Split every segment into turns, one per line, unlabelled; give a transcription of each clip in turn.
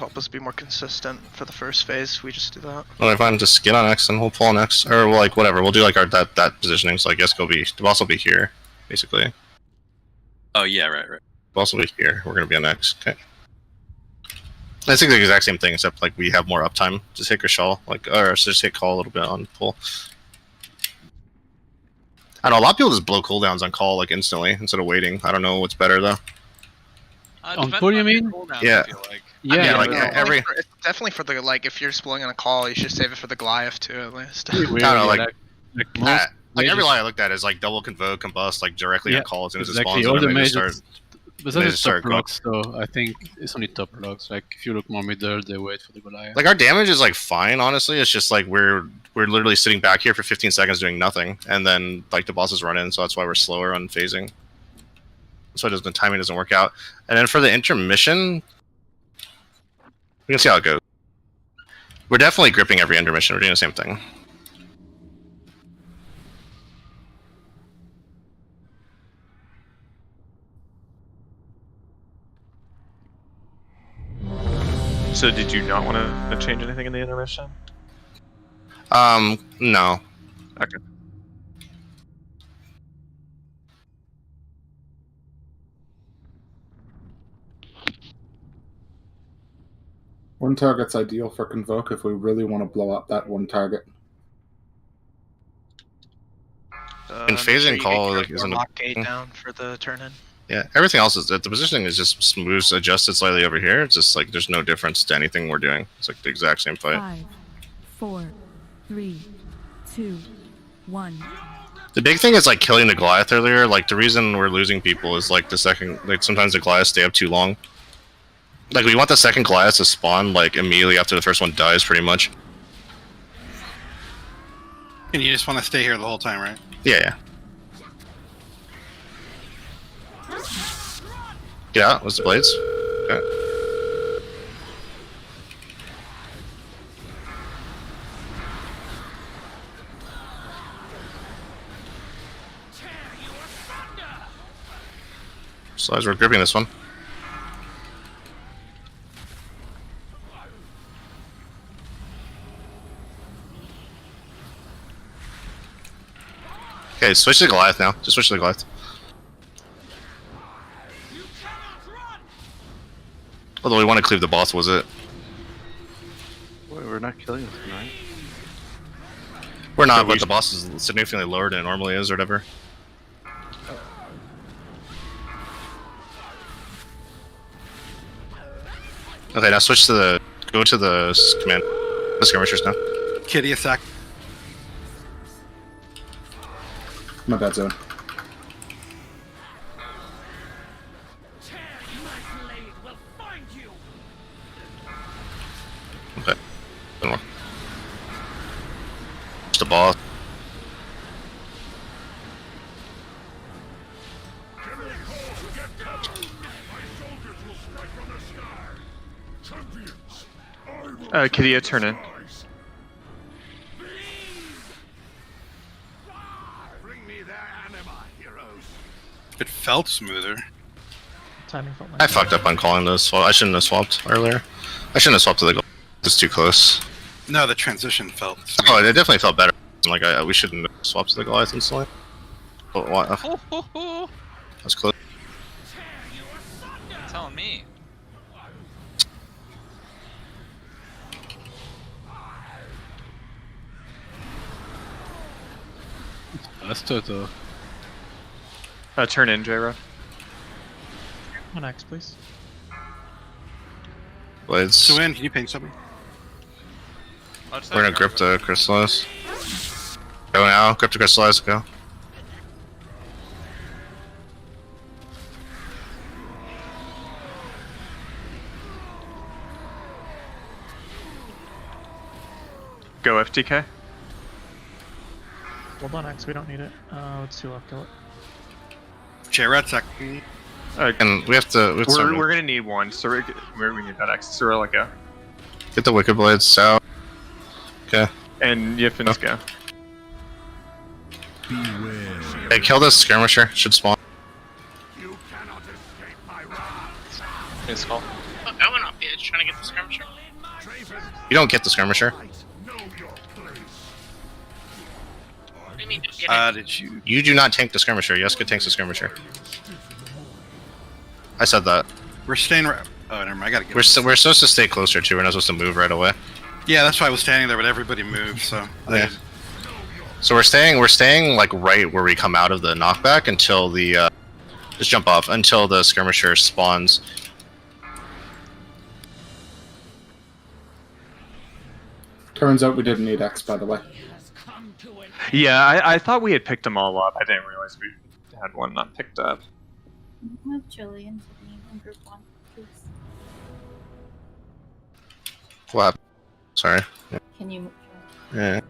help us be more consistent for the first phase. We just do that.
Well, fine, just get on X and we'll pull on X, or we'll, like whatever. We'll do like our that positioning. So I guess the boss will be here, basically.
Oh yeah, right.
The boss will be here. We're gonna be on X. Okay. I think the exact same thing, except like we have more uptime. Just hit Grishal, or just hit call a little bit on pull. I don't know, a lot of people just blow cooldowns on call like instantly instead of waiting. I don't know what's better though.
On pull, you mean?
Yeah.
Yeah,
like
it's definitely for the like if you're blowing on a call, you should save it for the Goliath too at least.
I don't know, like every line I looked at is like double convoke, combust, like directly on call as soon as it spawns.
All the
and
majors. But that is top
going.
blocks, though. I think it's only top blocks. Like if you look more middle, they wait for the Goliath.
Like our damage is like fine, honestly. It's just like we're literally sitting back here for 15 seconds doing nothing, and then like the bosses run in, so that's why we're slower on phasing. So the timing doesn't work out. And then for the intermission, we can see how it goes. We're definitely gripping every intermission. We're doing the same thing.
So did you not want to change anything in the intermission?
No.
Okay.
One target's ideal for Convoke if we really want to blow up that one target.
And phasing call like, isn't
lock gate down for the turn in.
Yeah, everything else is the positioning is just moves adjusted slightly over here. It's just like there's no difference to anything we're doing. It's like the exact same fight.
5, 4, 3, 2, 1.
The big thing is like killing the Goliath earlier. Like the reason we're losing people is like the second, like sometimes the Goliaths stay up too long. Like we want the second Goliath to spawn like immediately after the first one dies, pretty much.
And you just want to stay here the whole time, right?
Yeah. Get out. What's the blades? Okay. So as we're gripping this one. Okay, switch to Goliath now. Just switch to the Goliath. Although we want to cleave the boss, was it?
Wait, we're not killing this tonight.
We're not, but the boss is significantly lower than it normally is, or whatever. Okay, now switch to the... Go to the command... The skirmishers now.
Kitty a sec.
My bad, Zone.
Okay. One more. Just the boss.
Kidia, turn in.
It felt smoother.
Timing felt
I fucked up on calling this. Well, I shouldn't have swapped earlier. I shouldn't have swapped to the goal. It's too close.
No, the transition felt smooth.
Oh, it definitely felt better. Like, we shouldn't have swapped to the Goliath instantly. But what? That's close.
Telling me.
Faster, though.
Turn in, J-Rod.
On X, please.
Blades.
So, can you ping something?
We're gonna grip the crystallize. Go now, grip the crystallize, go.
Go FTK.
Hold on X, we don't need it. Let's see, I'll kill it.
J-Rod second.
And we have to.
We're gonna need one, so we need that X. Cyrillica.
Get the Wicked Blades out. Okay.
And Yiffin's go.
Hey, kill this skirmisher. Should spawn.
It's called.
I'm going up, bitch.
just trying to get the skirmisher.
You don't get the skirmisher.
What do you mean don't get it?
Did you?
You do not tank the skirmisher. Yeska tanks the skirmisher. I said that.
We're staying right. Oh, never mind. I gotta get.
We're supposed to stay closer too. We're not supposed to move right away.
Yeah, that's why I was standing there, but everybody moved, so.
Yeah. So we're staying like right where we come out of the knockback until the just jump off until the skirmisher spawns.
Turns out we didn't need X, by the way.
Yeah, I thought we had picked them all up. I didn't realize we had one not picked up.
Move Julian to me in group 1, please.
What happened? Sorry.
Can you move?
Yeah.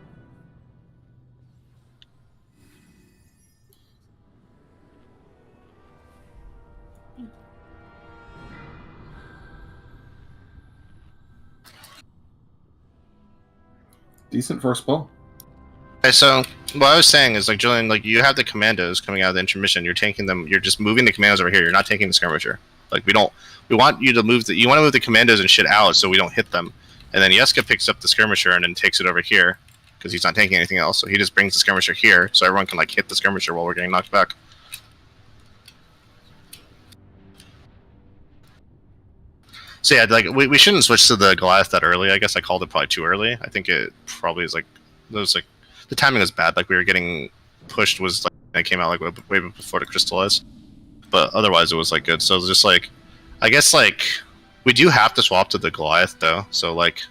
Decent first pull.
Okay, so what I was saying is, like, Julian, like, you have the commandos coming out of the intermission. You're taking them. You're just moving the commandos over here. You're not taking the skirmisher. Like, we want you to move you want to move the commandos and shit out so we don't hit them. And then Yeska picks up the skirmisher and then takes it over here because he's not taking anything else. So he just brings the skirmisher here so everyone can like hit the skirmisher while we're getting knocked back. So yeah, like we shouldn't switch to the Goliath that early. I guess I called it probably too early. I think it probably is like the timing was bad. Like we were getting pushed was like it came out like way before the crystallize, but otherwise it was like good. So it was just like I guess like we do have to swap to the Goliath though. So like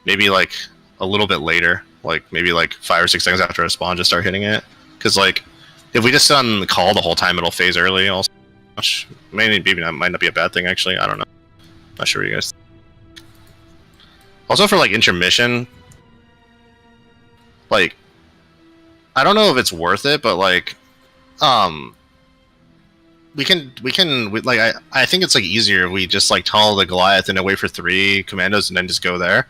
maybe like a little bit later, like maybe like 5 or 6 seconds after a spawn, just start hitting it. Because like if we just sit on the call the whole time, it'll phase early. Also, maybe that might not be a bad thing actually. I don't know. Not sure what you guys think. Also for like intermission, like I don't know if it's worth it, but like we can like I think it's like easier if we just like tell the Goliath and then wait for 3 commandos and then just go there,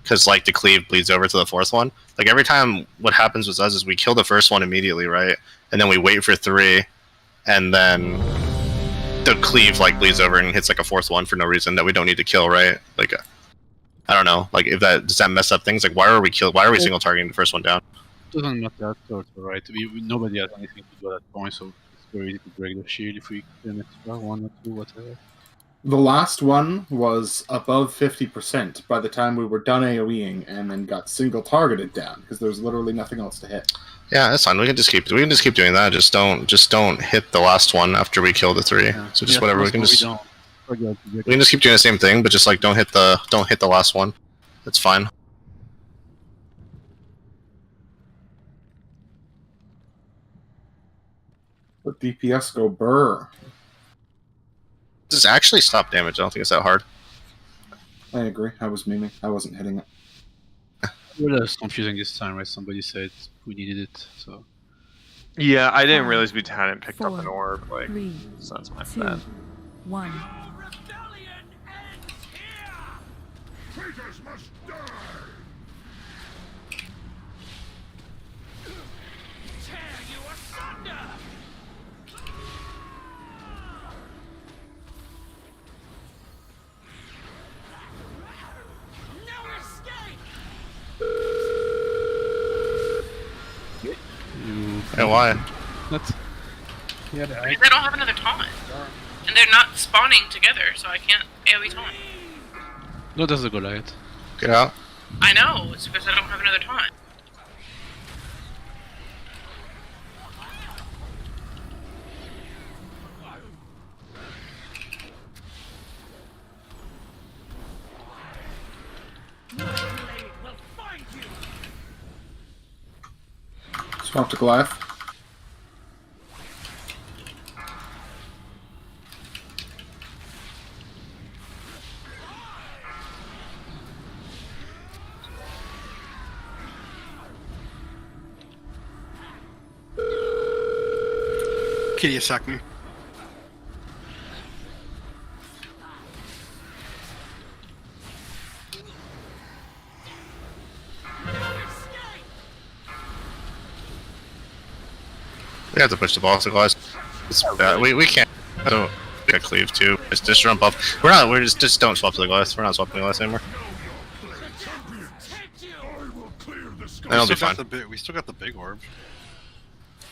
because like the cleave bleeds over to the 4th one. Like every time what happens with us is we kill the first one immediately, right, and then we wait for 3 and then the cleave like bleeds over and hits like a 4th one for no reason that we don't need to kill, right? Like I don't know, like if that does that mess up things? Like why are we single targeting the first one down?
Doesn't matter at all, right? Nobody has anything to do at that point, so it's very easy to break the shield if we kill an extra 1 or 2, whatever.
The last one was above 50% by the time we were done AoEing and then got single targeted down because there was literally nothing else to hit.
Yeah, that's fine. We can just keep doing that. Just don't hit the last one after we kill the 3.
Yeah.
So just
Yeah,
whatever we can just
we
can just keep doing the same thing, but just like don't hit the last one. That's fine.
Let DPS go burr.
Just actually stop damage. I don't think it's that hard.
I agree. I was memeing. I wasn't hitting it.
Well, that's confusing this time, right? Somebody said we needed it, so.
Yeah, I didn't
5,
realize we hadn't picked up an
4,
orb. Like,
3,
so that's my
2,
bad.
1.
Hey, why?
What? Yeah,
Because I don't have another taunt. And they're not spawning together, so I can't AoE taunt.
No, that's the Goliath.
Get out.
I know, it's because I don't have another taunt.
Swap to Goliath.
Can you suck me?
We have to push the boss, guys. It's bad. We can't. I don't. a cleave too. Just jump up. We're just don't swap to the glass. We're not swapping the glass anymore. That'll be fine.
We still got the big orb.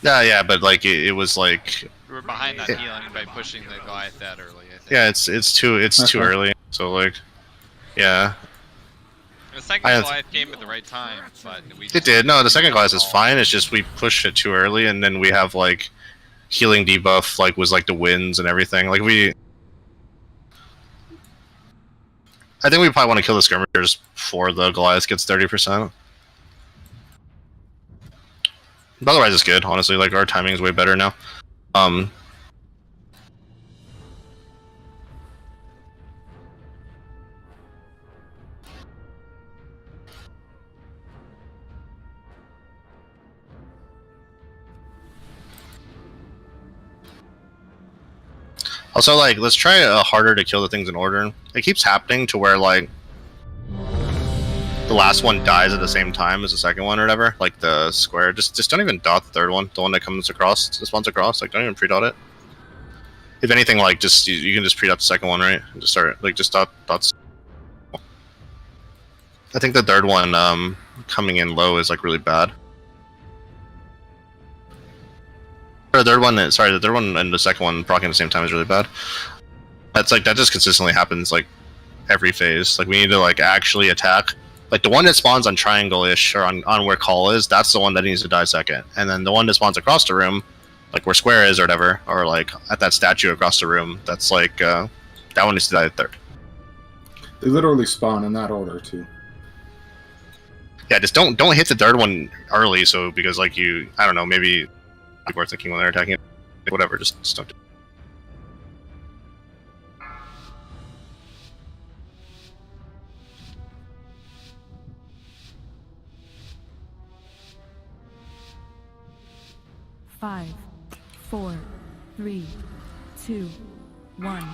Yeah, but like it was like
We're behind that healing by pushing the Goliath that early, I think.
yeah, it's too early. So like, yeah.
The second Goliath came at the right time, but
It did. No, the second glass is fine. It's just we pushed it too early, and then we have like healing debuff, like was like the winds and everything. Like I think we probably want to kill the skirmishers before the Goliath gets 30%. But otherwise, it's good. Honestly, like our timing is way better now. Also, like, let's try harder to kill the things in order. It keeps happening to where, like, the last one dies at the same time as the second one or whatever. Like, the square. Just don't even dot the third one. The one that comes across, spawns across. Like, don't even pre-dot it. If anything, like, just you can just pre-dot the second one, right? And just start, like, just dots. I think the third one coming in low is, like, really bad. Or the third one and the second one proccing at the same time is really bad. That's like that just consistently happens like every phase. Like we need to like actually attack. Like the one that spawns on triangle-ish or on where call is, that's the one that needs to die second. And then the one that spawns across the room, like where square is or whatever, or like at that statue across the room, that's like that one needs to die third.
They literally spawn in that order too.
Yeah, just don't hit the third one early. So because like I don't know, maybe people are thinking when they're attacking it, whatever. Just don't do it.
Five, 4, 3, 2, 1.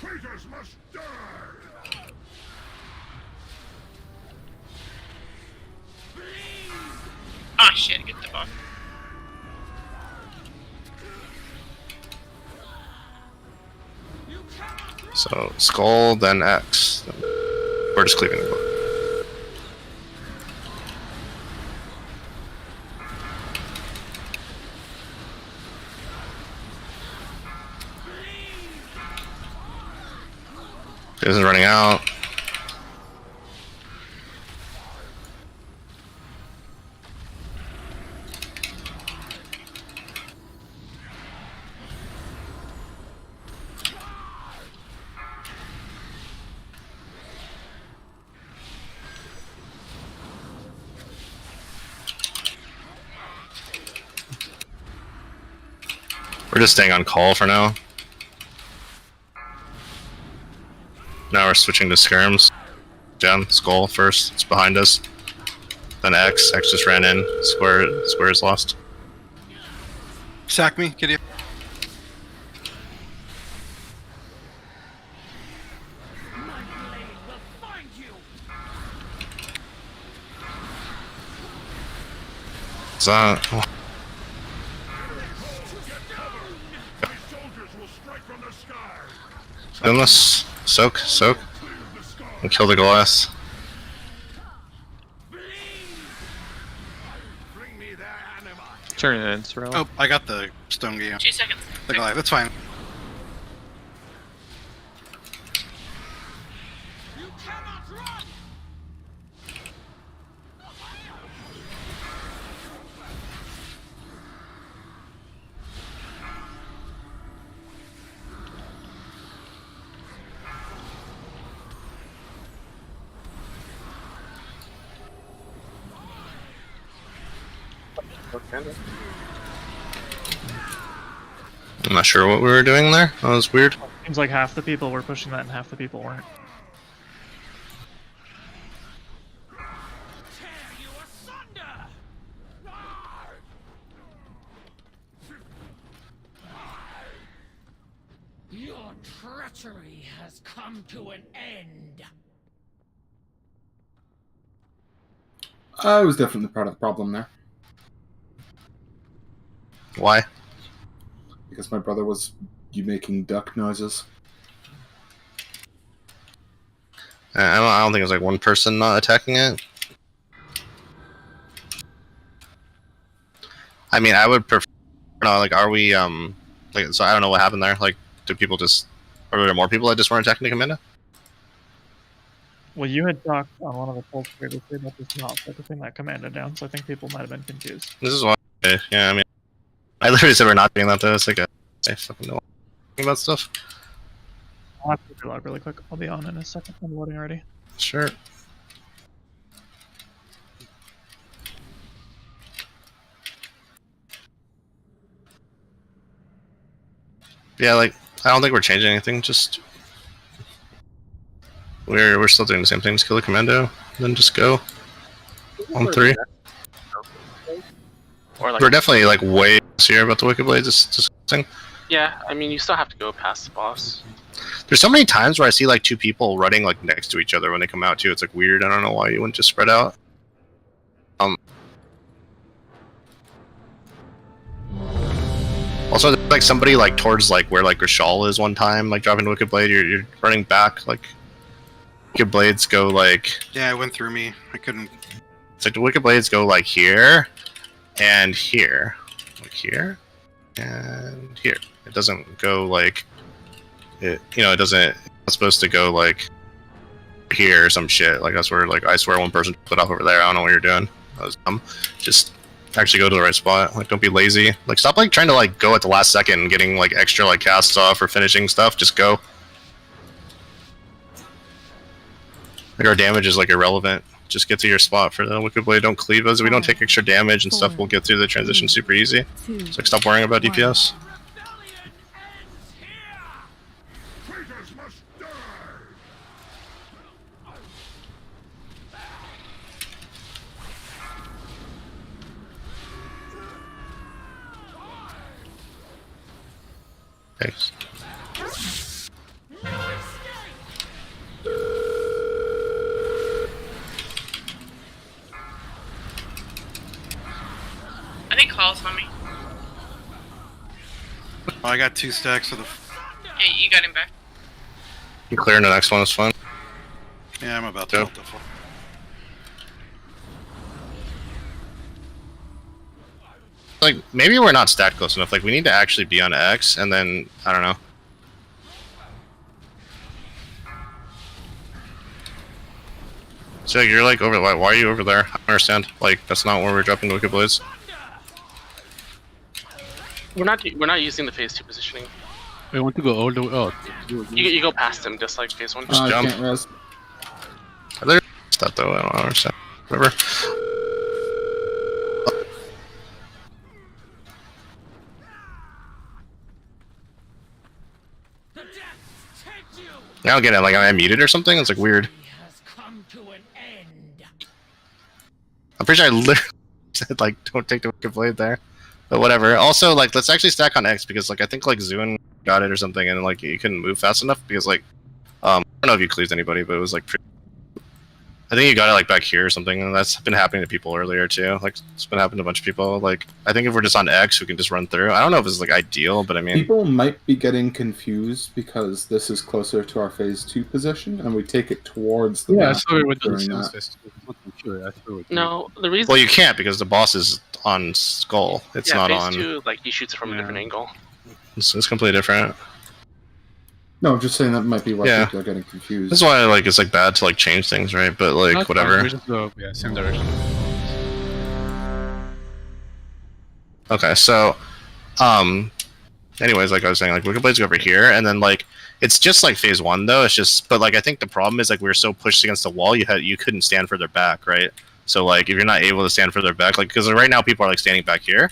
Traitors must die!
Ah, shit, get the fuck.
So skull, then X. We're just cleaving the book. Isn't running out. We're just staying on call for now. Now we're switching to skirms. Down, skull first, it's behind us. Then X just ran in, square is lost.
Sack me, kitty.
What's that? Endless. Soak. And kill the glass.
Turn it in, Sorrel.
Oh, I got the stone game.
2 seconds.
The Goliath, that's fine.
I'm not sure what we were doing there. That was weird.
Seems like half the people were pushing that and half the people weren't.
Your treachery has come to an end.
I was definitely part of the problem there.
Why?
because my brother was making duck noises.
I don't think it's like one person not attacking it. I mean, I would prefer. No, like, are we like? So I don't know what happened there. Like, did people just? Are there more people that just weren't attacking the commander?
Well, you had talked on one of the polls previously about this not focusing that commander down, so I think people might have been confused.
This is why. Yeah, I mean, I literally said we're not doing that though. It's like I fucking know about stuff.
I'll have to log really quick. I'll be on in a second. I'm loading already.
Sure. Yeah, like I don't think we're changing anything. Just we're still doing the same thing. Just kill the commando, then just go on 3.
Or like,
we're definitely like way here about the Wicked Blades. Just thing.
yeah, I mean, you still have to go past the boss.
There's so many times where I see like 2 people running like next to each other when they come out too. It's like weird. I don't know why you wouldn't just spread out. Also, there's, like somebody like towards like where like Grishal is one time, like dropping Wicked Blade. You're running back. Like Wicked Blades go like.
Yeah, it went through me. I couldn't.
It's like the Wicked Blades go like here, and here, like here, and here. It doesn't go like. It it doesn't. It's not supposed to go like here or some shit. Like that's where like I swear one person put off over there. I don't know what you're doing. That was dumb. Just actually go to the right spot. Like don't be lazy. Like stop like trying to like go at the last second and getting like extra like casts off or finishing stuff. Just go. Like our damage is like irrelevant. Just get to your spot for the Wicked Blade. Don't cleave us. We don't take extra damage and stuff. We'll get through the transition super easy. So like stop worrying about DPS. Thanks.
I think Hall's on me.
Oh, I got 2 stacks of the.
Yeah, you got him back.
You clearing the next one is fine.
Yeah, I'm about to
Go.
melt the full.
Like maybe we're not stacked close enough. Like we need to actually be on X, and then I don't know. So like, you're like over. Why are you over there? I don't understand. Like that's not where we're dropping the Wicked Blades.
We're not using the phase 2 positioning.
We want to go all the way. Oh,
You go past him just like phase 1.
Just jump.
I can't res.
Are there that though? I don't understand. Whatever. I don't get it. Like, am I muted or something? It's like weird. I'm pretty sure I literally said like, don't take the Wicked Blade there, but whatever. Also, like, let's actually stack on X because like I think like Zune got it or something, and like you couldn't move fast enough because like I don't know if you cleaved anybody, but it was like pretty. I think you got it like back here or something, and that's been happening to people earlier too. Like it's been happening to a bunch of people. Like I think if we're just on X, we can just run through. I don't know if it's like ideal, but I mean,
People might be getting confused because this is closer to our phase 2 position, and we take it towards the
yeah, I
map
saw it with the
during
sales
that.
fest. I'm not sure. I saw it.
No, the reason.
well, you can't because the boss is on Skull. It's
yeah,
not
phase
on.
2, like he shoots it from a different angle.
It's completely different.
No, I'm just saying that might be why
Yeah.
people are getting confused.
That's why like it's like bad to like change things, right? But like
Not
whatever.
fine, we just go, yeah, same direction.
Okay, so, anyways, like I was saying, like Wicked Blades go over here, and then like it's just like phase 1 though. It's just, but like I think the problem is like we were so pushed against the wall, you couldn't stand further back, right? So like if you're not able to stand further back, like because right now people are like standing back here,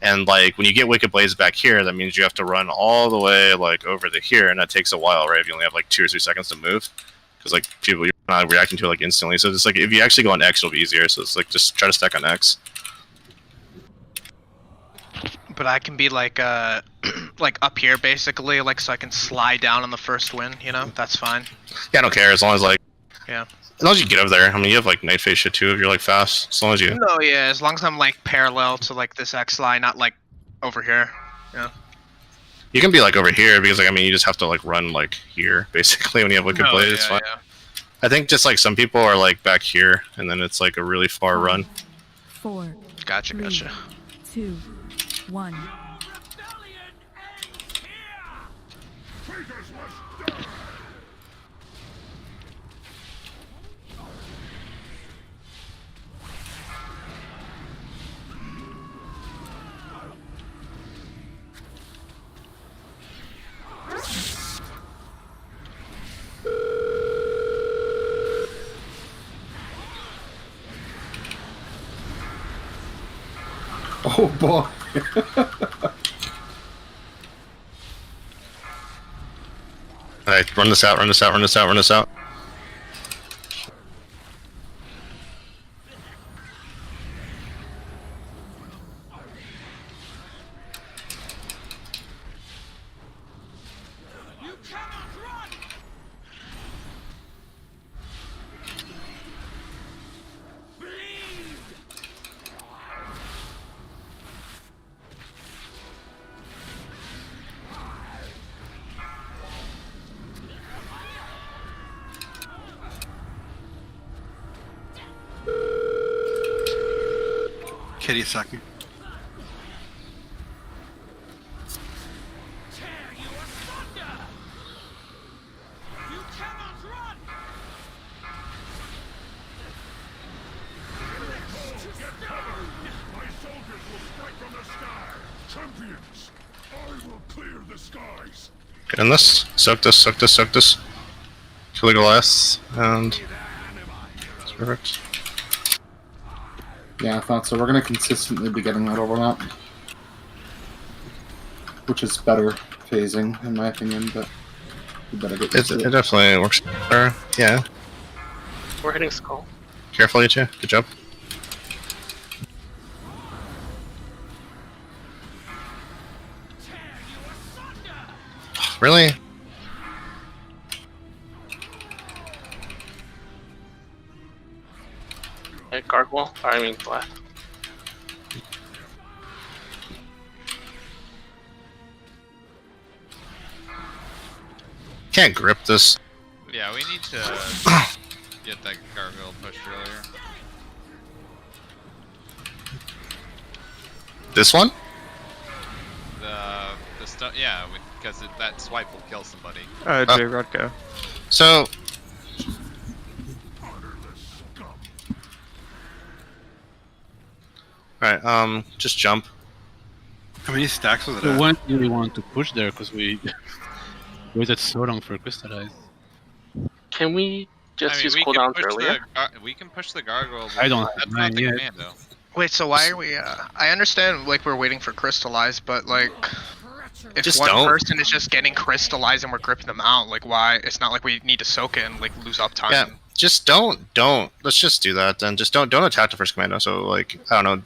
and like when you get Wicked Blades back here, that means you have to run all the way like over to here, and that takes a while, right? If you only have like 2 or 3 seconds to move, because like people you're not reacting to it like instantly. So it's like if you actually go on X, it'll be easier. So it's like just try to stack on X.
But I can be like like up here basically, like so I can slide down on the first win, you know? That's fine.
Yeah, I don't care as long as like
Yeah.
as long as you get over there. I mean, you have like night phase shit too if you're like fast. As long as you.
No, yeah, as long as I'm like parallel to like this X line, not like over here. Yeah.
You can be like over here because like I mean you just have to like run like here basically when you have like a
Oh,
blade.
yeah,
It's fine.
yeah.
I think just like some people are like back here and then it's like a really far run.
4,
Gotcha,
3,
gotcha.
2, 1.
Oh boy.
Alright, run this out, run this out, run this out, run this out.
Kitty sucking.
Get in this. Soak this, soak this, soak this. Kill the glass, and it's perfect.
Yeah, I thought so. We're gonna consistently be getting that overlap, which is better phasing in my opinion. But we better get used to
It definitely works better. Yeah.
We're hitting skull.
Careful, you two. Good job. Really?
Hey, gargoyle. I mean, black.
Can't grip this.
Yeah, we need to get that gargoyle pushed earlier.
This one?
The stuff, yeah, because that swipe will kill somebody.
J Rod go.
So. Alright, just jump.
How many stacks was it
We
at?
won't really want to push there because we waited so long for crystallize.
Can we just
I mean,
use
we can
cooldowns
push
earlier?
we can push the gargoyle.
I don't
But
have
that's
mine
not the
yet.
commando.
Wait, so why are we? I understand like we're waiting for crystallize, but like, if
Just
one
don't.
person is just getting crystallized and we're gripping them out, like why? It's not like we need to soak it and like lose uptime.
Yeah, just don't. Let's just do that then. Just don't attack the first commando. So like, I don't know.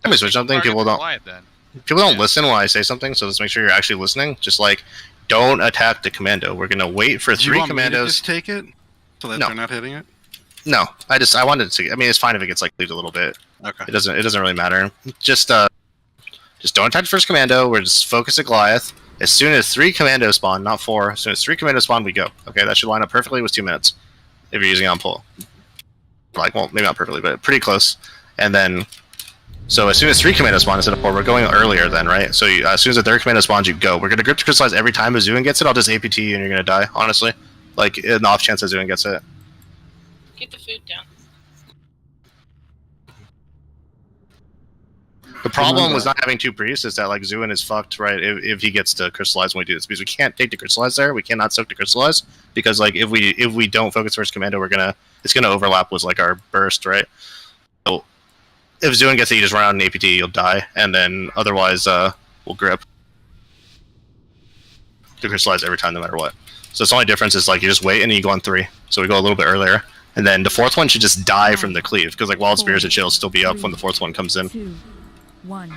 Let me switch something. People don't.
Quiet then.
People don't listen when I say something. So let's make sure you're actually listening. Just like, don't attack the commando. We're gonna wait for
Do you
3
want me to
commandos.
just take it so that
No.
they're not hitting it?
No, I wanted to. I mean, it's fine if it gets like cleaved a little bit.
Okay.
It doesn't really matter. Just don't attack the first commando. We're just focus at Goliath. As soon as 3 commandos spawn, not 4. As soon as 3 commandos spawn, we go. Okay, that should line up perfectly with 2 minutes if you're using on pull. Like, well, maybe not perfectly, but pretty close. And then, so as soon as 3 commandos spawn instead of 4, we're going earlier then, right? So as soon as the 3rd commando spawns, you go. We're gonna grip to crystallize every time Azuin gets it. I'll just APT you and you're gonna die. Honestly, like in the off chance Azuin gets it.
Get the food down.
The problem was not having 2 priests is that like Zuin is fucked, right? If he gets to crystallize when we do this, because we can't take the crystallize there, we cannot soak the crystallize because like if we don't focus first commando, it's gonna overlap with like our burst, right? So if Zuin gets it, you just run out an APT, you'll die, and then otherwise we'll grip to crystallize every time, no matter what. So the only difference is like you just wait and then you go on 3, so we go a little bit earlier, and then the 4th one should just die from the cleave because like Wild Spears and Chill will still be up when the 4th one comes in.
2, 1.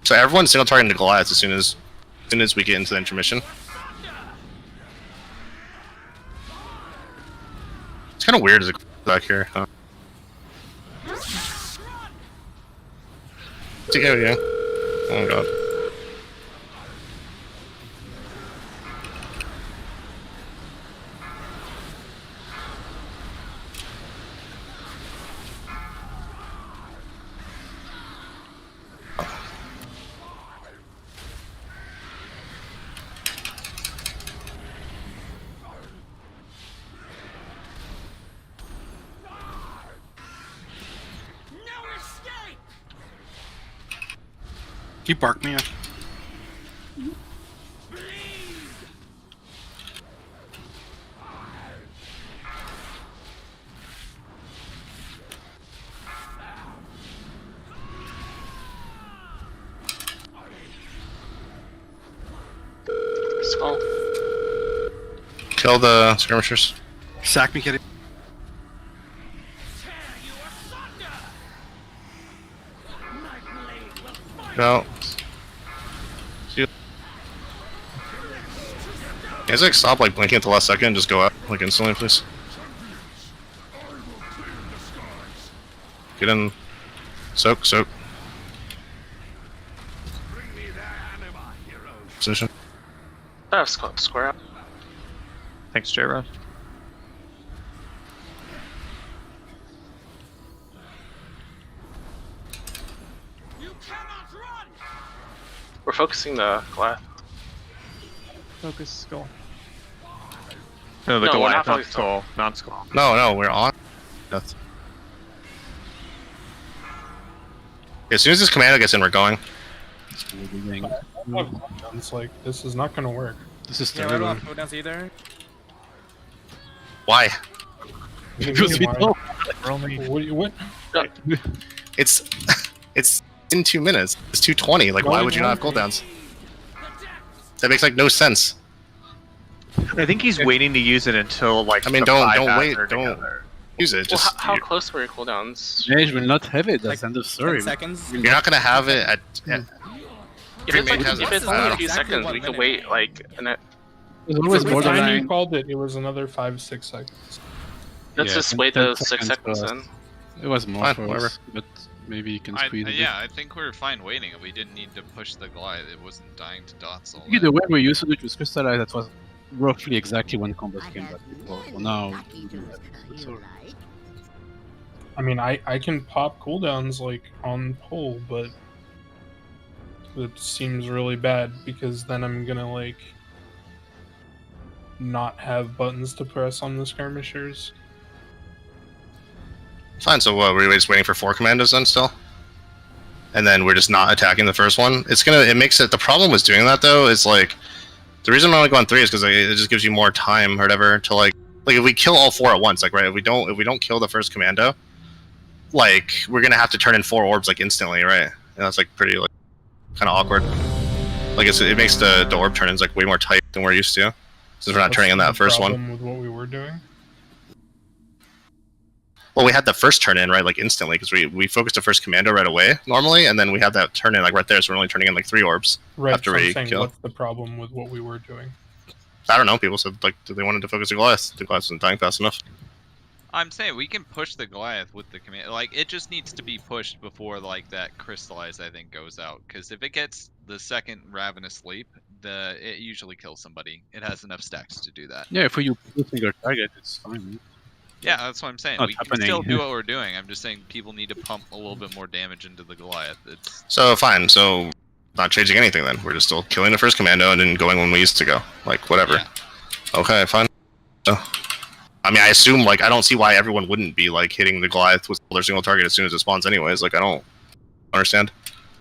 So everyone's single targeting the Goliaths as soon as we get into the intermission. It's kind of weird as a back here. Huh? to go, yeah. Oh god.
Can you bark me up?
Skull.
Kill the skirmishers.
Sack me, kitty.
No. You guys like stop like blinking at the last second and just go out like instantly, please. Get in. Soak. Position.
I have square up.
Thanks, J-Rod.
We're focusing the Goliath.
Focus skull.
No, the
No, we're
Goliath,
not
not
focused
skull. Not skull.
No, we're on. Death. As soon as this commando gets in, we're going.
It's like, this is not gonna work.
This is
Yeah, I don't have cooldowns either.
Why?
Because we don't.
What?
It's in 2 minutes. It's 2:20. Like, why would you not have cooldowns? That makes like no sense.
I think he's waiting to use it until like.
I mean,
the
don't
five
wait,
are
don't
together.
use it.
Well,
Just
how close were your cooldowns?
Mage will not have it. That's end of
10
story.
seconds.
you're not gonna have it at.
If it's, like,
Mage has
if
it.
it's
I don't
only a
know.
few
Exactly
seconds,
1
we could
minute.
wait like
There's always
The
more than
time you
9.
called it was another 5-6 seconds.
let's
Yeah,
just
10
wait those 6
seconds
seconds
for
in.
It was more
Fine,
for
whatever.
us, but maybe you can
I,
squeeze it.
yeah, I think we're fine waiting. We didn't need to push the Goliath. It wasn't dying to dots all
The way we used to do it with Crystallize, that was roughly exactly when combos came back. So now,
I mean, I can pop cooldowns like on pull, but it seems really bad because then I'm gonna like not have buttons to press on the skirmishers.
Fine. So what? Were we just waiting for 4 commandos then still? And then we're just not attacking the first one. It makes it. The problem with doing that though is like the reason I'm only going 3 is because it just gives you more time or whatever to like if we kill all 4 at once, like right? If we don't kill the first commando, like we're gonna have to turn in 4 orbs like instantly, right? And that's like pretty like kind of awkward. Like it makes the orb turn-ins like way more tight than we're used to, since we're not turning in that first one.
With what we were doing.
Well, we had the first turn in right like instantly because we focused the first commando right away normally, and then we had that turn in like right there, so we're only turning in like 3 orbs after
so I'm
we
saying,
kill.
what's the problem with what we were doing?
I don't know. People said like they wanted to focus the Goliath. The Goliath isn't dying fast enough.
I'm saying we can push the Goliath with the command. Like it just needs to be pushed before like that crystallize I think goes out. Because if it gets the second ravenous leap, it usually kills somebody. It has enough stacks to do that.
yeah, if you put single target, it's fine. Right?
Yeah, that's what I'm saying.
Not
We can
happening.
still do what we're doing. I'm just saying people need to pump a little bit more damage into the Goliath. It's
So fine. So not changing anything then. We're just still killing the first commando and then going when we used to go. Like whatever.
Yeah.
Okay, fine. So, I mean, I assume like I don't see why everyone wouldn't be like hitting the Goliath with their single target as soon as it spawns, anyways. Like I don't understand.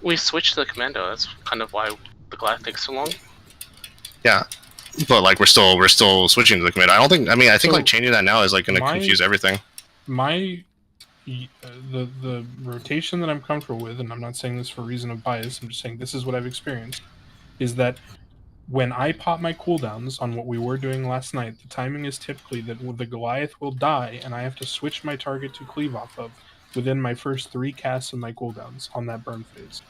We switched to the commando. That's kind of why the Goliath takes so long.
Yeah, but like we're still switching to the commando. I think
So,
like changing that now is like going to confuse everything.
The rotation that I'm comfortable with, and I'm not saying this for a reason of bias, I'm just saying this is what I've experienced, is that when I pop my cooldowns on what we were doing last night, the timing is typically that the Goliath will die and I have to switch my target to cleave off of within my first 3 casts of my cooldowns on that burn phase.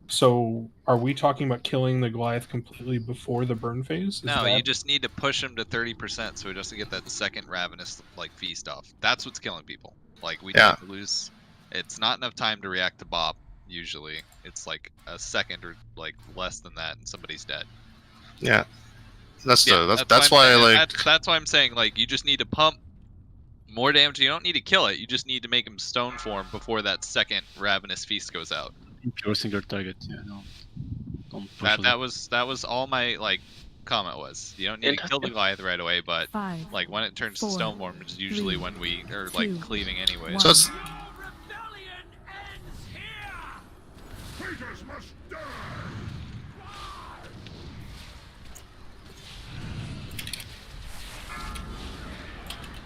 So are we talking about killing the Goliath completely before the burn phase?
no, you just need to push him to 30% so he doesn't get that second ravenous like feast off. That's what's killing people. Like we need to lose. It's not enough time to react to Bob. Usually, it's like a second or like less than that, and somebody's dead.
Yeah, that's
that's
why like
that's why I'm saying like you just need to pump more damage. You don't need to kill it. You just need to make him stone form before that second ravenous feast goes out.
Pure single target. Yeah, no. Don't push
That was all my like comment was. You don't need to kill the Goliath right away, but
5,
like when it turns
4,
to stone form is usually
3,
when we are
2,
like cleaving anyways.
so it's,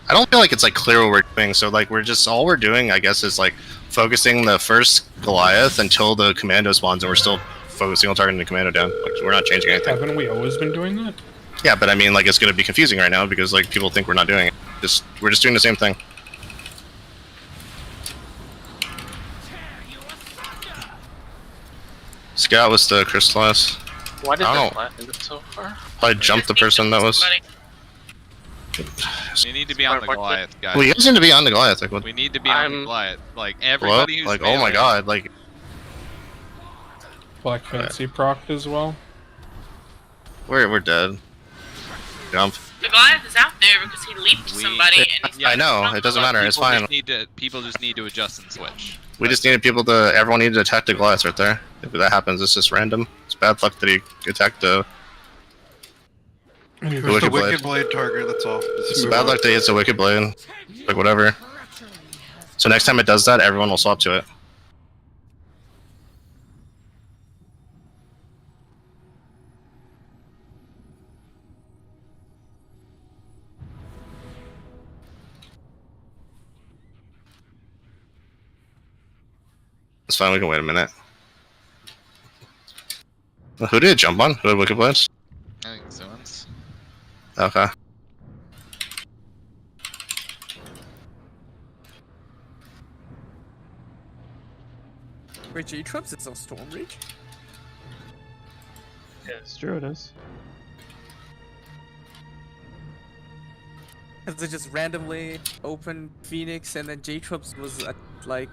I don't feel like it's like clear what we're doing. So like all we're doing, I guess, is like focusing the first Goliath until the commando spawns, and we're still focusing on targeting the commando down. Like, we're not changing anything.
Haven't we always been doing that?
Yeah, but I mean, like, it's going to be confusing right now because like people think we're not doing it. We're just doing the same thing. Scout was the crystallize.
Why did
I
that
don't know.
flatten it so far?
I jumped the person that was.
We need to be on the Goliath, guys.
Well, you guys need to be on the Goliath. Like, what?
We need to be on the Goliath. Like
Hello?
everybody who's
Like, oh my god, like.
Black Fancy proc as well.
We're dead. Jump.
The Goliath is out there because he leaped somebody and he's
I know. It doesn't matter. It's fine.
People just need to adjust and switch.
We just needed people to. Everyone needed to attack the Goliath right there. If that happens, it's just random. It's bad luck that he attacked the.
Push the Wicked Blade target, that's all.
It's bad luck that he hits a Wicked Blade. Like, whatever. So next time it does that, everyone will swap to it. It's fine, we can wait a minute. Who did it jump on? Who had Wicked Blades?
I think Simmons.
Okay.
Wait, J-Trubs is on Stormreach?
Yeah, it's true, it is.
Has it just randomly opened Phoenix and then J-Trubs was at, like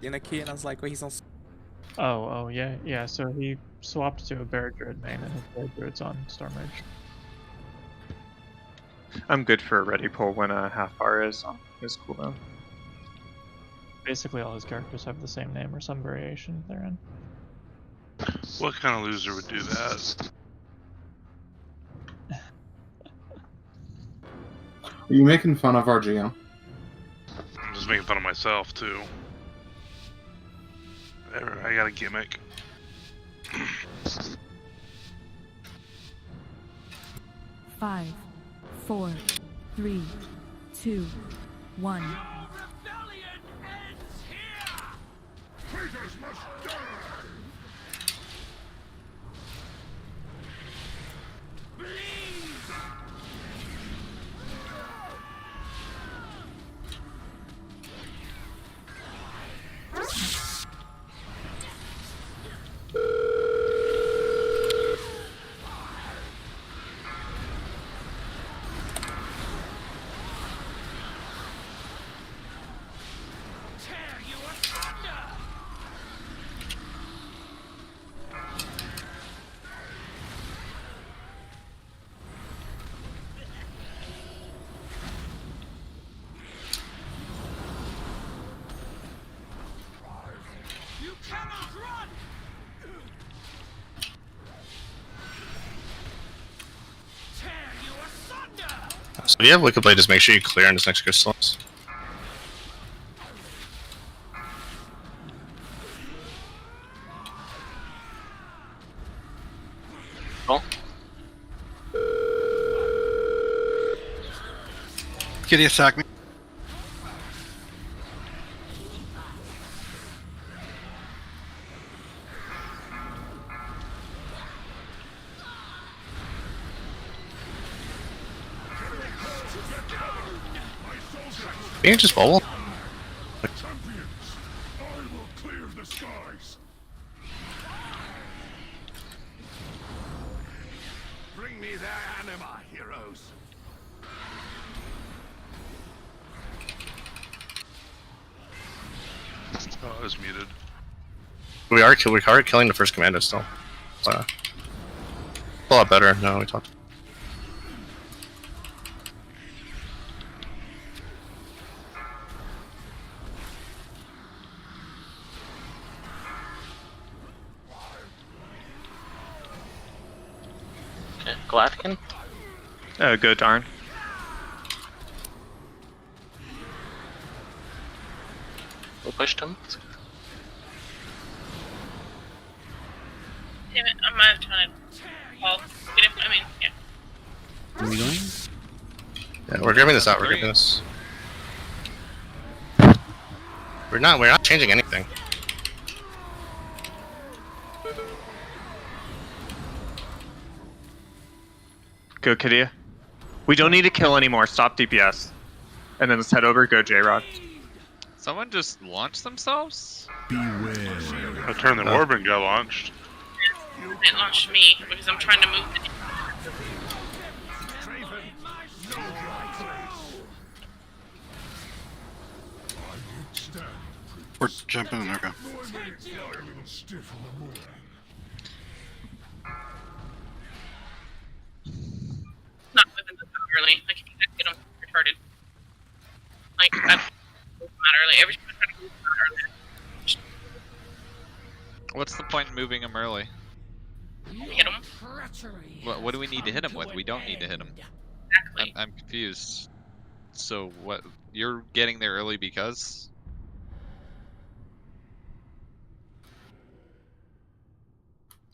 in a key and I was like, well, he's on.
Oh, yeah. So he swapped to a Bear Druid main, and his Bear Druid's on Stormrage.
I'm good for a ready pull when a half bar is on his cooldown.
Basically, all his characters have the same name or some variation therein.
What kind of loser would do that?
Are you making fun of our GM?
I'm just making fun of myself too. Whatever, I got a gimmick.
Five, 4, 3, 2, 1.
So if you have Wicked Blade, just make sure you clear on this next crystals.
Oh.
Kitty attack me.
Can you just bubble?
Bring me their anima, heroes.
Oh, I was muted.
We are killing the first commando still. A lot better now we talked.
Okay, Gladkin.
Go darn.
We pushed him.
Damn it, I might have time to call. Get him, I mean, yeah.
Where are we going?
Yeah, we're grabbing this out. We're grabbing this. We're not changing anything.
Go Kidia. We don't need to kill anymore. Stop DPS. And then let's head over. Go J-Rod.
Someone just launched themselves?
I turned the orb and got launched.
It launched me because I'm trying to move the
We're jumping in, okay.
not moving this out early. Like, if you guys get them retarded. Like, that doesn't matter. Like, every time I try to move them out early.
What's the point in moving him early?
Hit him.
What do we need to hit him with? We don't need to hit him.
Exactly.
I'm confused. So what? You're getting there early because?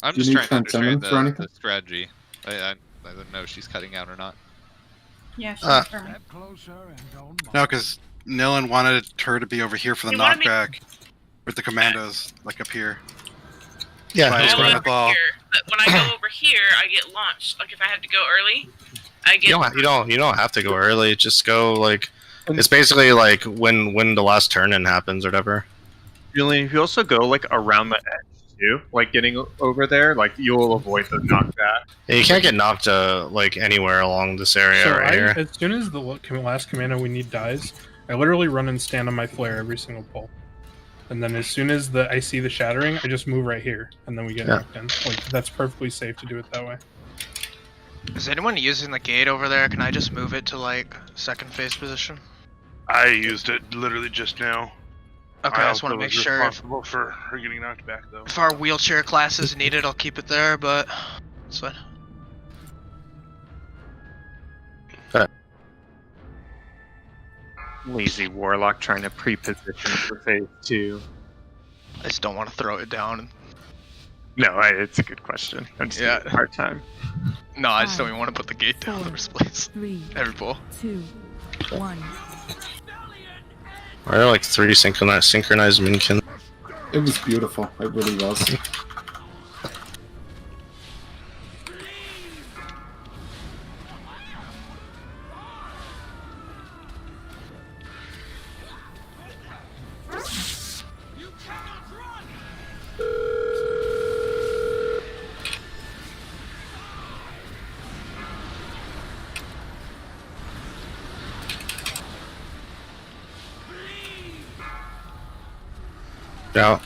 I'm
Do you
just
need
trying to understand
for anything?
the strategy. I don't know if she's cutting out or not.
Yeah, she's for me.
No, because Nilin wanted her to be over here for the
He wanted me-
knockback with the commandos, like up here.
Yeah,
But
that's
All
I
right.
over
ball.
here. But when I go over here, I get launched. Like, if I had to go early, I get.
You don't have to go early. Just go like. It's basically like when the last turn in happens or whatever.
Julian, if you also go like around the edge too, like getting over there, like you'll avoid the knockback.
Yeah, you can't get knocked like anywhere along this area
So
right here.
as soon as the last commando we need dies, I literally run and stand on my flare every single pull. And then as soon as I see the shattering, I just move right here, and then we get knocked in. Like, that's perfectly safe to do it that way.
Is anyone using the gate over there? Can I just move it to like second phase position?
I used it literally just now.
Okay, I just want to make sure if,
Responsible for her getting knocked back though.
if our wheelchair class is needed, I'll keep it there, but it's fine.
Lazy warlock trying to pre-position for phase 2.
I just don't want to throw it down.
No, it's a good question. I'm just having a hard time.
No, I just don't even want to put the gate down in the first place.
3,
Every pull.
2, 1.
Are there like 3 synchronized minkins?
It was beautiful. It really was.
Out.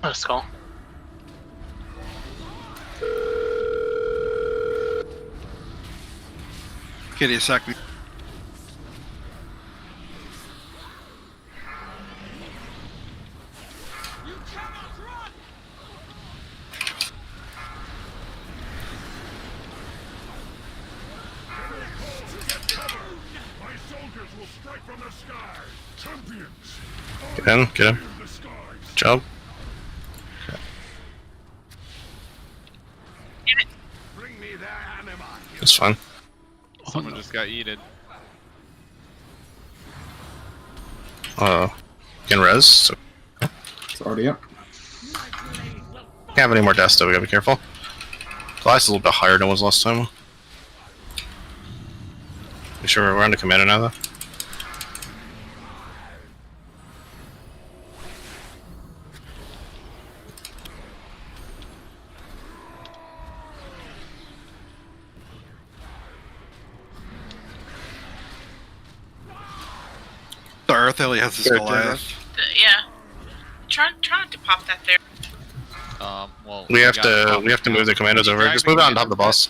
Let's go.
Kitty, a second.
Get in, get him. Jump. It's fine.
Someone just got yeeted.
Can res. So.
It's already up.
Can't have any more deaths though, we gotta be careful. Glass is a little bit higher than it was last time. Make sure we're on the commander now though.
The Earth Ellie has this Goliath.
Yeah. Try not to pop that there.
Well,
We have to move the commandos over. Just move it on top of the boss.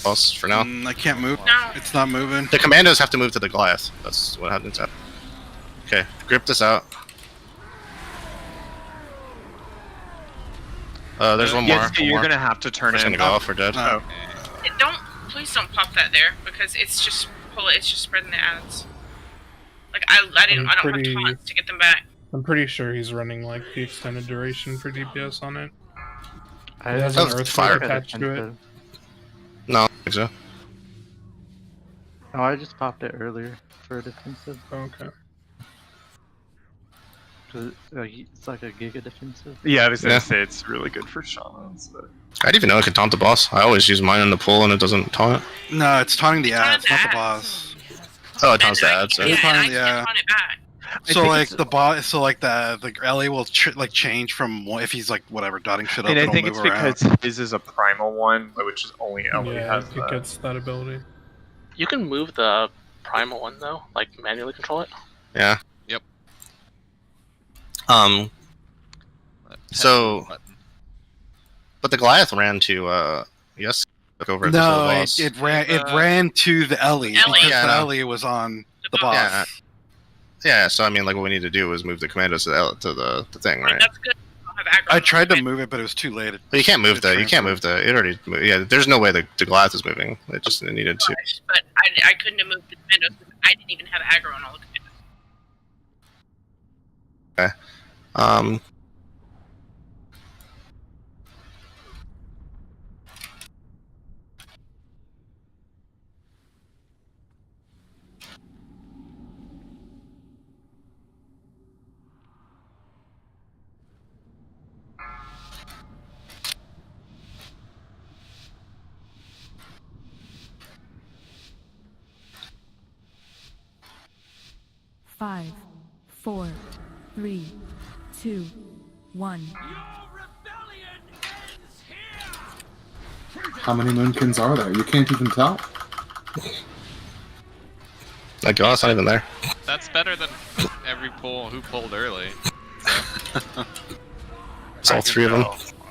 Boss for now.
I can't move.
No.
It's not moving.
The commandos have to move to the Goliath. That's what happens. Okay, grip this out. There's one more.
Yeah, so you're gonna have to turn
it's
in.
Gonna go off. We're dead.
Oh.
Please don't pop that there because it's just spreading the ads. Like I don't have taunts to get them back.
I'm pretty sure he's running like the extended duration for DPS on it.
I
It has an earthquake attached to it.
No, I don't think so.
Oh, I just popped it earlier for defensive.
Okay.
It's like a giga defensive.
Yeah, I was gonna say it's really good for shamans. But...
I didn't even know I could taunt the boss. I always use mine in the pool and it doesn't taunt.
No, it's taunting the ads, not the boss.
Oh, it taunts the ads. So.
Yeah,
Taunting
and I can't taunt it back.
So like the boss, so like the Ellie will change from if he's like whatever dotting shit up.
And I
it'll
think
move
it's because
around.
his is a primal one, which is only Ellie has.
It gets that ability.
You can move the primal one though, like manually control it.
Yeah.
Yep.
So, but the Goliath ran to yes, look over at
No,
the boss.
it ran to the Ellie because the Ellie was on the boss.
Yeah. Yeah, so I mean, like, what we need to do is move the commandos to the thing, right?
That's good.
I tried to move it, but it was too late.
But you can't move the. You can't move the. It already. Yeah, there's no way the Goliath is moving. It just needed to.
But I couldn't have moved the commandos because I didn't even have aggro on all the commandos.
Okay.
Five, 4, 3, 2, 1.
How many Moonkins are there? You can't even tell.
Like, oh, it's not even there.
That's better than every pull who pulled early.
It's all three of them.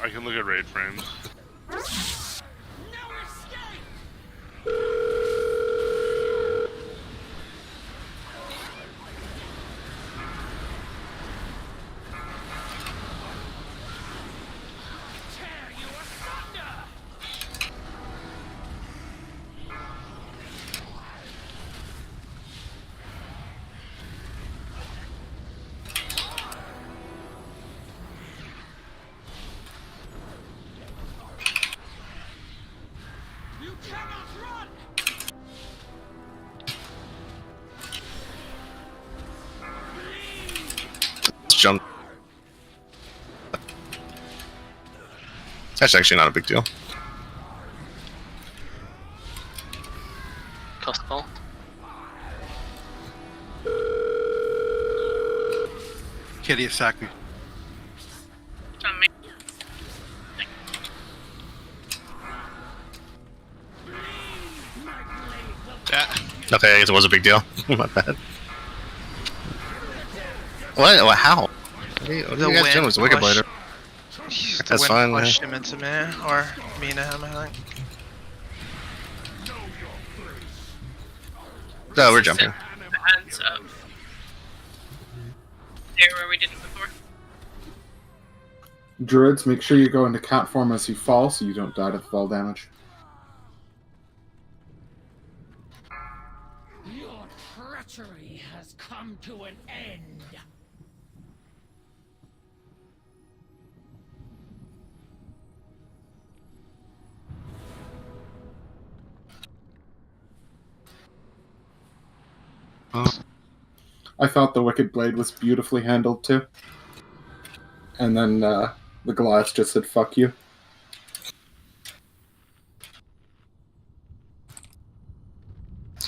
I can look at raid frames.
Jump. That's actually not a big deal.
Costco.
Kitty attacked me.
Okay, I guess it was a big deal. My bad. What? How? What are you guys doing with the Wicked Blader? That's fine.
Pushed him into me, or me to him, I think.
No, we're jumping.
And there where we did it before.
Druids, make sure you go into cat form as you fall so you don't die to fall damage.
Your treachery has come to an end.
I thought the Wicked Blade was beautifully handled too. and then the Goliath just said "fuck you."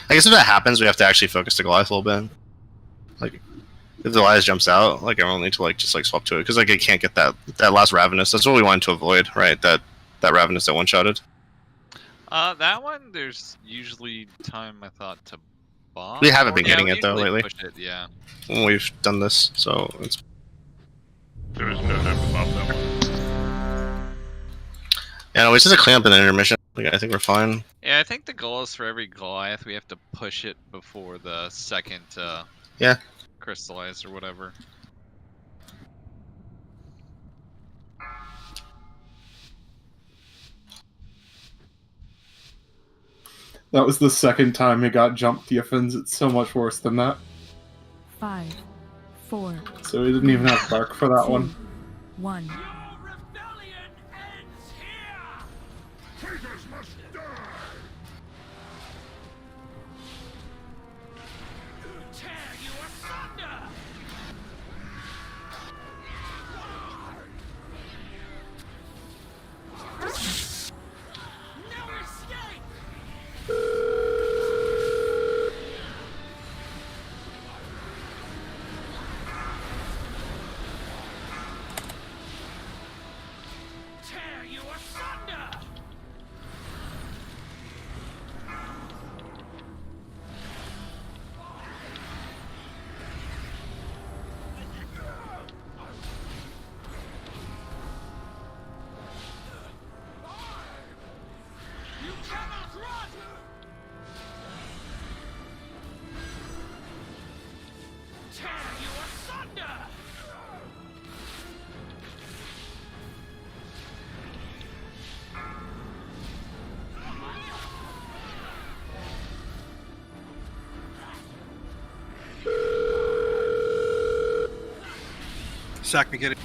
I guess if that happens, we have to actually focus the Goliath a little bit. Like, if the Goliath jumps out, like everyone need to just swap to it because like it can't get that last Ravenous. That's what we wanted to avoid, right? That Ravenous that one-shotted.
That one, there's usually time I thought to bomb.
We haven't been
Yeah,
getting
we
it though
usually
lately.
Push it, yeah.
When we've done this, so it's.
There is no time to pop that one.
Yeah, no, it's just a cleanup and an intermission. Like, I think we're fine.
Yeah, I think the goal is for every Goliath we have to push it before the second
Yeah.
crystallize or whatever.
That was the second time he got jumped. The offense. It's so much worse than that.
5, 4.
So he didn't even have bark for that
2,
one.
1.
Traitors must die! Tear you asunder! No escape! Tear you asunder! You cannot run! Tear you asunder!
Sack me, get it.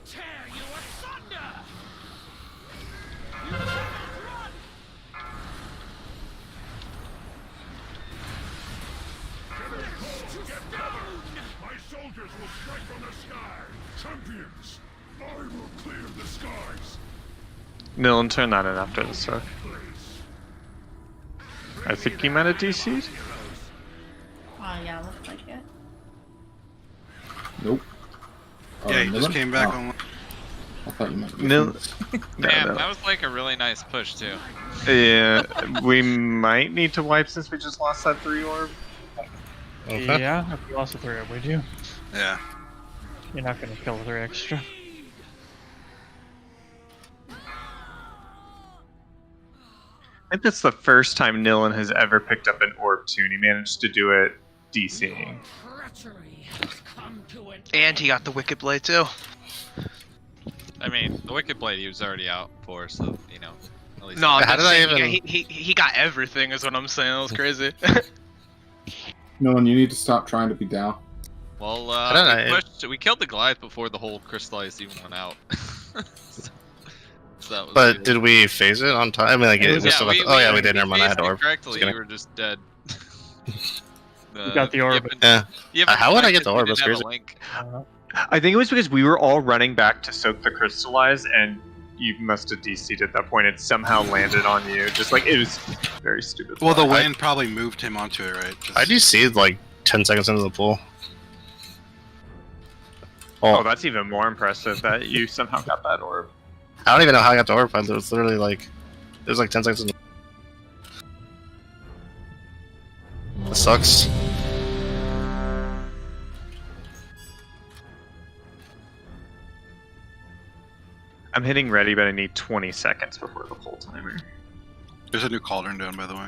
Tear you asunder! You cannot run! To stone!
My soldiers will strike from the sky! Champions, I will clear the skies!
Nilin, turn that in after the soak. I think he might have DC'd.
Oh yeah, looks like it.
Nope.
Yeah, he just came back
Oh.
on.
I thought you meant
Nil.
Damn,
no.
that was like a really nice push too.
Yeah, we might need to wipe since we just lost that 3 orb.
Okay.
Yeah, if you lost a 3 orb, would you?
Yeah.
You're not gonna kill 3 extra.
I think that's the first time Nilin has ever picked up an orb too, and he managed to do it DCing.
Treachery has come to an
And he got the Wicked Blade too.
I mean, the Wicked Blade he was already out for, so you know. At least
No,
How did I
he-
even-
he got everything is what I'm saying. That was crazy.
Nolan, you need to stop trying to be down.
Well,
don't know.
we killed the Goliath before the whole crystallized even went out. So that was
But
good.
did we phase it on time? I mean, like, it was still got oh yeah, we did. Never mind. I had
phased it
orb.
correctly,
Just kidding.
you were just dead.
You got the orb.
Yeah. How would I get the orb?
We
That's
didn't have a
crazy.
link.
I think it was because we were all running back to soak the crystallize, and you must have DC'd at that point. It somehow landed on you. Just like it was very stupid.
Well, the
play.
wind probably moved him onto it, right?
I DC'd like 10 seconds into the pool.
Oh, that's even more impressive that you somehow got that orb.
I don't even know how I got the orb. It was literally like, it was like 10 seconds. In That sucks.
I'm hitting ready, but I need 20 seconds before the pull timer.
There's a new cauldron down, by the way.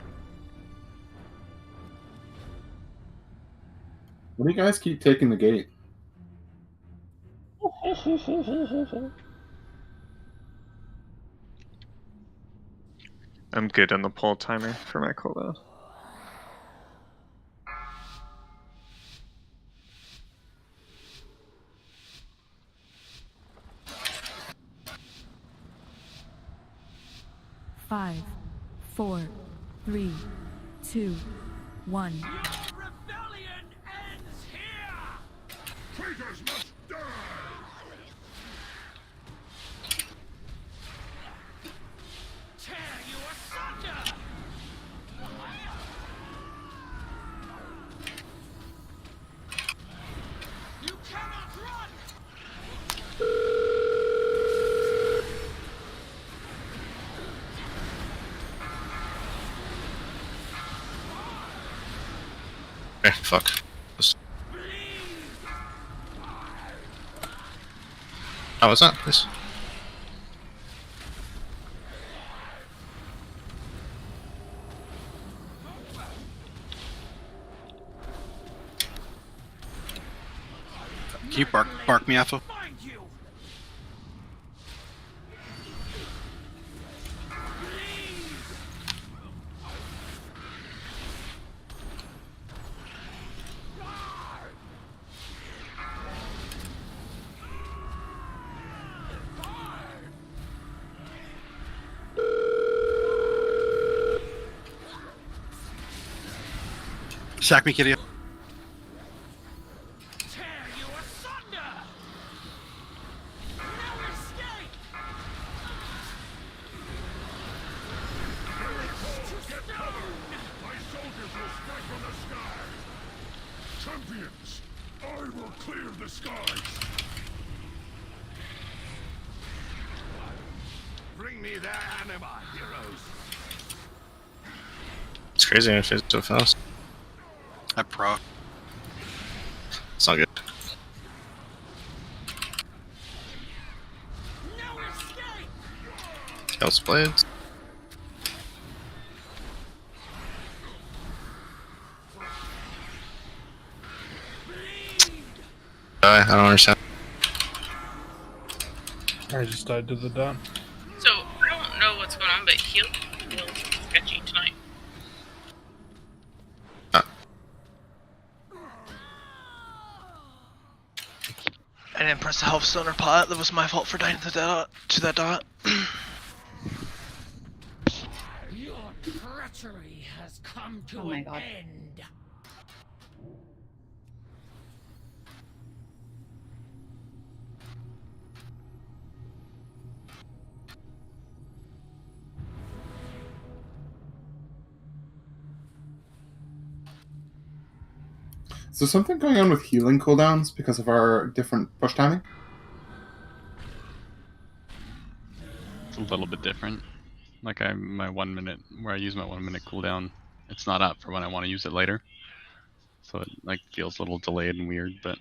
What do you guys keep taking the gate?
I'm good on the pull timer for my cooldown.
Five, 4, 3, 2, 1.
Okay, fuck. Oh, what's that? This.
Can you bark me, Alpha? Sack me, kitty.
Champions, I will clear the skies. Bring me their anima, heroes.
It's crazy if it's so fast.
I Prog.
It's not good. Chaos Blades. I don't understand.
I just died to the dot.
So, I don't know what's going on, but heal feels sketchy tonight.
I didn't press the health stoner pot. That was my fault for dying to that dot.
Your treachery has come to
my
an
God.
end.
Is there something going on with healing cooldowns because of our different push timing?
It's a little bit different. Like my 1 minute, where I use my 1 minute cooldown, it's not up for when I want to use it later. So it like feels a little delayed and weird, but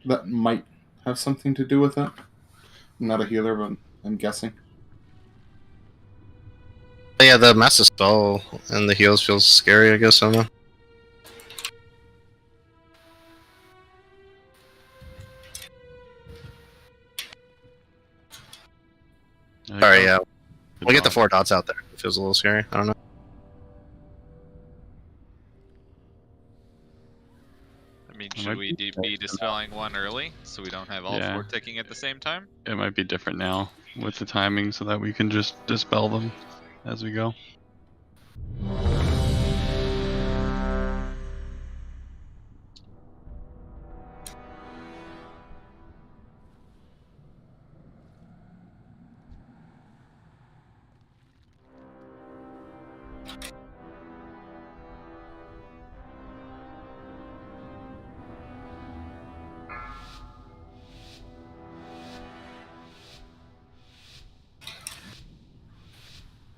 That might have something to do with it. I'm not a healer, but I'm guessing.
Yeah, the massive spell and the heals feels scary, I guess, I don't know. Sorry, yeah. We'll get the 4 dots out there. It feels a little scary. I don't know.
I mean, should we be dispelling one early so we don't have all 4 ticking at the same time?
it might be different now with the timing so that we can just dispel them as we go.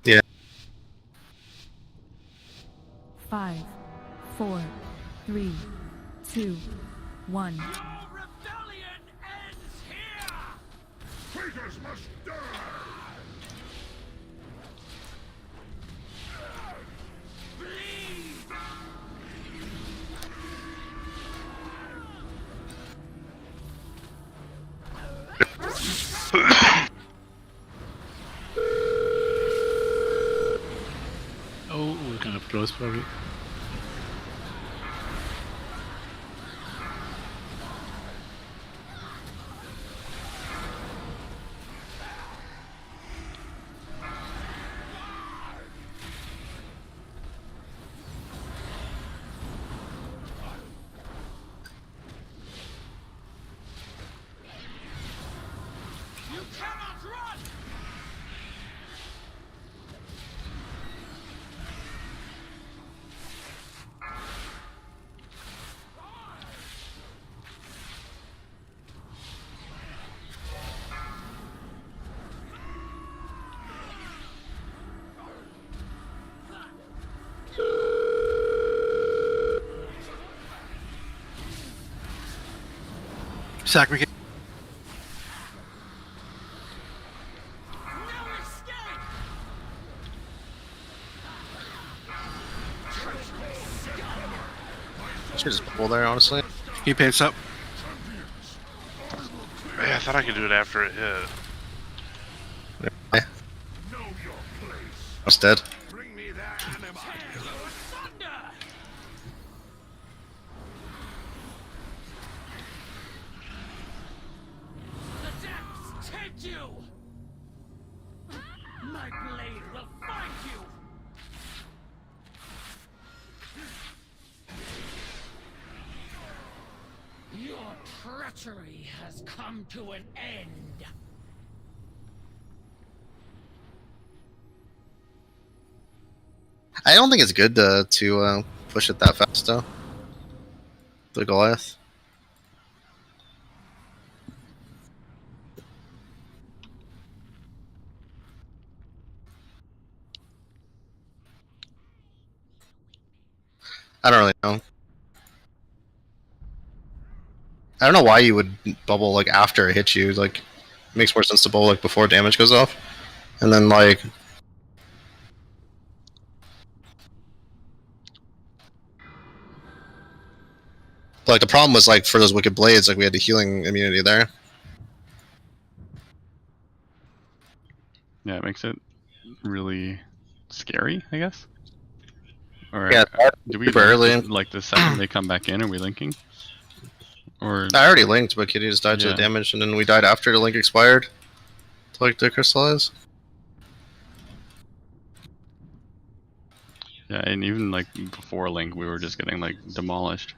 Yeah.
5, 4, 3, 2, 1.
Traitors must die!
Oh, we're kind of close probably.
You cannot run!
Sack me.
Should just pull there, honestly.
He paints up.
Yeah, I thought I could do it after it hit.
Yeah. I was dead.
The depths take you! My blade will find you! Your treachery has come to an end!
I don't think it's good to push it that fast, though. The Goliath. I don't really know. I don't know why you would bubble like after it hits you. Like, it makes more sense to bubble like before damage goes off, and then like. But, like the problem was like for those wicked blades, like we had the healing immunity there.
Yeah, it makes it really scary, I guess. Or
Yeah,
do we
super early.
like the second they come back in? Are we linking? Or
I already linked, but Kitty just died to the damage, and then we died after the link expired to like decrystallize.
yeah, and even like before link, we were just getting like demolished.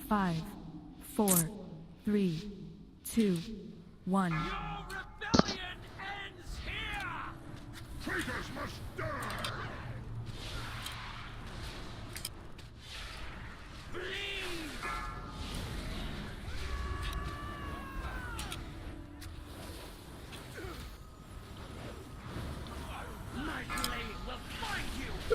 Five, 4, 3, 2, 1.
Traitors must die!
My blade will find you!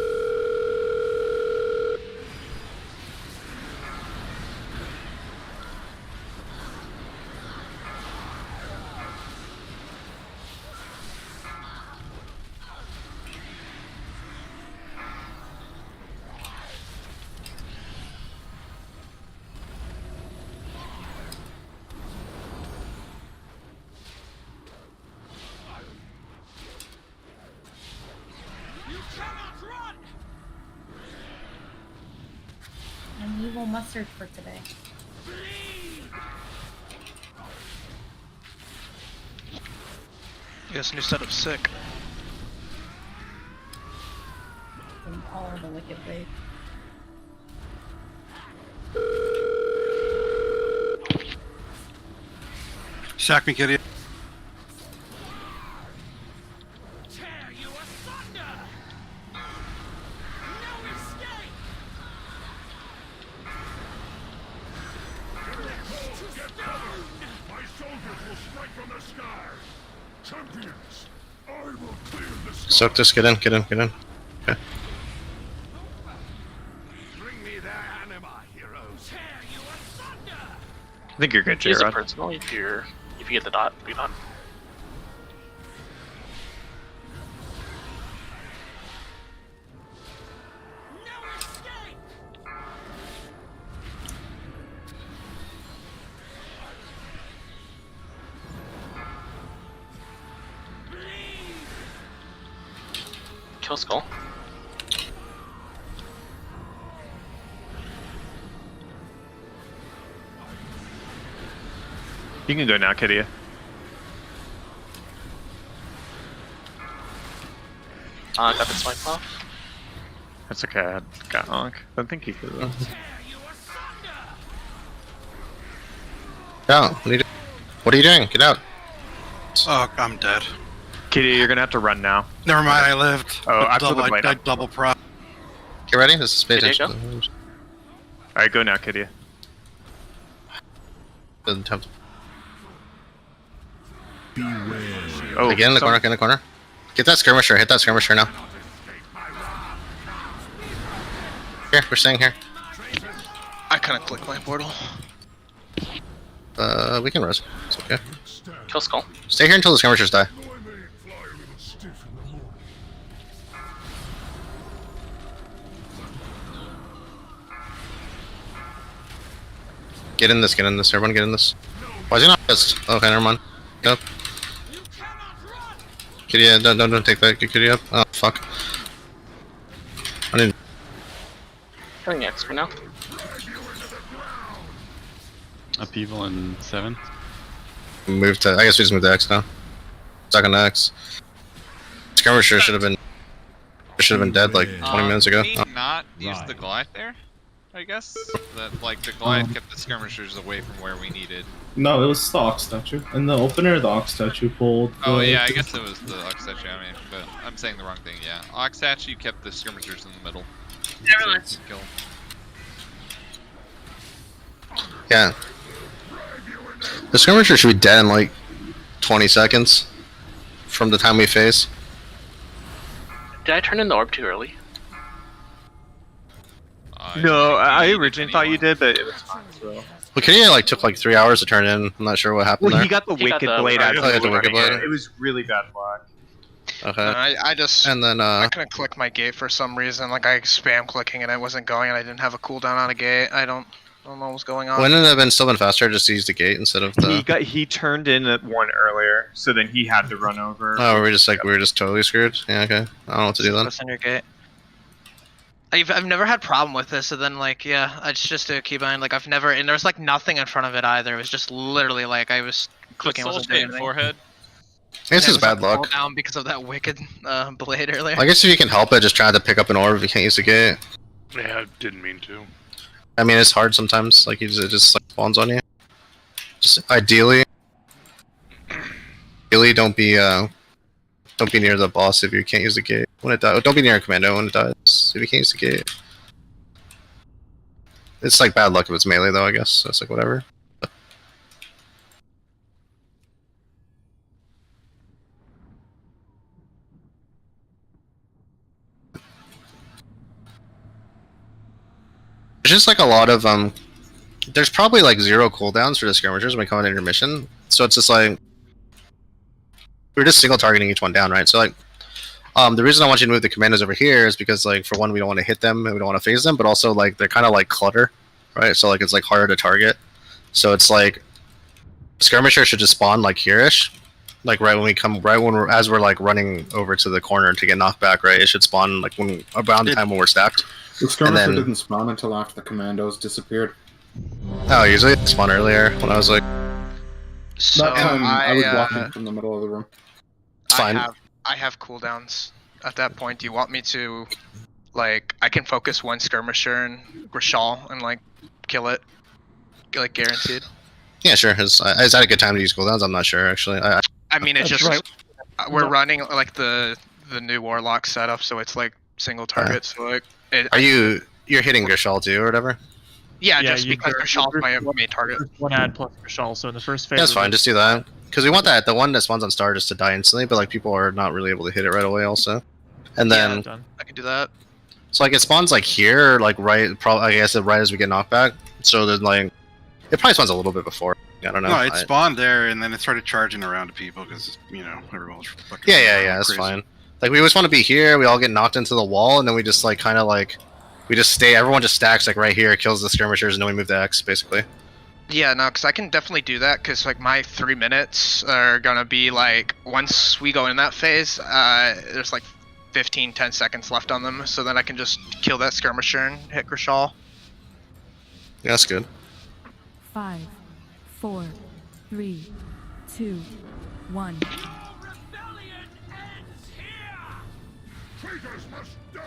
An evil mustard for today.
Yes, new setup's sick.
From all the wicked blade.
Sack me, Kitty.
Tear you asunder! No escape!
Get cover! My soldiers will strike from the sky! Champions, I will clear the sky!
Soak this, get in, get in, get in. Okay.
Bring me their anima, heroes!
I think you're good,
Use it
J-Rod.
personally if you get the dot, be done. Kill Skull.
You can go now, Kitty.
Got the swipe off.
That's okay, I got Onk. I don't think he could.
Yeah, what are you doing? Get out.
Oh, I'm dead.
Kitty, you're gonna have to run now.
Never mind, I lived.
Oh, I
double,
put the blade
I
on.
double prop.
Get ready. This is pay
Kitty,
attention.
Alright, go now, Kitty.
Doesn't have to.
Oh,
Get in the corner, get in the corner. Get that skirmisher, hit that skirmisher now. Here, we're staying here.
I couldn't click my portal.
We can res. It's okay.
Kill Skull.
Stay here until the skirmishers die. Get in this, everyone get in this. Why is he not pissed? Okay, never mind. Yep. Kitty, don't take that, get Kitty up. Oh, fuck. I didn't.
Killing X for now.
Upheaval in 7.
Move to, I guess we just moved to X now. Stuck on X. Skirmisher should have been dead like 20 minutes ago.
Did we not use the Goliath there? I guess that like the Goliath kept the skirmishers away from where we needed.
No, it was the Ox statue. In the opener, the Ox statue pulled.
Oh yeah, I guess it was the Ox statue. I mean, but I'm saying the wrong thing. Yeah, Ox statue kept the skirmishers in the middle.
Nevertheless.
Kill 'em.
Yeah. The skirmisher should be dead in like 20 seconds from the time we phase.
Did I turn in the orb too early?
No, I originally thought you did, but it was fine. So.
Well, Kitty like took like 3 hours to turn in. I'm not sure what happened
Well,
there.
he got the Wicked Blade out.
Oh, he got the Wicked Blade.
It was really bad luck.
Okay.
I just
and then
I couldn't click my gate for some reason. Like I spam clicking and it wasn't going, and I didn't have a cooldown on a gate. I don't know what's going on.
Wouldn't it have been still been faster just to use the gate instead of the?
He turned in at one earlier, so then he had to run over.
Oh, we were just totally screwed. Yeah, okay. I don't know what to do then.
Press on your gate. I've never had problem with this, so then like yeah, it's just a keybind. Like I've never, and there's like nothing in front of it either. It was just literally like I was clicking.
Soul
Wasn't doing
Spit
anything.
forehead.
This is bad
Fall
luck.
down because of that wicked blade earlier.
I guess if you can help it, just try to pick up an orb if you can't use the gate.
Yeah, I didn't mean to.
I mean, it's hard sometimes. Like it just like spawns on you. Just ideally, don't be near the boss if you can't use the gate when it dies. Don't be near a commando when it dies if you can't use the gate. It's like bad luck if it's melee though. I guess so it's like whatever. There's just like a lot of there's probably like 0 cooldowns for the skirmishers when we come in intermission. So it's just like we're just single targeting each one down, right? So like the reason I want you to move the commandos over here is because like for one we don't want to hit them and we don't want to phase them, but also like they're kind of like clutter, right? So like it's like harder to target. So it's like skirmisher should just spawn like here-ish, like right when we're like running over to the corner to get knocked back, right? It should spawn like when around the time when we're stacked.
The skirmisher didn't spawn until after the commandos disappeared.
Oh, usually it spawned earlier when I was like.
So
that time I was walking from the middle of the room.
It's fine.
I have cooldowns at that point. Do you want me to, like, I can focus one skirmisher and Grishal and like kill it, like guaranteed?
Yeah, sure. Is that a good time to use cooldowns? I'm not sure actually.
I mean, it's just we're running like the new Warlock setup, so it's like single target. So like,
you're hitting Grishal too or whatever?
Yeah, just because Grishal's my main target.
One ad plus Grishal, so in the first phase.
Yeah, that's fine. Just do that because we want the one that spawns on star just to die instantly, but like people are not really able to hit it right away also. And then
I can do that.
So like it spawns like here, like right, probably I guess right as we get knocked back. So then like it probably spawns a little bit before. I don't know.
No, it spawned there and then it started charging around to people because everyone was fucking.
Yeah, that's fine. Like we just want to be here. We all get knocked into the wall, and then we just like kind of like we just stay. Everyone just stacks like right here, kills the skirmishers, and then we move to X basically.
Yeah, no, because I can definitely do that. Because like my 3 minutes are gonna be like once we go in that phase, there's like 10 seconds left on them, so then I can just kill that skirmisher and hit Grishal.
Yeah, that's good.
5, 4, 3, 2, 1.
Traitors must die!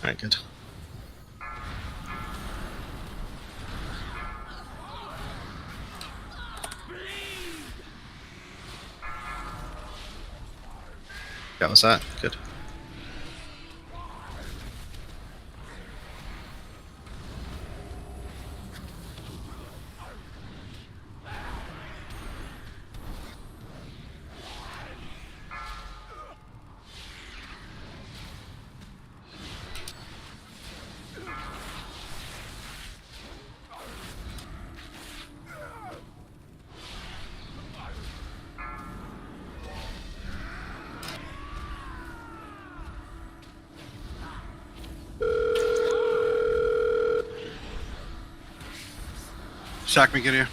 Alright, good. That was that. Good.
Shock me, get here.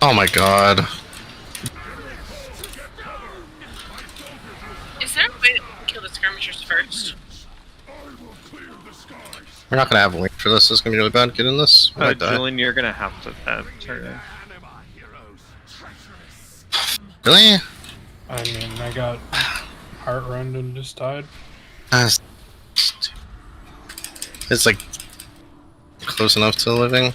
Oh my god.
Is there a way that we can kill the skirmishers first?
We're not gonna have a link for this. This is gonna be really bad. Get in this. I might die.
Julian, you're gonna have to turn in.
Really?
I mean, I got heart run and just died.
It's like close enough to living.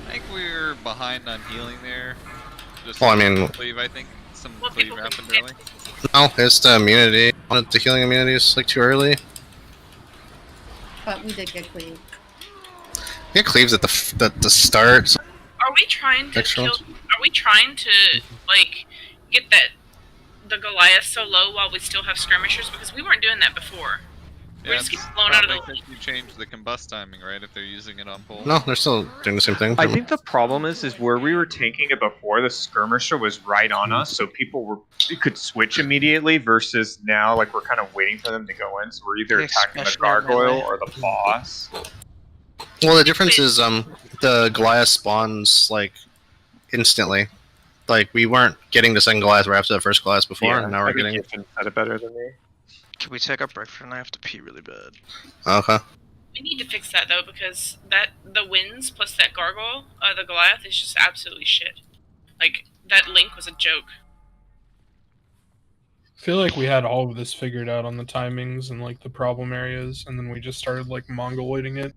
I think we're behind on healing there. Just
Well, I mean-
cleave, I think some cleave happened early.
No, it's the immunity. The healing immunity is like too early.
But we did get cleaved.
Get cleaves at the start. So
Are we trying to
Excellent.
kill? Are we trying to like get the Goliath so low while we still have skirmishers? Because we weren't doing that before. We're just getting blown out of the
Probably 'cause you changed the combust timing, right? If they're using it on pull.
no, they're still doing the same thing.
I think the problem is where we were tanking it before, the skirmisher was right on us, so people could switch immediately. Versus now, like we're kind of waiting for them to go in, so we're either attacking the
Especially
gargoyle
melee.
or the boss.
Well, the difference is the Goliath spawns like instantly. Like we weren't getting the second Goliath right after the first Goliath before, and now we're getting.
You said it better than me.
Can we take a break for now? I have to pee really bad.
Okay.
We need to fix that though, because the winds plus that gargoyle, the Goliath, is just absolutely shit. Like that link was a joke.
I feel like we had all of this figured out on the timings and like the problem areas, and then we just started like mongoloiding it.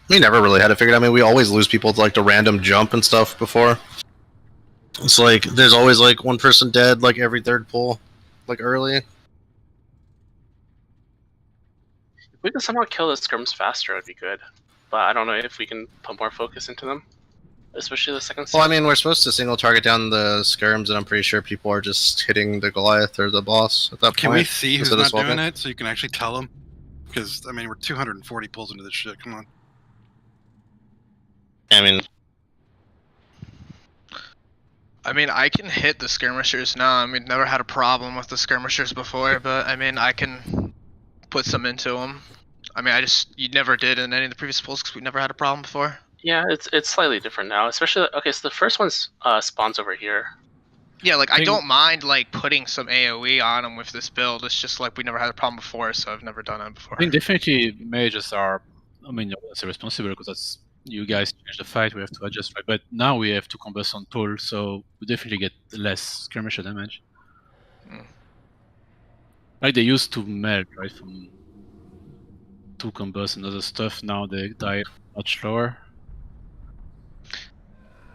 We never really had it figured out. I mean, we always lose people to like the random jump and stuff before. It's like there's always like one person dead like every third pull, like early.
If we could somehow kill the skirms faster, it'd be good. But I don't know if we can put more focus into them, especially the second.
Well, I mean, we're supposed to single target down the skirms, and I'm pretty sure people are just hitting the Goliath or the boss at that point.
Can we see who's
instead of
not doing
swapping.
it so you can actually tell them? Because I mean, we're 240 pulls into this shit. Come on.
I
mean, I can hit the skirmishers now. I mean, never had a problem with the skirmishers before, but I mean, I can put some into them. I mean, you never did in any of the previous pulls because we never had a problem before.
Yeah, it's slightly different now. Especially okay, so the first one spawns over here.
Yeah, like I don't mind like putting some AOE on them with this build. It's just like we never had a problem before, so I've never done it before.
I think definitely mages are, I mean, that's responsible because that's you guys change the fight. We have to adjust, right? But now we have to combust on pull, so we definitely get less skirmisher damage. Like they used to melt right from 2 combust and other stuff. Now they die much lower.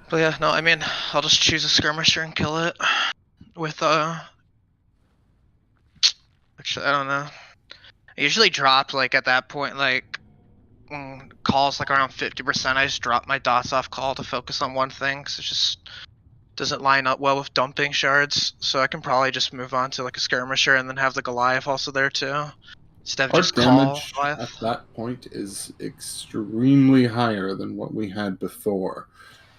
But yeah, no, I mean, I'll just choose a skirmisher and kill it with actually, I don't know. I usually drop like at that point, like calls like around 50%. I just drop my dots off call to focus on one thing, because it just doesn't line up well with dumping shards. So I can probably just move on to like a skirmisher and then have the Goliath also there too, instead of
Our
just call
damage
Goliath.
at that point is extremely higher than what we had before,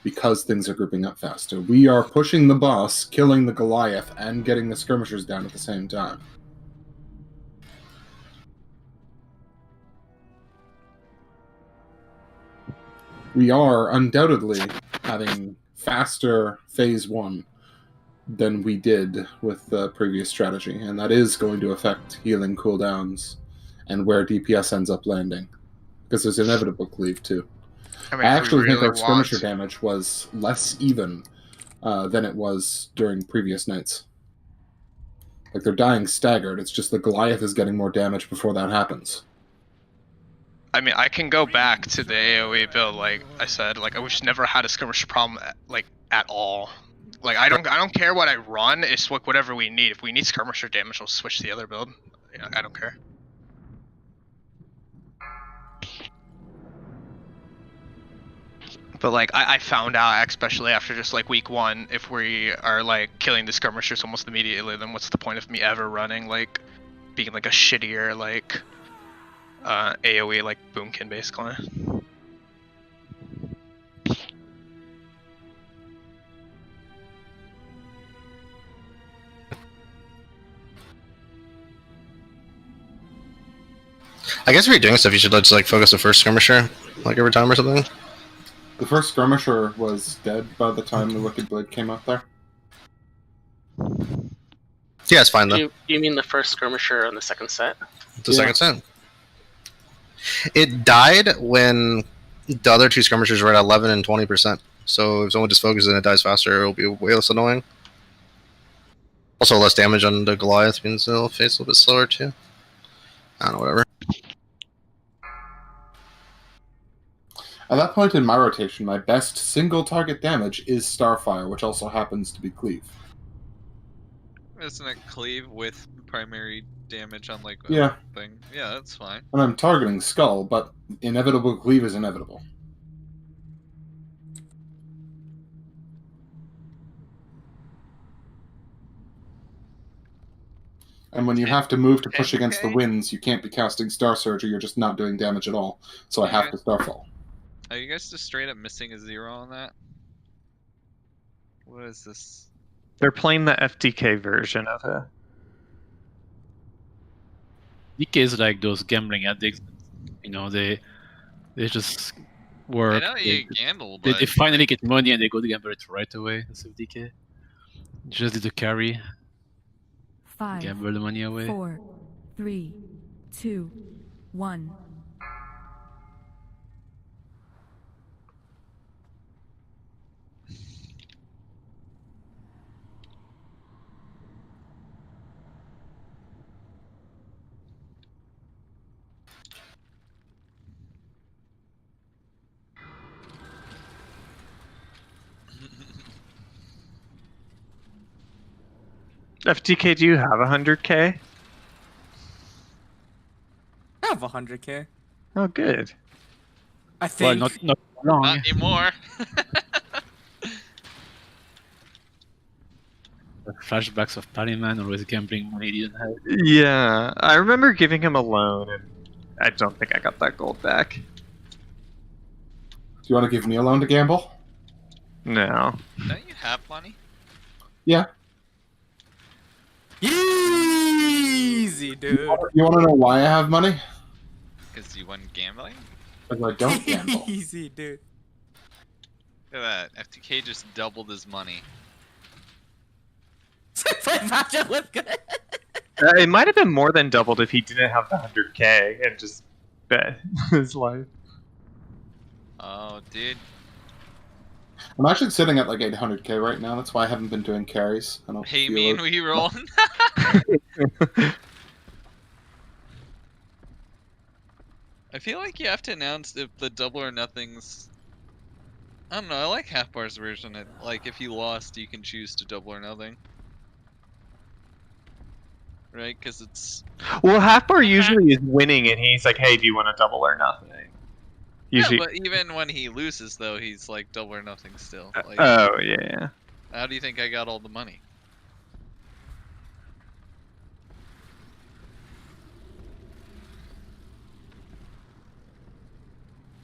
because things are grouping up faster. We are pushing the boss, killing the Goliath, and getting the skirmishers down at the same time. We are undoubtedly having faster phase 1 than we did with the previous strategy, and that is going to affect healing cooldowns and where DPS ends up landing, because there's inevitable cleave too.
I mean,
I
if we
actually think
really
our skirmisher
want-
damage was less even than it was during previous nights. Like, they're dying staggered. It's just the Goliath is getting more damage before that happens.
I mean, I can go back to the AoE build, like I said. Like, I wish never had a skirmisher problem, like at all. Like, I don't care what I run. It's like whatever we need. If we need skirmisher damage, we'll switch to the other build. Yeah, I don't care. But like, I found out, especially after just like week 1, if we are like killing the skirmishers almost immediately, then what's the point of me ever running like being like a shittier like AoE like boomkin basically.
I guess if you're doing stuff, you should just like focus the first skirmisher, like every time or something.
The first skirmisher was dead by the time the Wicked Blade came out there.
Yeah, it's fine though.
You mean the first skirmisher on the second set?
The second set. It died when the other 2 skirmishers were at 11 and 20%. So if someone just focuses and it dies faster, it'll be way less annoying. Also, less damage on the Goliath means it'll face a little bit slower too. I don't know, whatever.
At that point in my rotation, my best single target damage is Starfire, which also happens to be Cleave.
Isn't it cleave with primary damage on like
Yeah.
thing? Yeah, that's fine.
And I'm targeting Skull, but inevitable Cleave is inevitable. And when you have to move to push against the winds, you can't be casting Star Surge or you're just not doing damage at all. So I have to Starfall.
Are you guys just straight up missing a 0 on that? What is this?
They're playing the FTK version of it.
DK is like those gambling addicts. You know, they just work.
I know you gamble,
They
but
finally get money and they go to gamble it right away. That's FDK. Just did the carry.
5,
Gamble the money away.
4, 3, 2, 1.
FTK, do you have 100k?
I have 100k.
Oh, good.
I think.
Well, not long.
not anymore.
The flashbacks of Paliman always gambling money he didn't have.
Yeah, I remember giving him a loan, and I don't think I got that gold back.
Do you want to give me a loan to gamble?
No.
Don't you have money?
Yeah.
Easy, dude.
You want to know why I have money?
Because you won gambling?
Because I don't gamble.
Easy, dude.
Look at that. FTK just doubled his money.
Matchup was good.
It might have been more than doubled if he didn't have the 100k and just bet his life.
Oh, dude.
I'm actually sitting at like 800k right now. That's why I haven't been doing carries. I don't
Hey,
feel
me and
it.
we roll. I feel like you have to announce if the double or nothing's. I don't know. I like Half Bar's version. Like if you lost, you can choose to double or nothing. Right? Because it's.
Well, Half Bar usually is winning, and he's like, "Hey, do you want to double or nothing?" Usually.
Yeah, but even when he loses, though, he's like double or nothing still. Like,
Oh yeah.
how do you think I got all the money?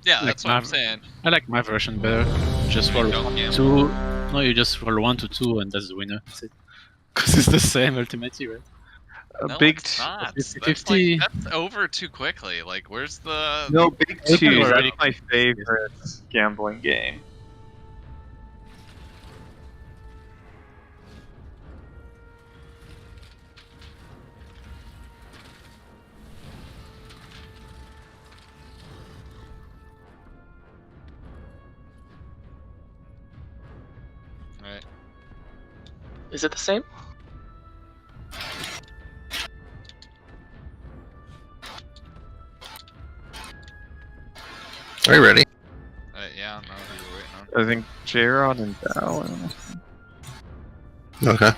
Yeah,
Like
that's what I'm saying.
I like my version better. Just
You
roll
don't
1
gamble.
2. No, you just roll 1 to 2 and that's the winner. That's it. Because it's the same ultimately, right?
No,
big
it's not.
50-50.
That's over too quickly. Like, where's the?
No, Big
Hey,
Two.
already-
That's my favorite gambling game.
Is it the same?
Are you ready?
Yeah, I don't know who you're waiting on.
I think J-Rod and Dow.
Okay.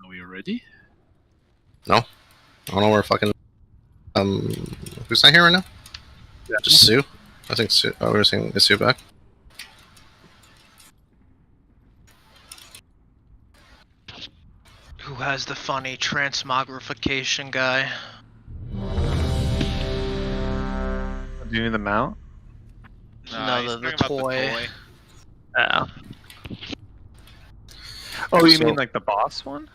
Are we ready?
No. I don't know where fucking who's not here right now?
Yeah.
Just Sue? I think Sue we're saying is Sue back?
Who has the funny transmogrification guy?
Do you need the mount?
No,
he's
the
talking about
toy.
Yeah. Oh, you
So-
mean like the boss one?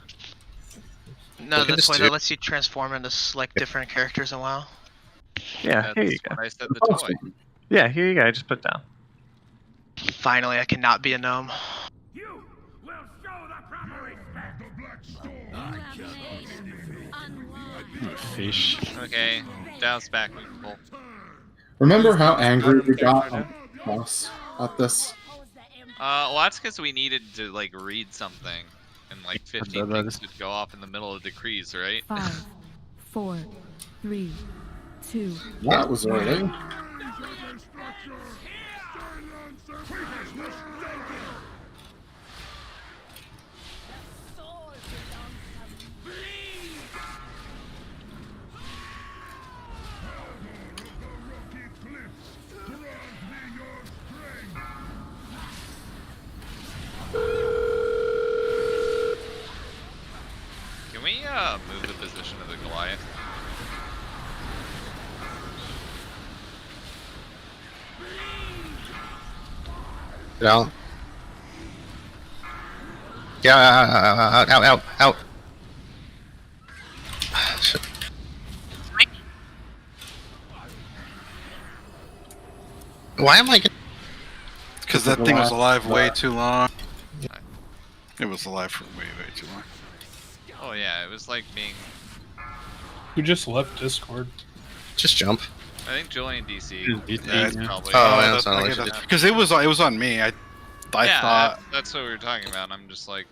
No,
We can
the
just
toy
do-
that lets you transform into like different characters in WoW.
Yeah, here you
That's
go.
what I said, the toy.
Yeah, here you go. I just put down.
Finally, I cannot be a gnome.
You will show the proper respect. The Black Storm.
Fish.
Okay, Dow's back. We can pull.
Remember how angry we got us at this?
Well, that's because we needed to like read something, and like 15
That
things
is-
would go off in the middle of decrees, right?
5, 4, 3, 2.
That was early.
Can we move the position of the Goliath?
Get out. Get out. Shit. Why am I getting...
Because that thing was alive way too long. It was alive for way too long.
Oh yeah, it was like being.
Who just left Discord?
Just jump.
I think Julian DC.
Yeah.
That's probably.
Oh, yeah, that's not what you did.
Because it was on me. I
yeah,
thought.
that's what we were talking about. I'm just like.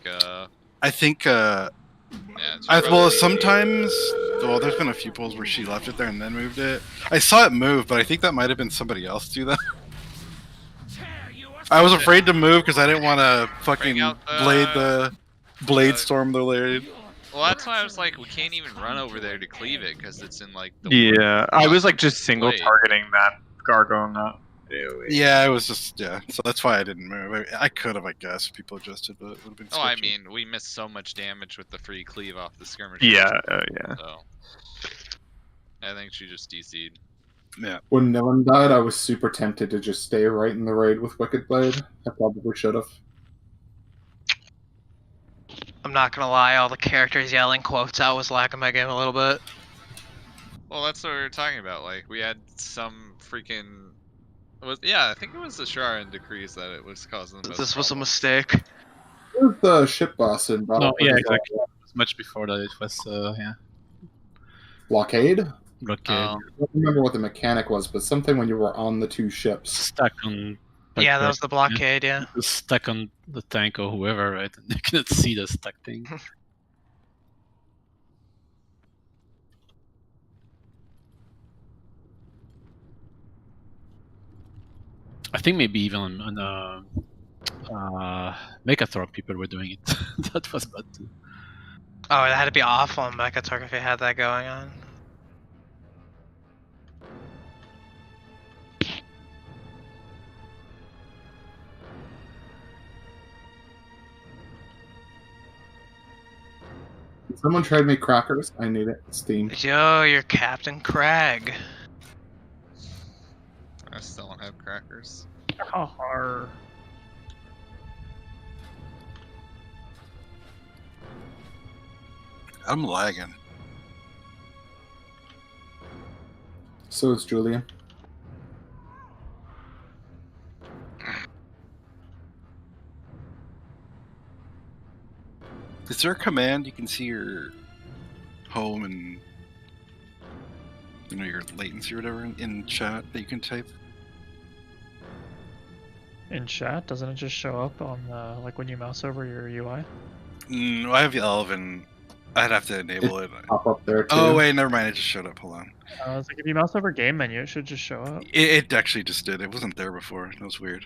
I think.
Yeah, it's
Well, sometimes. Well, there's been a few pulls where she left it there and then moved it. I saw it move, but I think that might have been somebody else do that. I was afraid to move because I didn't want to fucking
Bring out
blade storm the layer.
Well, that's why I was like, we can't even run over there to cleave it because it's in like the.
Yeah, I was like just
blade.
single targeting that Gargoyle, not AoE.
Yeah, I was just so that's why I didn't move. I could have, I guess, if people adjusted, but it would have been.
Oh, I
sketchy.
mean, we missed so much damage with the free cleave off the skirmish.
Yeah, yeah.
So, I think she just DC'd.
Yeah.
When no one died, I was super tempted to just stay right in the raid with Wicked Blade. I probably should have.
I'm not gonna lie, all the characters yelling quotes out was lacking my game a little bit.
Well, that's what we were talking about. Like, we had some freaking. I think it was the Shara decrees that it was causing the most
This was a
problems.
mistake.
Where's the ship boss in Battle?
No, yeah, exactly. It was much before that. It was, yeah.
Blockade?
Blockade.
I don't remember what the mechanic was, but something when you were on the two ships.
Stuck on.
Yeah, that was the blockade, yeah.
It was stuck on the tank or whoever, right? And you couldn't see the stuck thing. I think maybe even on Mechathorp people were doing it. That was bad too.
Oh, it had to be awful on Mechatork if you had that going on.
Someone trade me crackers. I need it. Steam.
Yo, you're Captain Crag.
I still don't have crackers.
Oh,
I'm lagging.
So is Julian.
Is there a command you can see your home and your latency or whatever in chat that you can type?
in chat, doesn't it just show up on like when you mouse over your UI?
No, I have the Elven. I'd have to enable it.
Pop up there too.
Oh wait, never mind. It just showed up. Hold on.
It's like if you mouse over game menu, it should just show up.
It actually just did. It wasn't there before. That was weird.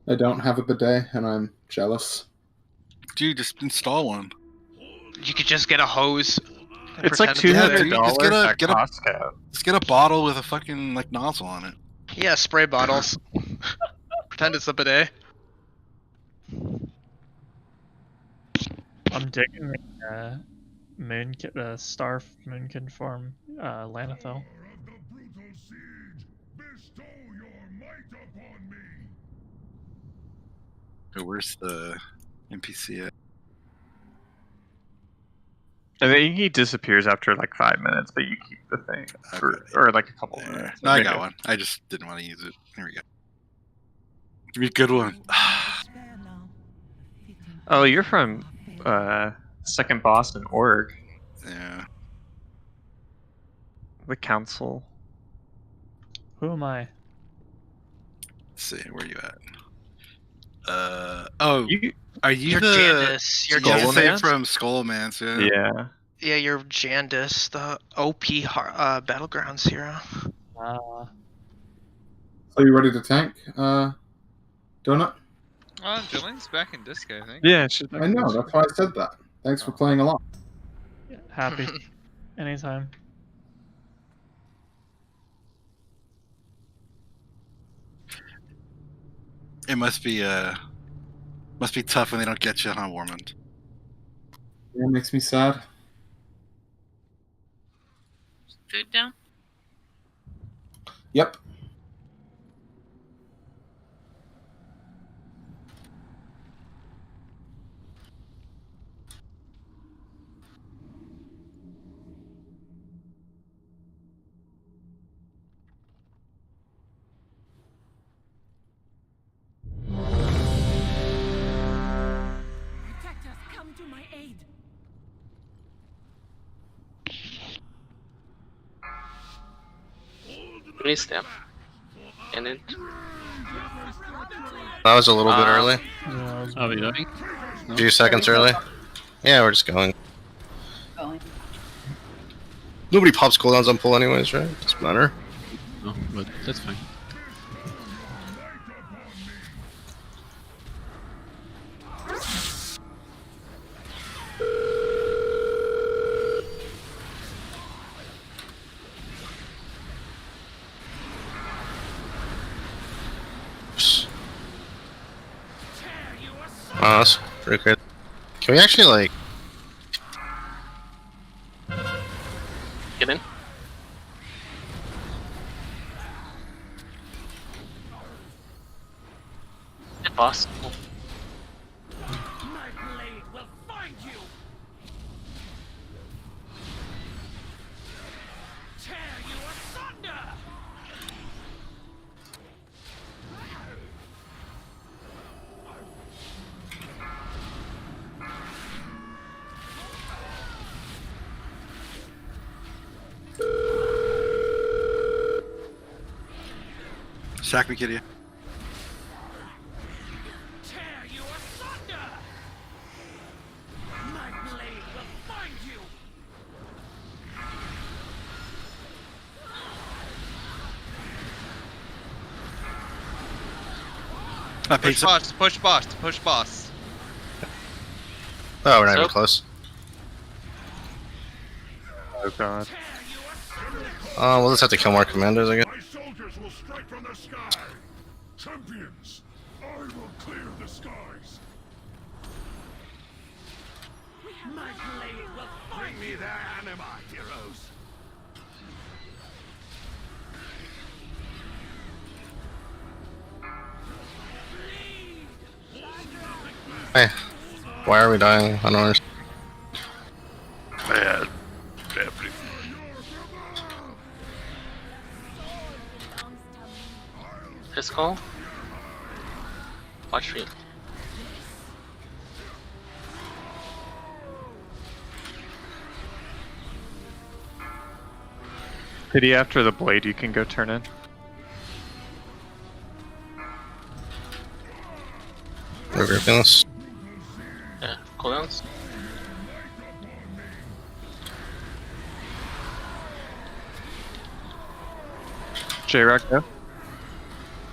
I don't have a bidet, and I'm jealous.
Dude, just install one.
You could just get a hose. and
It's like
pretend it's there.
$200 at Costco.
Just get a bottle with a fucking like nozzle on it.
Yeah, spray bottles. Pretend it's a bidet.
I'm digging the star moonkin form Lanathel.
So where's the NPC at?
I think he disappears after like 5 minutes, but you keep the thing or like a couple minutes.
No, I got one. I just didn't want to use it. Here we go. Give me a good one.
Oh, you're from second boss in Org.
Yeah.
The council.
Who am I?
Let's see, where you at? Oh, are you
You're
the
Jandis. You're
Jandis
Jandis.
from Skullman's? Yeah.
Yeah.
Yeah, you're Jandis, the OP Battlegrounds hero.
Are you ready to tank, Donut?
Julian's back in disc, I think.
Yeah,
I know, that's why I said that. Thanks for playing along.
Yeah, happy. Anytime.
It must be tough when they don't get you on Warmond.
Yeah, it makes me sad.
Food down?
Yep.
Protectors, come to my aid.
Please stamp. Cannon.
That was a little bit early.
Are we going?
A few seconds early. Yeah, we're just going. Nobody pops cooldowns on pull anyways, right? Doesn't matter.
No, but that's fine.
Oh, that's pretty good. Can we actually, like...
Get in. Boss.
Sack me, kitty.
Push boss, push boss, push boss.
Oh, we're not even close.
Oh god.
We'll just have to kill more commanders, I guess.
My soldiers will strike from the sky. Champions, I will clear the skies.
My blade will bring me their anima, heroes.
Hey, why are we dying? I don't understand.
Bad.
His call. Watch me.
Pity after the blade, you can go turn in.
We're gripping this.
Yeah, cooldowns.
J-Rock, go.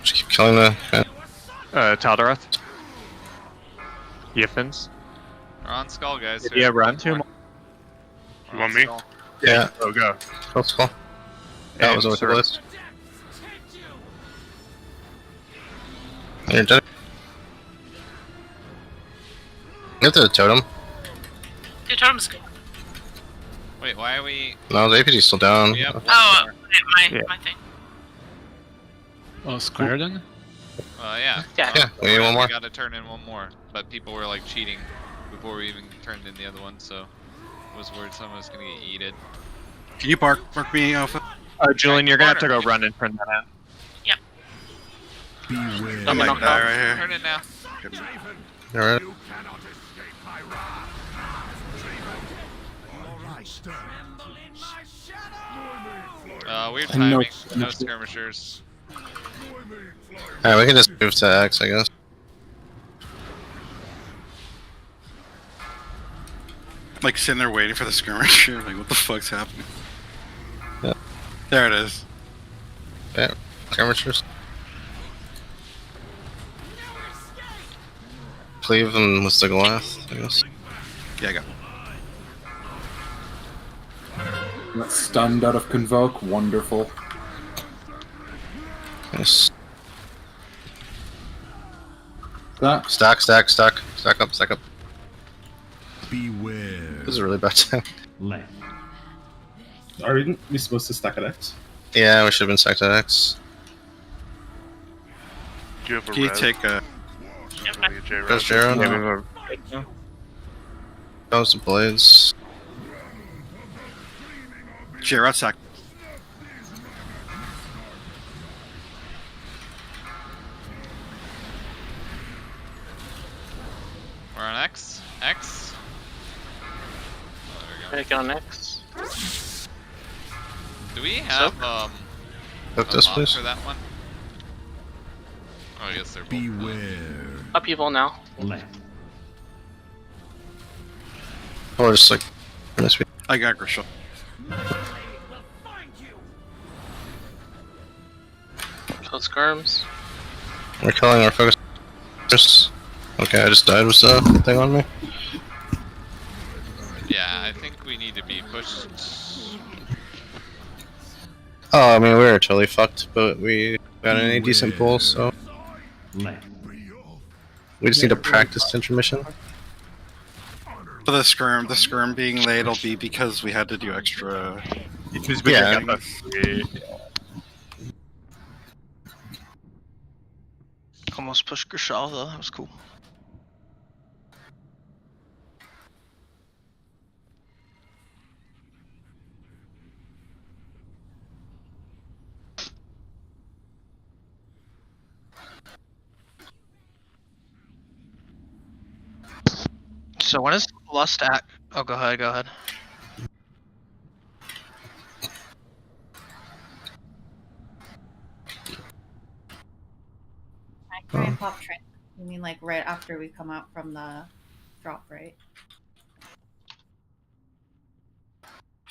Just keep killing the...
Taldaroth. Yiffins.
We're on skull, guys.
Yeah, run. Two more.
You want me?
Yeah.
Oh, go.
Let's go. That was over the list. You're dead. Get to the totem.
The totem's good.
Wait, why are we?
No, the APD's still down.
Yep.
Oh, my thing.
Oh, square then?
Yeah.
Yeah, we need one more.
We gotta turn in one more, but people were like cheating before we even turned in the other one, so I was worried someone was gonna get yeeted.
Can you bark me, Alpha?
Julian, you're gonna have to go run and print that out.
Yep.
Beware.
I'm like that right here.
Turn it now.
Alright.
You cannot escape my wrath.
Weird
And no
timing. No skirmishers.
Alright, we can just move to X, I guess.
Like sitting there waiting for the skirmisher. Like, what the fuck's happening?
Yeah.
There it is.
Yeah, skirmishers. Cleave and with the Goliath, I guess.
Yeah, I got
That's stunned out of Convoke. Wonderful.
Yes.
That.
Stack, stack, stack. Stack up, stack up.
Beware.
This is a really bad time.
Left. Aren't we supposed to stack at X?
Yeah, we should have been stacked at X.
Do you have a
Can you
res?
take a...
Goes Jero.
Yeah,
Goes the blades.
Jarrod sack.
We're on X. X.
Take on next.
Do we have
Hook
a
this,
mod
please.
for that one? Oh, I guess they're both.
Beware.
Upheaval now.
Or just like this.
I got Grisham.
Kill skirms.
We're killing our focus. Okay, I just died with the thing on me.
Yeah, I think we need to be pushed.
Oh, I mean, we were totally fucked, but we got any decent pulls, so. We just need to practice intermission.
For the skirm being late, it'll be because we had to do extra.
Yeah.
Almost pushed Grishal though, that was cool. So when is Lust at? Oh, go ahead, go ahead.
I try and pop train. You mean like right after we come out from the drop, right?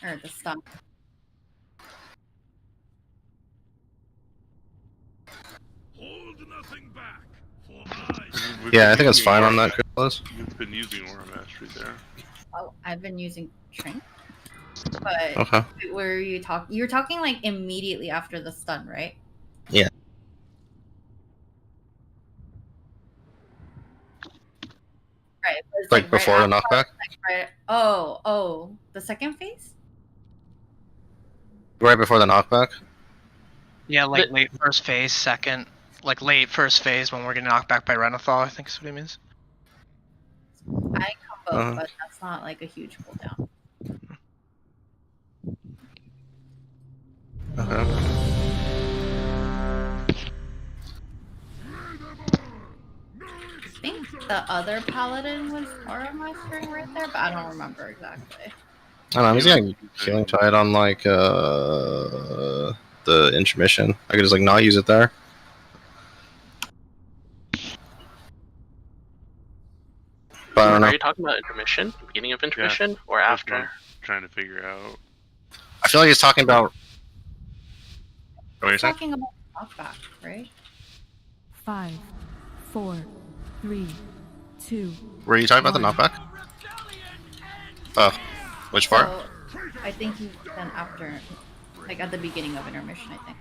Or the stun.
Hold nothing back.
Yeah, I think it's fine on that, Chris.
You've been using Aura Mastery there.
Oh, I've been using Train. But
Okay.
were you talking? You were talking like immediately after the stun, right?
Yeah.
Right. But it's
Like before the
after,
knockback?
right. Oh, the second phase.
Right before the knockback?
Yeah, like late first phase, second. Like late first phase when we're getting knocked back by Renathal, I think is what he means.
I combo, but that's not like a huge cooldown. I think the other paladin was aura mastering right there, but I don't remember exactly.
I don't know, I'm just getting Healing Tide on like the intermission. I could just like not use it there. But I don't know.
Are you talking about intermission? The beginning of intermission or
That's what
after?
I'm trying to figure out.
I feel like he's talking about. What are you
We're
saying?
talking about knockback, right?
5, 4, 3, 2.
Were you talking about the knockback? Oh, which part?
So, I think he's done after, like at the beginning of intermission, I think.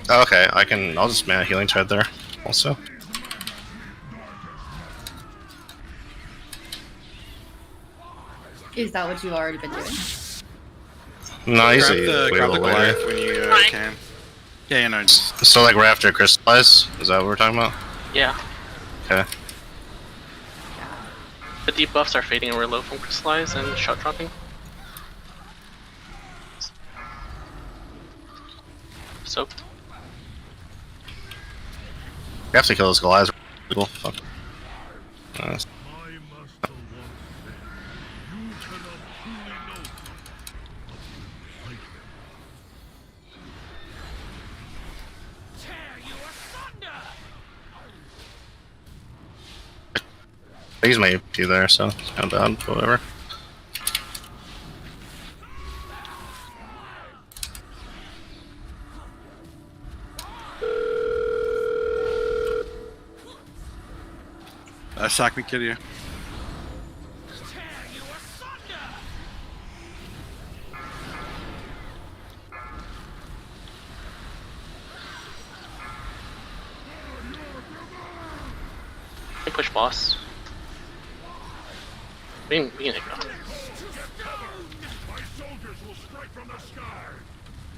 Oh, okay, I'll just man a Healing Tide there also.
Is that what you've already been doing?
No, he's
grab
a
the
wait a little
Goliath
later.
when you can. Yeah, you know. Just...
So like right after Crystallize? Is that what we're talking about?
Yeah.
Okay.
The debuffs are fading and we're low from crystallize and shot dropping. So
We have to kill those Goliaths. Cool. Fuck. Nice. He's my AP there, so it's kind of bad, but whatever.
Sack me, kill you.
we can push boss. We can hit go.
My soldiers will strike from the sky.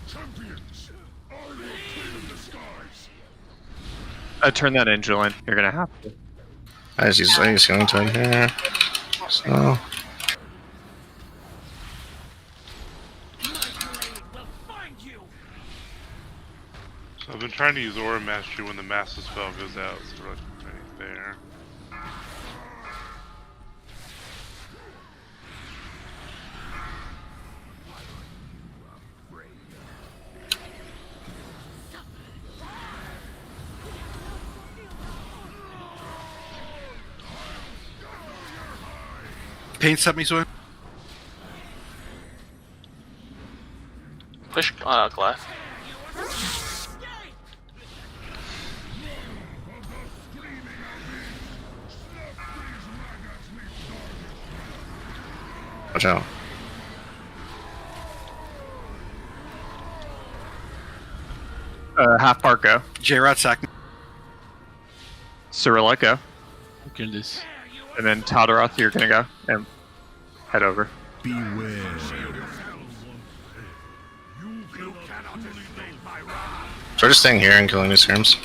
Champions, I will clear the skies.
Turn that angel in. You're gonna have to.
I just use Healing Tide here. So.
So I've been trying to use Aura Mastery when the Master Spell goes out, so right there.
paint set me, so
Push Goliath.
Watch out.
Half part go.
J-Rod sack me.
Cyrilla go.
Kill this.
And then Tadaroth, you're gonna go and head over.
Beware.
So we're just staying here and killing these skirms.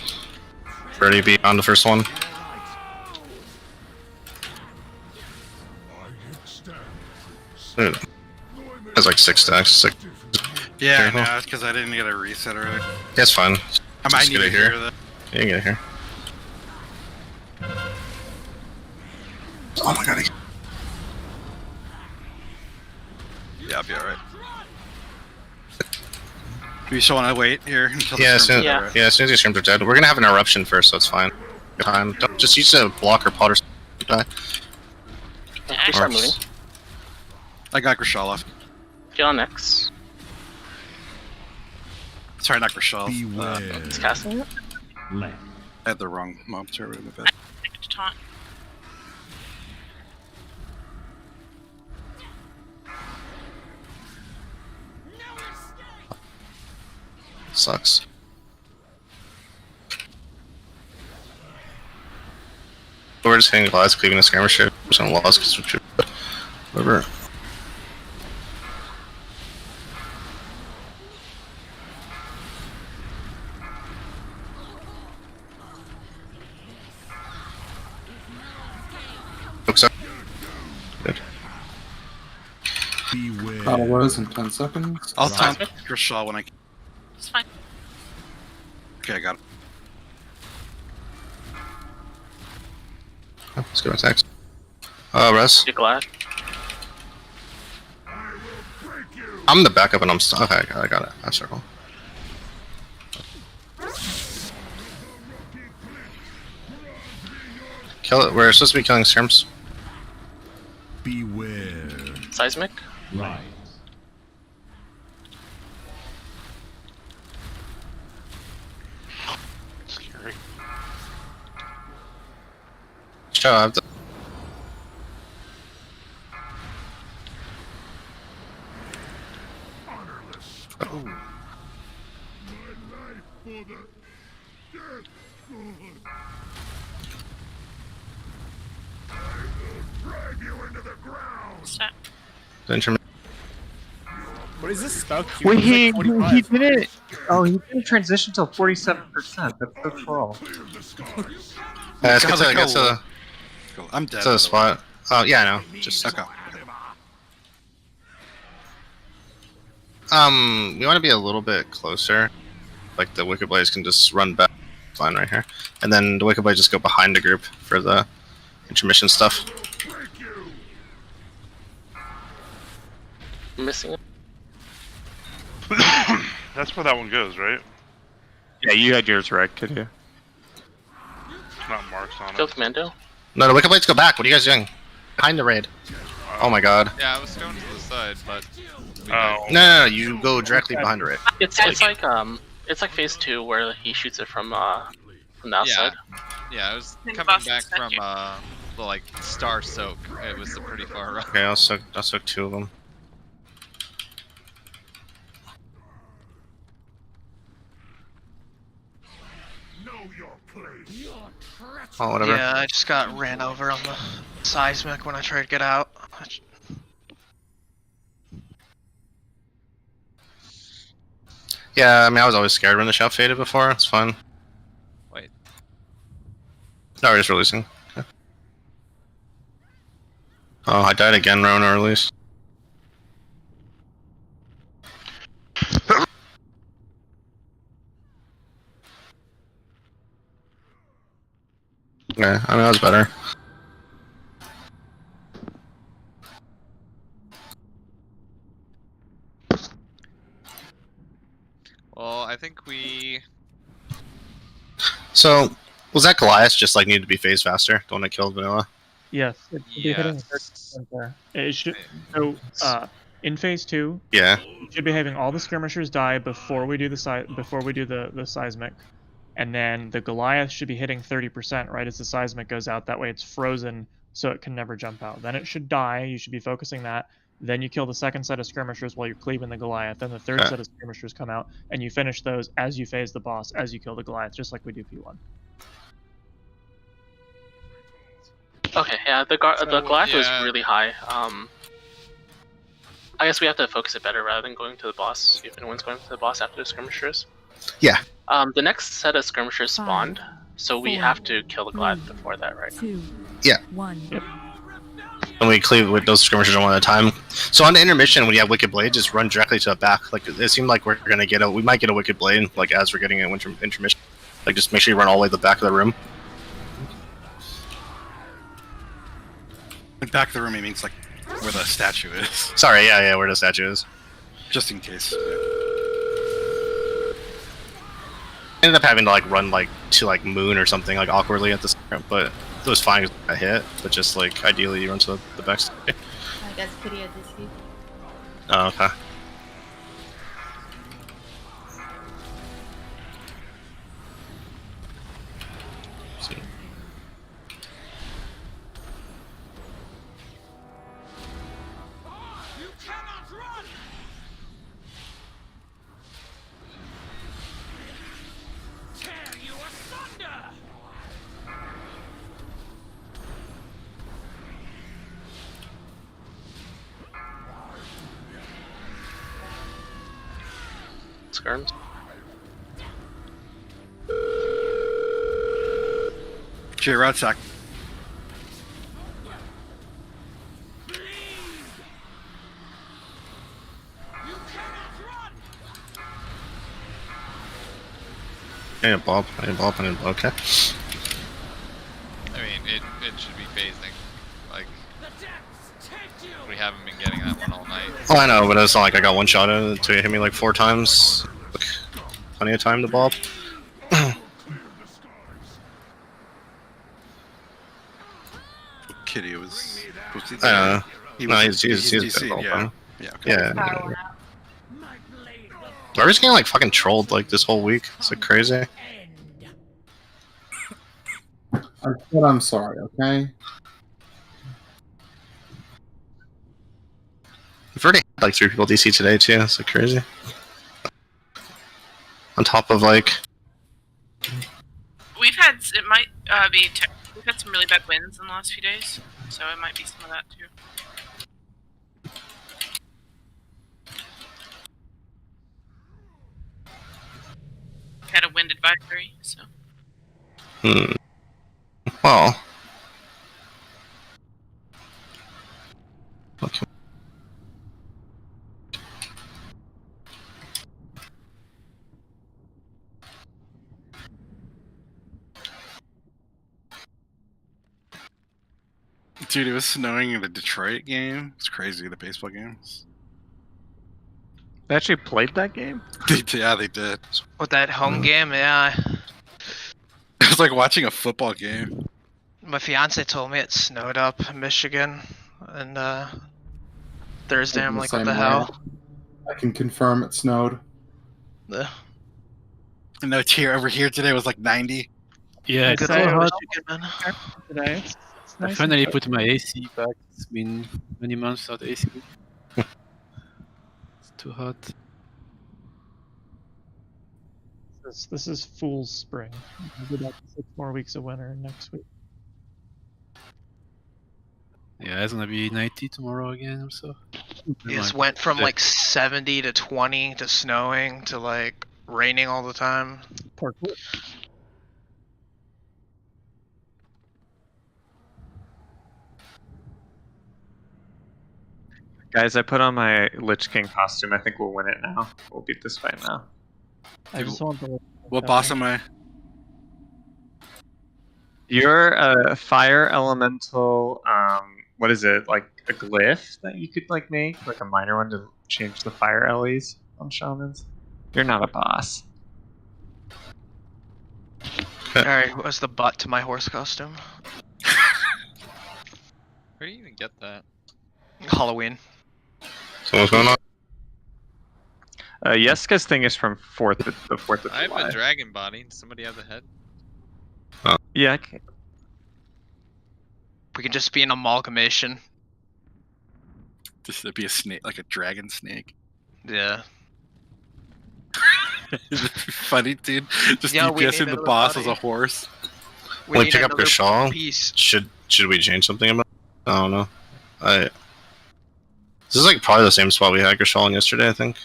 Ready to be on the first one. Dude, that's like 6 stacks. Six.
Yeah, no, it's because I didn't get a reset already.
That's fine.
I might
Just
need
get
to
it here.
hear that.
Yeah, you get it here. Oh my god.
Yeah, I'll be alright. Do you still want to wait here until
Yeah,
the
as soon,
skirms are
yeah, as soon as these skirms are dead, we're gonna have an eruption first, so it's fine. Time. Don't, just use a block or pot or die.
They start moving.
I got Grishal off.
Get on next.
Sorry, not Grishal.
He's casting it.
I had the wrong mob turret in the bed.
I get to taunt.
Sucks. We're just hitting glass, cleaving the skirmisher. We're just gonna lost because whatever. Looks up. Good.
Beware.
Battle Rose in 10 seconds.
I'll taunt Grishal when I can.
It's fine.
Okay, I got it.
Let's go attacks. Res.
Get Goliath.
I'm the backup and I'm stuck. Okay, I got it. I circle. Kill it. We're supposed to be killing skirms.
Beware.
Seismic.
Right.
Scary.
Show up.
Stop.
What is this spell?
Wait, he
Like
didn't. Oh, he didn't transition till 47%. That's so troll.
Let's get to
Cool. I'm dead.
to the spot. Oh yeah, I know. Just
Okay.
we want to be a little bit closer. Like the Wicked Blaze can just run back line right here, and then the Wicked Blaze just go behind the group for the intermission stuff.
I'm missing it.
That's where that one goes, right?
Yeah, you had yours right, could you?
Not marks on
Kill
it.
Commando.
No, the Wicked Blades go back. What are you guys doing? Behind the raid. Oh my god.
Yeah, I was going to the side, but.
No, you go directly behind the raid.
It's like phase 2 where he shoots it from the outside.
Yeah, I was
Think
coming
boss
back
expect
from
you.
the like Star Soak. It was a pretty far run.
Okay, I'll soak 2 of them. Oh, whatever.
Yeah, I just got ran over on the seismic when I tried to get out.
Yeah, I mean, I was always scared when the shot faded before. It's fine.
Wait.
No, we're just releasing. Okay. Oh, I died again, Rona release. Yeah, I mean, that was better.
Well, I think we.
So, was that Goliath just like needed to be phased faster? The one that killed Vanilla?
Yes, it should be hitting 30% there. It should. So, in phase 2,
Yeah.
you should be having all the skirmishers die before we do the seismic, and then the Goliath should be hitting 30% right as the seismic goes out. That way, it's frozen, so it can never jump out. Then it should die. You should be focusing that. Then you kill the second set of skirmishers while you're cleaving the Goliath. Then the third set of skirmishers come out, and you finish those as you phase the boss, as you kill the Goliath, just like we do P1.
Okay, yeah, the Goliath was really high. I guess we have to focus it better rather than going to the boss, if anyone's going to the boss after the skirmishers.
Yeah.
The next set of skirmishers spawned, so we have to kill the Goliath before that, right?
Yeah.
1.
Yep.
And we cleave with those skirmishers one at a time. So on the intermission, when you have Wicked Blade, just run directly to the back. Like it seemed like we're gonna get we might get a Wicked Blade, like as we're getting an intermission. Like just make sure you run all the way to the back of the room.
Back of the room, he means like where the statue is.
Sorry, yeah, where the statue is.
Just in case.
Ended up having to like run like to like Moon or something like awkwardly at the start, but it was fine. I hit, but just like ideally you run to the back.
I guess Kitty had this week.
Oh, okay.
Skirms.
J-Rod sack.
I need a Bob. Okay.
I mean, it should be phasing. Like, we haven't been getting that one all night.
Oh, I know, but it's not like I got one shot at it to hit me like 4 times. Like, plenty of time to Bob.
Kitty was.
I
He
know. No,
was
he's
DC,
good.
yeah. Yeah. Okay.
Yeah. We're just getting like fucking trolled like this whole week. It's like crazy.
I'm sorry, okay?
We've already had like 3 people DC today too. It's like crazy. On top of like.
We've had it might be we've had some really bad wins in the last few days, so it might be some of that too. Had a wind advisory, so.
Well. Okay.
Dude, it was snowing in the Detroit game. It's crazy, the baseball games.
They actually played that game?
Yeah, they did.
With that home game, yeah.
It was like watching a football game.
My fiance told me it snowed up in Michigan, and Thursday I'm like, what the hell?
I can confirm it snowed.
And no, it's here over here today was like 90.
Yeah, it's so hot
today.
I
Nice
finally
and
put my AC back. It's been many months without AC. It's too hot.
This is Fool's Spring. We'll go back to 6 more weeks of winter next week.
Yeah, it's gonna be 90 tomorrow again or so.
It just went from like 70 to 20 to snowing to like raining all the time.
Parkour.
Guys, I put on my Lich King costume. I think we'll win it now. We'll beat this fight now.
I just want to.
What boss am I?
You're a fire elemental. What is it? Like a glyph that you could like make, like a minor one to change the fire LEs on shamans. You're not a boss.
Alright, what's the butt to my horse costume?
Where do you even get that?
Halloween.
So what's going on?
Yeska's thing is from the 4th of
I have
July.
a dragon body. Does somebody have the head?
Yeah, I can...
We can just be an amalgamation.
Just to be a snake, like a dragon snake.
Yeah.
It'd be funny, dude. Just
Yeah, we
DPSing
need
the
another
boss
body.
as a horse.
We
When we
need
pick up
another
Gashal,
piece.
should we change something about it? I don't know. This is like probably the same spot we had Gashal in yesterday, I think.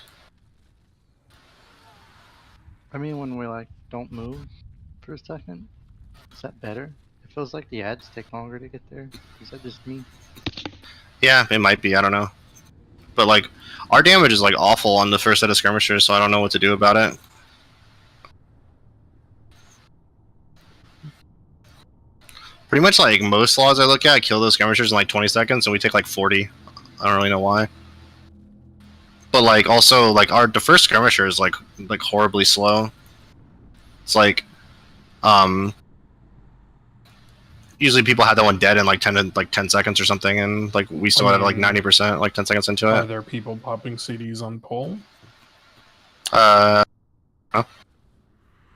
I mean, when we like don't move for a second, is that better? It feels like the ads take longer to get there. Is that just me?
Yeah, it might be. I don't know. But like, our damage is like awful on the first set of skirmishers, so I don't know what to do about it. Pretty much like most laws I look at, kill those skirmishers in like 20 seconds, and we take like 40. I don't really know why. But like also like the first skirmisher is like horribly slow. It's like usually people have that one dead in like 10 seconds or something, and like we still have like 90% like 10 seconds into
Are
it.
there people popping CDs on poll?
Huh?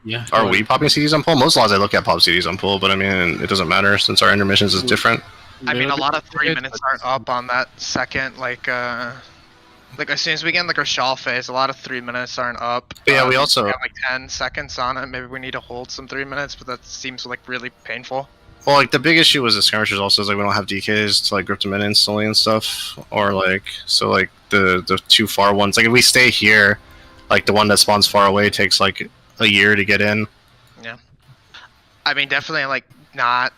Yeah.
Are we popping CDs on pull? Most laws I look at pop CDs on pull, but I mean it doesn't matter since our intermissions is different.
I mean, a lot of 3 minutes aren't up on that second, like as soon as we get in the Grishal phase, a lot of 3 minutes aren't up.
But yeah, we also
have like 10 seconds on it. Maybe we need to hold some 3 minutes, but that seems like really painful.
well, like the big issue with the skirmishers also is like we don't have DKs to like grip them in instantly and stuff, or like so like the two far ones. Like if we stay here, like the one that spawns far away takes like a year to get in.
Yeah. I mean, definitely like not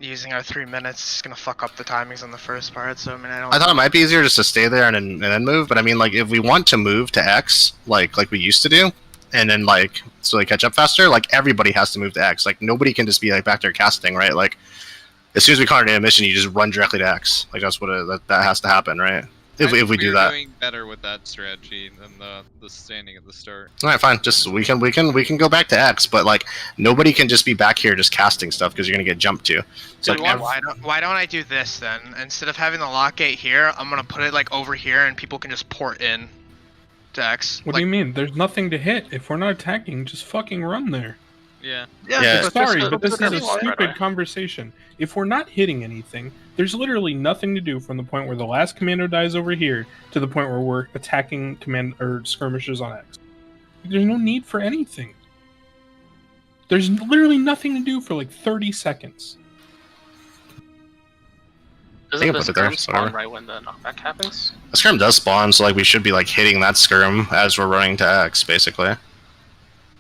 using our 3 minutes is gonna fuck up the timings on the first part. So I mean,
I thought it might be easier just to stay there and then move, but I mean like if we want to move to X like we used to do, and then like so they catch up faster, like everybody has to move to X. Like nobody can just be like back there casting, right? Like as soon as we call an mission, you just run directly to X. Like that's what that has to happen, right? If we do that.
We're doing better with that strategy than the standing at the start.
All right, fine. Just we can go back to X, but like nobody can just be back here just casting stuff because you're gonna get jumped to. It's
Dude,
like
why don't I do this then? Instead of having the lock gate here, I'm gonna put it like over here, and people can just port in to X.
What do you mean? There's nothing to hit. If we're not attacking, just fucking run there.
Yeah.
Sorry, but this is a stupid conversation. If we're not hitting anything, there's literally nothing to do from the point where the last commando dies over here to the point where we're attacking skirmishers on X. There's no need for anything. There's literally nothing to do for like 30 seconds.
Doesn't the skirm spawn right when the knockback happens?
The skirm does spawn, so like we should be like hitting that skirm as we're running to X, basically.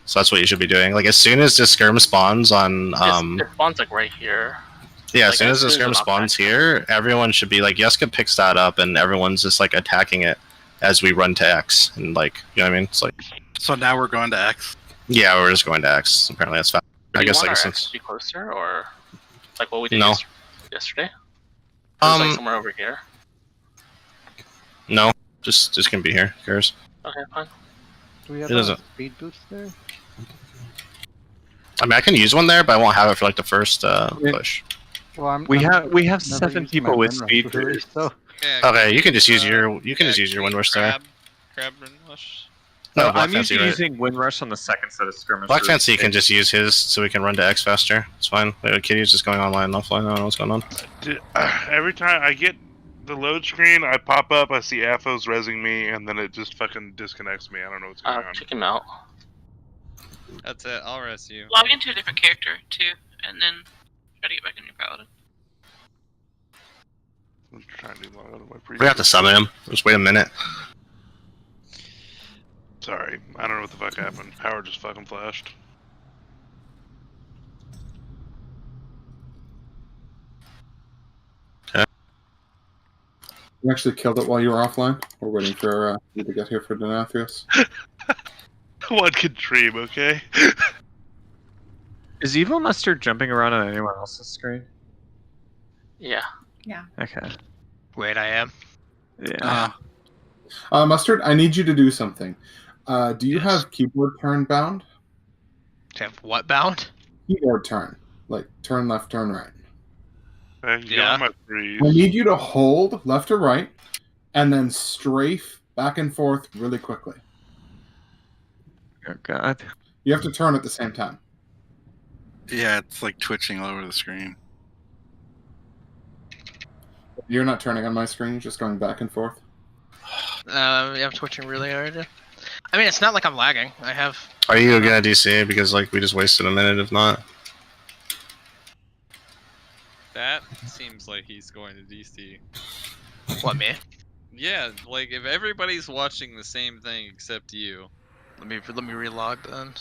So that's what you should be doing. Like as soon as the skirm spawns on
It spawns like right here.
yeah,
Like,
as soon as the skirm spawns here, everyone should be like Yeska picks that up and everyone's just like attacking it as we run to X, and like you know what I mean? It's like
So now we're going to X.
yeah, we're just going to X. Apparently that's fast.
Do
I
you
guess
want
like
our
since
X to be closer, or like what we did
No.
yesterday? It was, like
Um,
somewhere over here.
no, just gonna be here. Who cares?
Okay, fine.
Do we have
It
a
doesn't.
speed boost there?
I mean I can use one there, but I won't have it for like the first push.
Well,
We have
never
7
used my
people with
wind rush
speed
before,
boost.
so
Okay, you can just use your wind rush there.
Crab and rush.
No,
I'm
Black Fancy,
usually
right?
using Windrush on the second set of skirmishers.
Black Fancy can just use his so we can run to X faster. It's fine. Kitty's just going online and offline. I don't know what's going on.
Every time I get the load screen, I pop up, I see Aphos rezzing me, and then it just fucking disconnects me. I don't know what's going on.
Check him out.
That's it. I'll rest you.
Log into a different character too, and then try to get back in your paladin.
I'm trying to log out of my
We have to summon him. Just wait a minute.
Sorry, I don't know what the fuck happened. Power just fucking flashed.
You actually killed it while you were offline? We're waiting for you to get here for Nathria's.
One can dream, okay?
Is Evil Mustard jumping around on anyone else's screen?
Yeah.
Yeah.
Okay.
Wait, I am.
Yeah.
Mustard, I need you to do something. Do you have keyboard turn bound?
To have what bound?
Keyboard turn. Like turn left, turn right.
Yeah. My freeze.
I need you to hold left or right, and then strafe back and forth really quickly.
Oh god.
You have to turn at the same time.
Yeah, it's like twitching all over the screen.
You're not turning on my screen, you're just going back and forth.
Yeah, I'm twitching really hard. I mean, it's not like I'm lagging. I have.
Are you gonna DC? Because like we just wasted a minute. If not,
That seems like he's going to DC.
What, me?
Yeah, like if everybody's watching the same thing except you.
Let me relog then.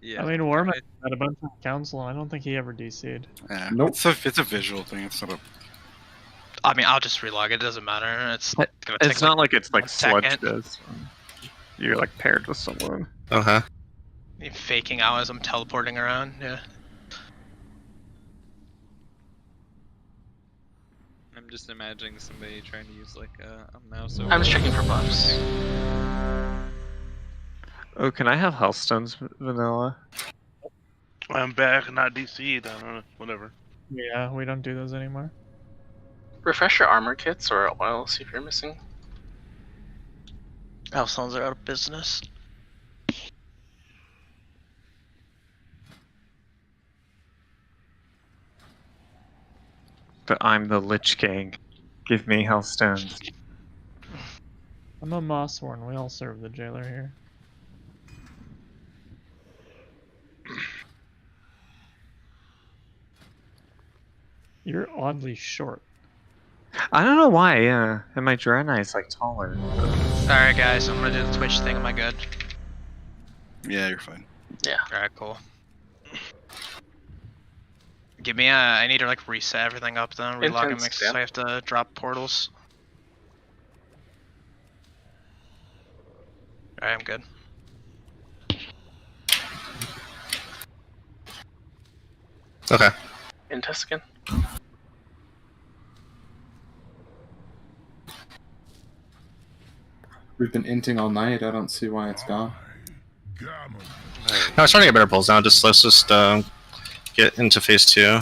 Yeah.
I mean, Warmack had a bunch of council, and I don't think he ever DC'd.
Yeah,
nope.
It's a visual thing. It's not a.
I mean, I'll just relog it. It doesn't matter. It's gonna take
It's not like it's like
a
Sludge
second.
does. You're like paired with someone.
okay.
Faking out as I'm teleporting around. Yeah.
I'm just imagining somebody trying to use like a mouse.
I'm just checking for buffs.
Oh, can I have Healthstones, Vanilla?
I'm back, not DC'd. I don't know. Whatever.
Yeah, we don't do those anymore.
Refresh your armor kits or oil, see if you're missing.
Hellstones are out of business.
But I'm the Lich King. Give me Healthstones.
I'm a Mossworn. We all serve the jailer here. You're oddly short.
I don't know why, yeah. And my Draenei is like taller.
Alright, guys, I'm gonna do the Twitch thing. Am I good?
Yeah, you're fine.
Yeah.
Alright, cool. Give me I need to like reset everything up then. Relog and mix, so I have to drop portals. Alright, I'm good.
Okay.
Intest again.
We've been inting all night. I don't see why it's gone.
No, I was trying to get better pulls now. Let's just get into phase 2.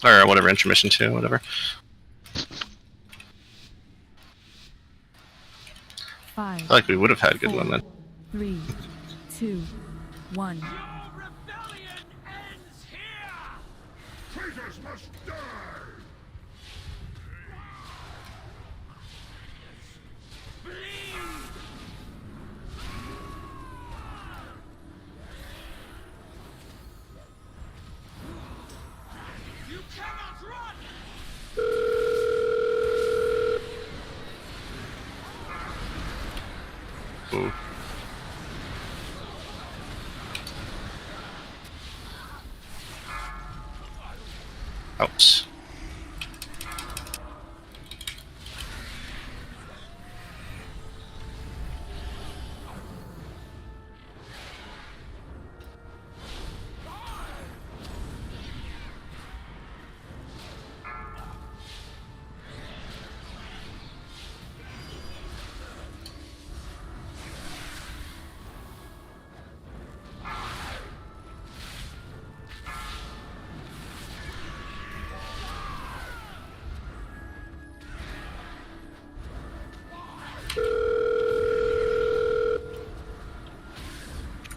Or whatever, intermission 2, whatever.
5.
I feel like we would have had good movement.
3, 2, 1.
Traitors must die!
You cannot run!
Ooh. Ouch.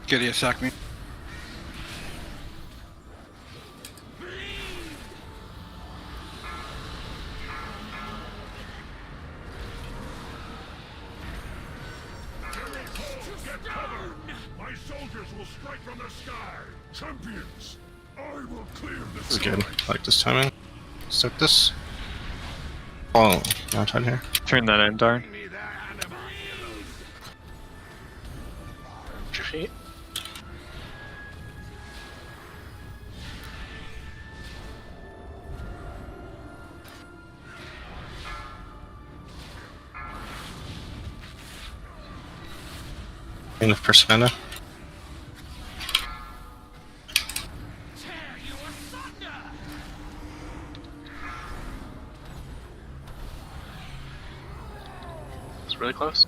Get it, attack me.
Get cover! My soldiers will strike from the sky! Champions, I will clear the
This is
sky!
good. I like this timing. Start this. Oh, no time here.
Turn that in, darn.
Your feet.
Enough persona.
It's really close.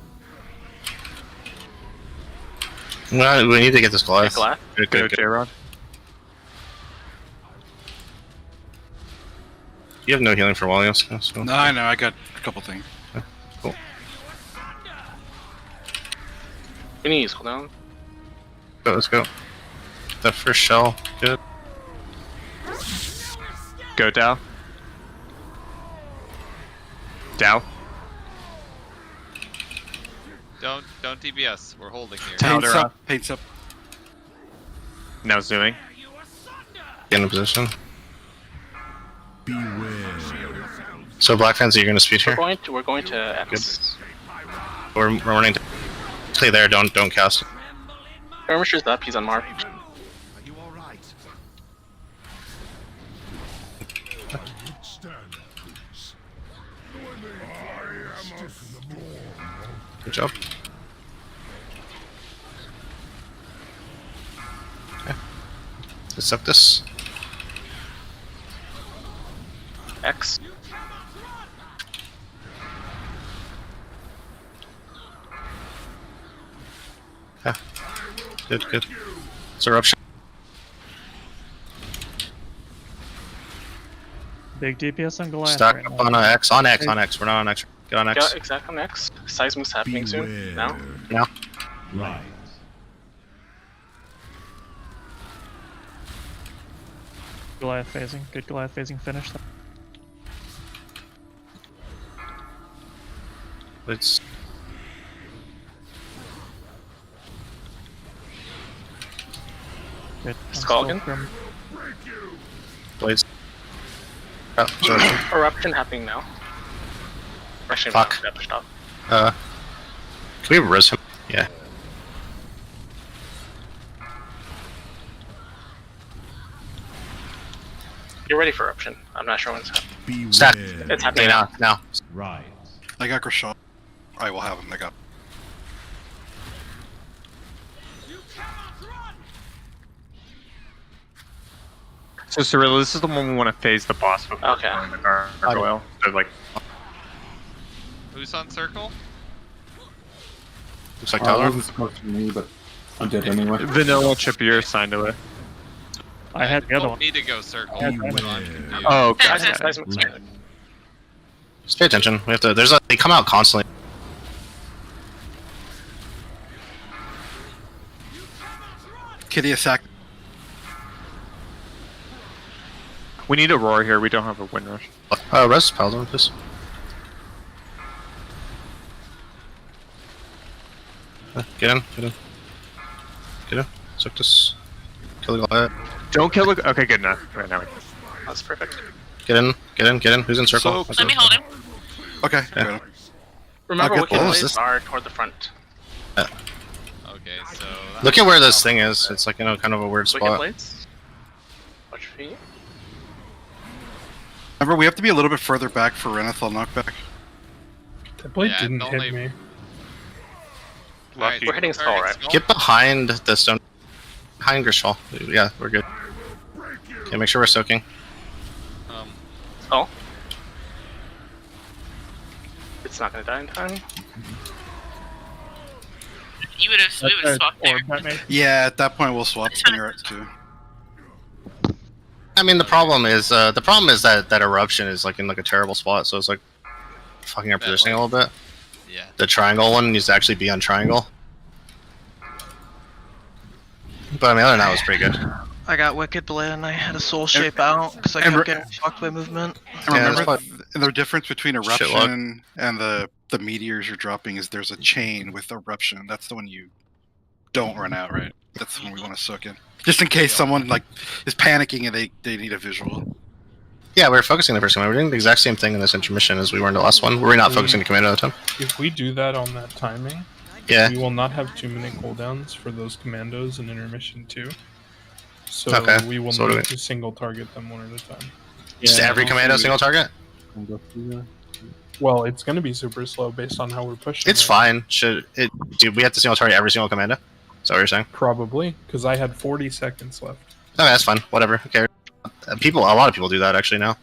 Well, we need to get this Goliath.
Goliath?
Good,
Go,
good, good.
J-Rod.
You have no healing for Williams. So.
No, I know. I got a couple things.
Cool.
We need to use cooldown.
Go, let's go. That first shell, good.
Go Dow. Dow.
Don't DBS. We're holding here.
Paints up. Paints up.
Now zooming.
Get in position.
Beware.
So Black Fancy, you're gonna speed here.
We're going to X.
We're running to stay there. Don't cast.
Skirmisher's up. He's on Mark.
Good job. Okay. Accept this.
X.
Yeah. Good. It's eruption.
Big DPS on Goliath
Stack
right
up
now.
on X. On X. We're not on X. Get on X.
Got exact on X. Seismic's happening soon. Now.
Right.
Goliath phasing. Good Goliath phasing finish.
Let's.
Good.
Skulkin?
Blades.
Eruption happening now. Rushing
Fuck.
Stop.
Can we res him? Yeah.
You're ready for eruption. I'm not sure when it's happening.
Stack.
It's happening
now.
Right.
I got Grishal. I will have him. I got.
So Cirilla, this is the one we want to phase the boss before
Okay.
going to gargoyle. So like,
Who's on circle?
Looks like
It
Tyler.
wasn't supposed to be me, but I did anyway.
Vanilla Chip, you're assigned to it.
I had the other
Don't
one.
need to go circle.
Beware.
I'm confused.
Oh, okay.
Seismic's good.
Just pay attention. We have to. They come out constantly.
Kitty attack.
We need a roar here. We don't have a wind rush.
Res Paladin, please. Get in. Suck this. Kill the Goliath.
Don't kill the. Okay, good enough. Right now.
That's perfect.
Get in. Who's in circle?
So-
Let me hold him.
Okay.
Yeah.
got him.
Remember,
I'll
Wicked
get
the-
Blades
this-
are toward the front.
Okay, so.
Look at where this thing is. It's like, kind of a weird
Wicked
spot.
Blades. Watch your feet.
Remember, we have to be a little bit further back for Renathal knockback.
That blade
Yeah,
didn't
don't
hit
leave.
me.
Lucky.
We're hitting skull, right?
Get behind the stone. Behind Grishal. Yeah, we're good. Okay, make sure we're soaking.
Skull. It's not gonna die in time.
We would have swapped there.
Yeah, at that point we'll swap Spinneret too.
I mean, the problem is that eruption is like in like a terrible spot, so it's like fucking our positioning a little bit.
Yeah.
The triangle one needs to actually be on triangle. But I mean, other than that, it was pretty good.
I got Wicked Blade and I had a soul shape out because I
and
kept getting fucked by movement.
And
Yeah,
remember,
that's
the difference between
Shit
eruption and the meteors you're dropping is there's a chain with eruption. That's the one you don't run out, right? That's the one we want to soak in, just in case someone like is panicking and they need a visual.
Yeah, we're focusing the first one. We're doing the exact same thing in this intermission as we were in the last one. Were we not focusing the commando at the time?
If we do that on that timing,
Yeah.
we will not have too many cooldowns for those commandos in intermission 2. So
Okay,
we will
so what do
need
we-
to single target them one at a time.
Just every commando single target?
Well, it's going to be super slow based on how we're pushing.
It's
it.
fine. Do we have to single target every single commando? Is that what you're saying?
Probably, because I had 40 seconds left.
Okay, that's fine. Whatever. Who cares? A lot of people do that actually now.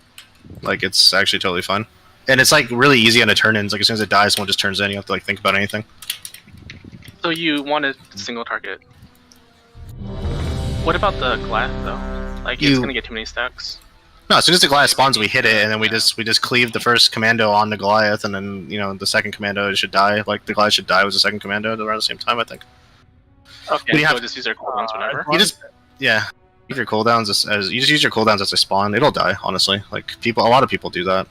Like, it's actually totally fun. And it's like really easy on the turn-ins. Like, as soon as it dies, someone just turns in. You don't have to like think about anything.
So you want a single target. What about the Goliath though? Like it's gonna get too many stacks.
No, as soon as the Goliath spawns, we hit it, and then we just cleave the first commando on the Goliath, and then the second commando should die. Like the Goliath should die with the second commando around the same time, I think.
Okay, so just use our cooldowns whenever.
You just use your cooldowns as you just use your cooldowns as they spawn. It'll die, honestly. Like a lot of people do that.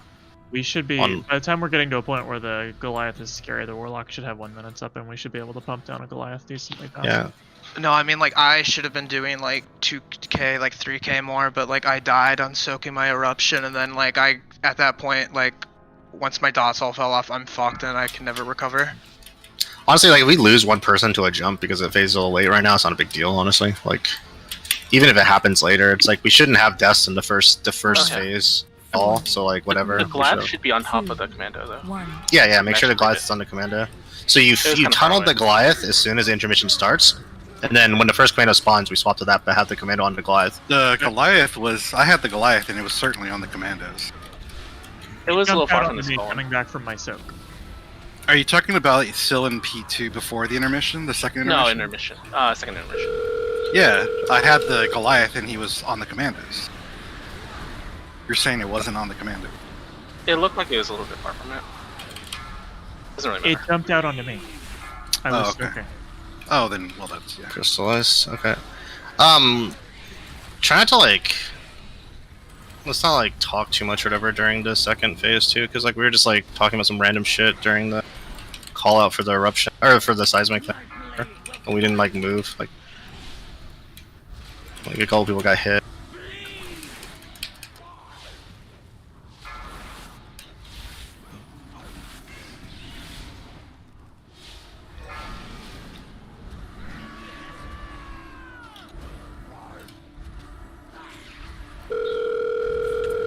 We should be by the time we're getting to a point where the Goliath is scary, the Warlock should have 1 minute up, and we should be able to pump down a Goliath decently fast.
Yeah.
No, I mean, like, I should have been doing, like, 2k, like, 3k more, but, like, I died on soaking my eruption, and then, like, at that point, like, once my dots all fell off, I'm fucked, and I can never recover.
Honestly, like, if we lose one person to a jump because it phases a little late right now, it's not a big deal, honestly. Like, even if it happens later, it's like, we shouldn't have deaths in the first phase at all, so, like, whatever.
The Goliath should be on top of the commando, though.
Yeah, make sure the Goliath is on the commando. So you tunneled the Goliath as soon as the intermission starts, and then when the first commando spawns, we swap to that, but have the commando on the Goliath.
The Goliath I had the Goliath, and it was certainly on the commandos.
It was a little far from me coming back from my soak.
Are you talking about still in P2 before the intermission? The second intermission?
No, intermission. Second intermission.
Yeah, I had the Goliath, and he was on the commandos. You're saying it wasn't on the commando?
It looked like it was a little bit far from it. Doesn't really matter.
It jumped out onto me. I was okay.
Oh, then, well, that's, yeah.
Crystallize, okay. Try not to, like... Let's not, like, talk too much or whatever during the second phase, too, because, like, we were just, like, talking about some random shit during the call-out for the eruption, or for the seismic thing, and we didn't, like, move, like a couple people got hit.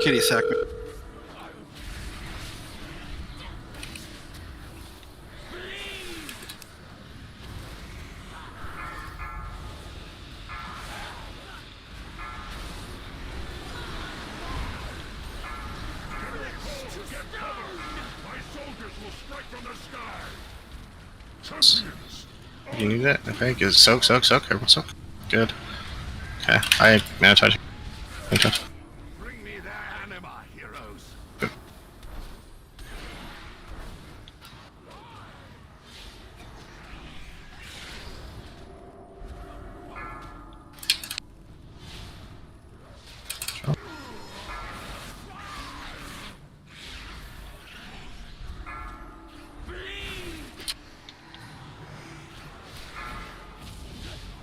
Kitty sack me.
You need it? Okay, good. Soak. Everyone soak. Good. Okay, I mana touch. Touch.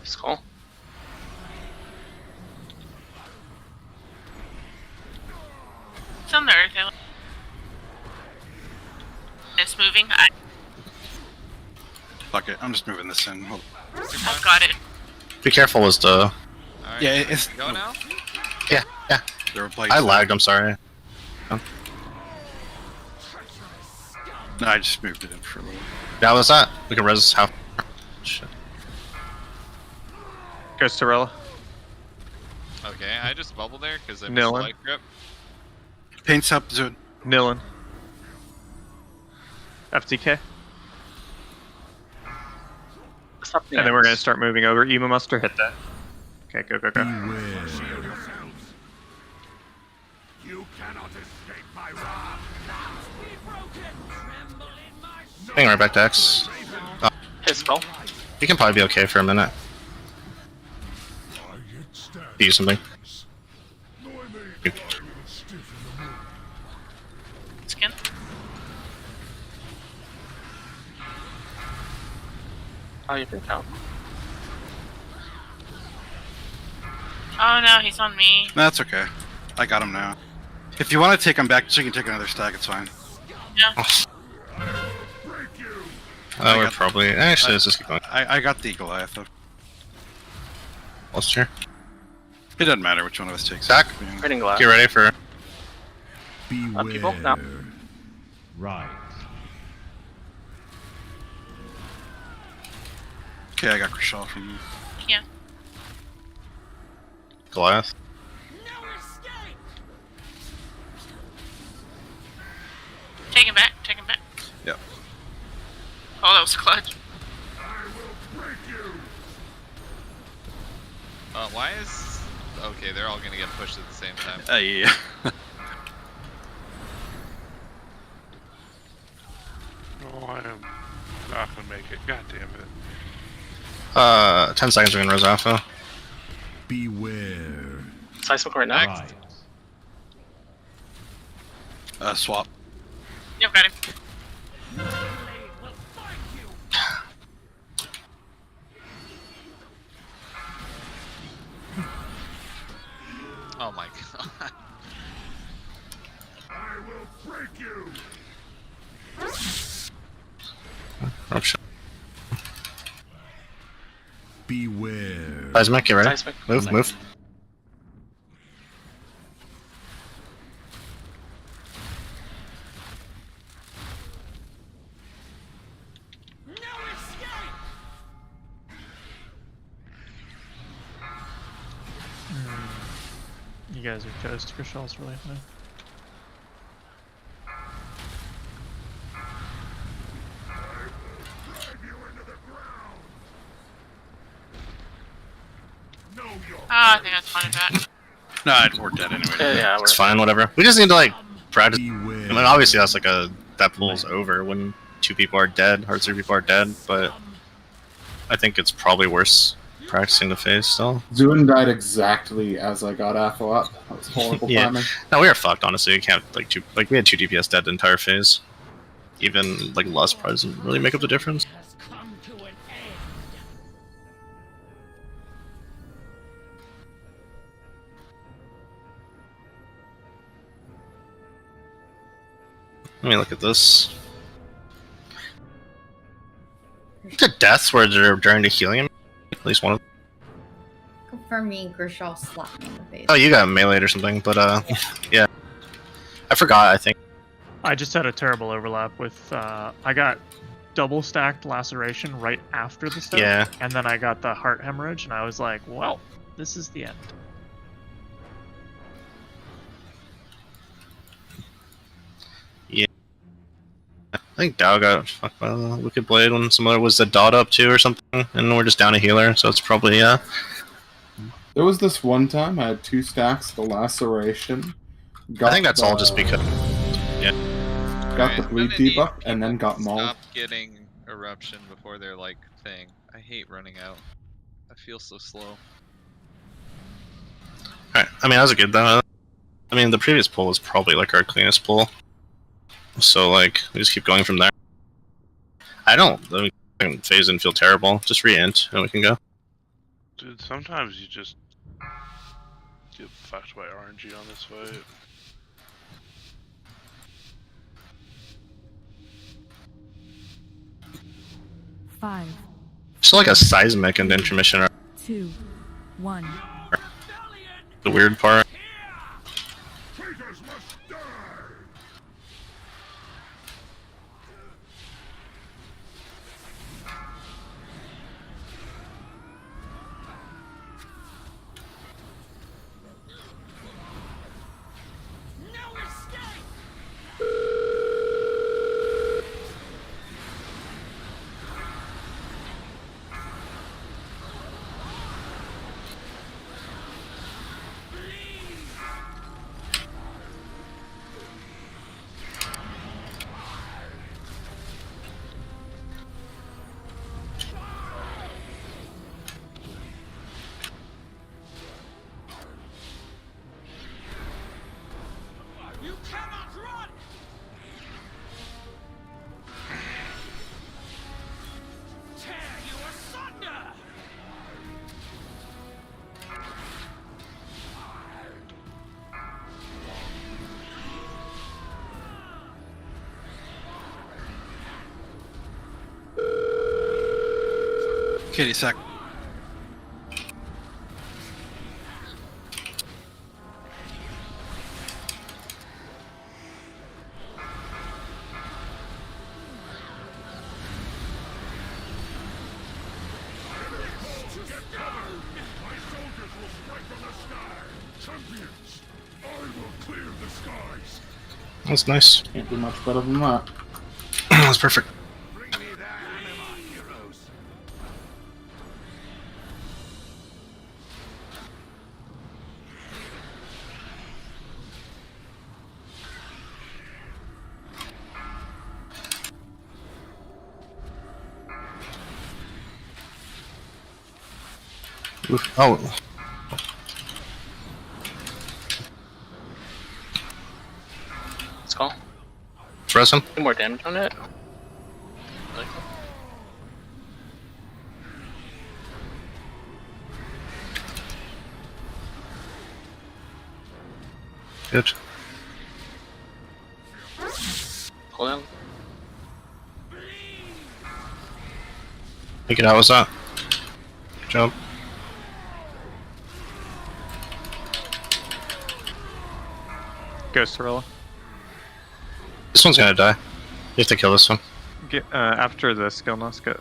Skull.
It's on the earth. It's moving.
Fuck it, I'm just moving this in.
I've got it.
Be careful with the...
Alright,
Yeah, it's...
Go now?
Yeah.
There were
I lagged, I'm sorry.
No, I just moved it in for a little.
Yeah, what's that? We can res half... Shit.
Goes Torella.
Okay, I just bubbled there because I missed
Nilin.
light grip.
Paints up, Zud.
Nilin. FTK. And then we're gonna start moving over. Ema Muster, hit that. Okay, go.
You cannot escape my wrath.
Hang right back to X.
His skull.
You can probably be okay for a minute. Do something.
Skin.
Oh, you can count.
Oh no, he's on me.
That's okay. I got him now. If you want to take him back so you can take another stack, it's fine.
Yeah.
We're probably... Actually, let's just keep going.
I got the Goliath, though.
Let's cheer.
It doesn't matter which one of us takes
Zach,
Hitting glass.
get ready for...
People? No.
Right.
Okay, I got Krishal from you.
Yeah.
Goliath.
Take him back.
Yep.
Oh, that was clutch.
Why is Okay, they're all gonna get pushed at the same time.
Yeah.
Oh, I am not gonna make it. God damn it.
10 seconds we can res alpha.
Beware.
Seismic right now.
Right.
Swap.
Yep, got him.
Oh my god.
I will break you.
Eruption.
Beware.
Seismic, you ready?
Seismic.
Move, move.
You guys are toast. Krishal's really fine.
Ah, I think I spotted that.
Nah, we're dead anyway.
Yeah,
It's fine, whatever. We just need to like practice. I mean, obviously that's like that pool's over when 2 people are dead or 3 people are dead, but I think it's probably worse practicing the phase still.
Zuin died exactly as I got Apple up. That was horrible
Yeah.
timing.
No, we were fucked, honestly. We can't we had 2 DPS dead the entire phase. Even like Lust probably doesn't really make up the difference. Let me look at this. The deaths where they're trying to heal him. At least one of them.
For me, Grishal slapped me in the face.
Oh, you got meleeed or something, but yeah. I forgot, I think.
I just had a terrible overlap with, I got double stacked laceration right after the step.
Yeah.
And then I got the heart hemorrhage, and I was like, well, this is the end.
Yeah. I think Dow got fucked by the Wicked Blade when someone was the dot up too or something, and we're just down a healer, so it's probably, yeah.
There was this one time I had 2 stacks of the laceration.
I think that's all just because. Yeah.
Got the bleed debuff and then got mauled.
Stop getting eruption before their like thing. I hate running out. I feel so slow.
Alright, I mean, that was a good though. I mean, the previous pull was probably like our cleanest pull. So, like, we just keep going from there. I mean, phase didn't feel terrible. Just re-int and we can go.
Dude, sometimes you just get fucked by RNG on this fight.
Five,
Just like a seismic and intermission are
2, 1.
the weird part.
Traitors must die.
You cannot run! Tear you asunder!
Kitty sack.
That's nice.
Can't do much better than that.
That's perfect. Oh.
Skull.
Press him.
Any more damage on it? Like,
Good.
hold on.
Take it out, what's that? Jump.
Go, Cirilla.
This one's gonna die. You have to kill this one.
Get after the skill nest, go.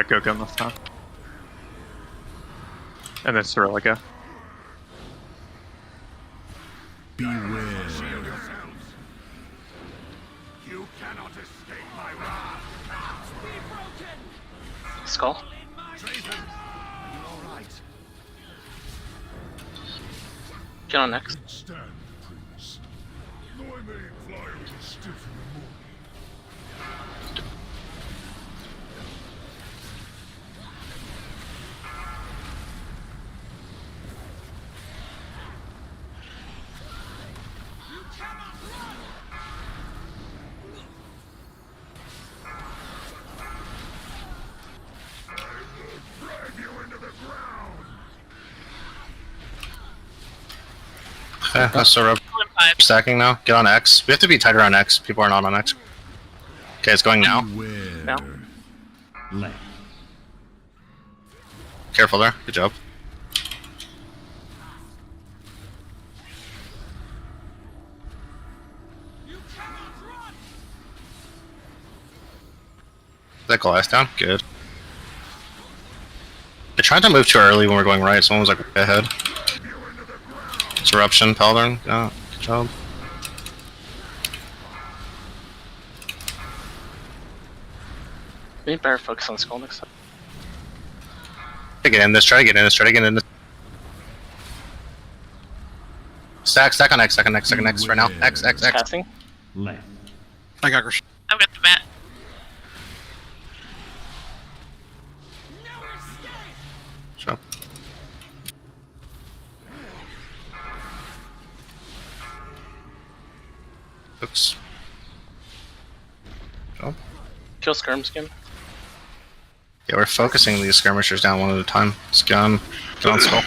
Go gun this time. And then Cirilla go.
Beware.
You cannot escape my wrath.
Skull. Get on next.
Stand, Prince. Though I may fly a little stiff in the morning.
Okay, that's so rough. Stacking now. Get on X. We have to be tighter on X. People are not on X. Okay, it's going now.
Now.
Careful there. Good job. That glass down? Good. I tried to move too early when we are going right, someone was like way ahead. Disruption, Paladin. Yeah, good job.
We need better focus on Skull next time.
Try to get in this, try to get in this, try to get in this. Stack on X, stack on X, stack on X right now. X.
Casting.
I got Grish.
I've got the bat.
Sure. Oops. Jump.
Kill Skirm Skin.
Yeah, we're focusing these skirmishers down one at a time. Get on Skull.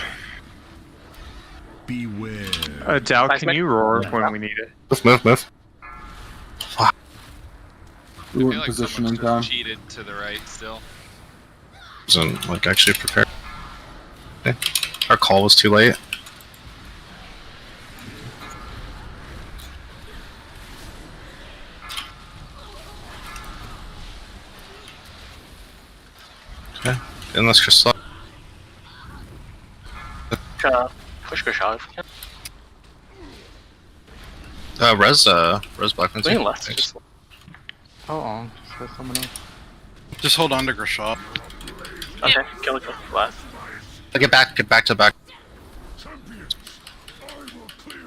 Beware.
Dow, can you roar when we need it?
Move.
We
I
weren't
feel like
positioning
someone's
time.
just cheated to the right still.
Wasn't like actually prepared. Okay. Our call was too late. Okay, and let's just slot.
Push Grishal if we can.
Res Blackman's
Lean
here.
left.
Thanks.
Just
How long? Just let someone else.
Just hold on to Grishal.
okay. Kill the left.
Get back to back.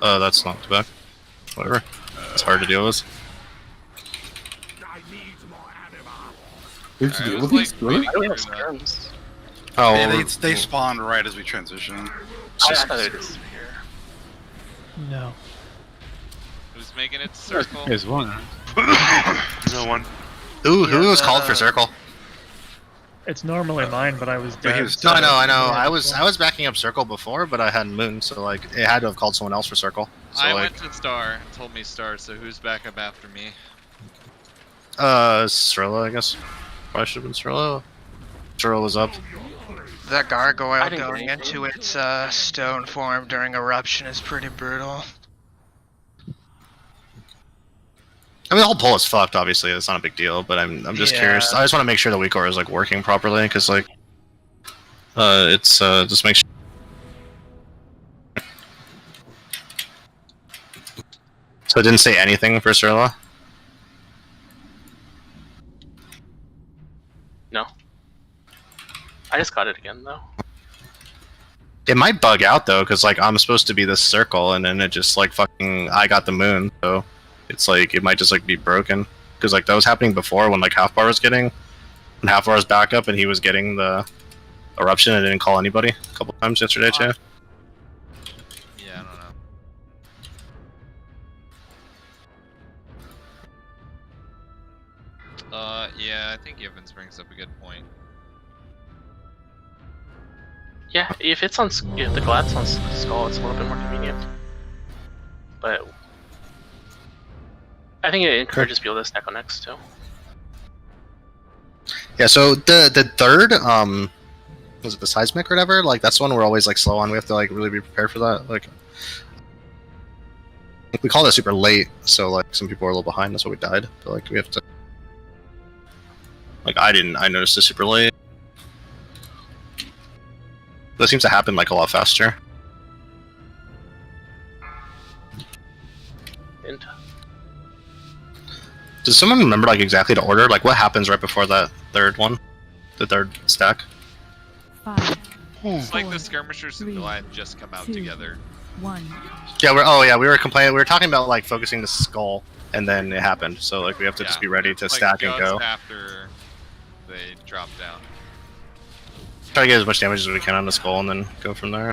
That's not to back. Whatever. It's hard to deal with.
We have to deal with these, really?
I don't have Skirms.
Oh,
They spawned right as we transitioned.
I thought they disappear.
No.
Who's making it to circle?
There's one.
No one.
Who was called for circle?
It's normally mine, but I was dead.
No, I know. I was backing up circle before, but I hadn't moon, so like it had to have called someone else for circle. So
I
like,
went to Star, told me Star, so who's back up after me?
Strilla, I guess. Probably should have been Strilla. Strilla was up.
That gargoyle
I didn't
going
get
into its stone form during eruption is pretty brutal.
I mean, the whole pull is fucked. Obviously, it's not a big deal, but I'm just curious. I just want to make sure the weak core is like working properly, because like, it's just make sure. So it didn't say anything for Strilla.
No. I just got it again though.
It might bug out though, because like I'm supposed to be this circle, and then it just like fucking I got the moon, so it's like it might just like be broken, because like that was happening before when like half bar was getting, when half bar was back up and he was getting the eruption and didn't call anybody a couple times yesterday too.
Yeah, I don't know. Yeah, I think Evans brings up a good point.
Yeah, if it's on if the Glad's on Skull, it's a little bit more convenient. But I think it encourages people to stack on next too.
Yeah, so the third, was it the seismic or whatever? Like that's one we're always like slow on. We have to like really be prepared for that. Like we called it super late, so like some people are a little behind. That's why we died. But like we have to. Like I noticed it super late. That seems to happen like a lot faster.
And
does someone remember like exactly the order? Like what happens right before that third one? The third stack?
5,
It's like the skirmishers and Goliath just come out
2,
together.
1.
Yeah, we were complaining. We were talking about like focusing the skull, and then it happened. So like we have to just be ready to
Like
stack and
just
go.
after they drop down.
Try to get as much damage as we can on the skull, and then go from there.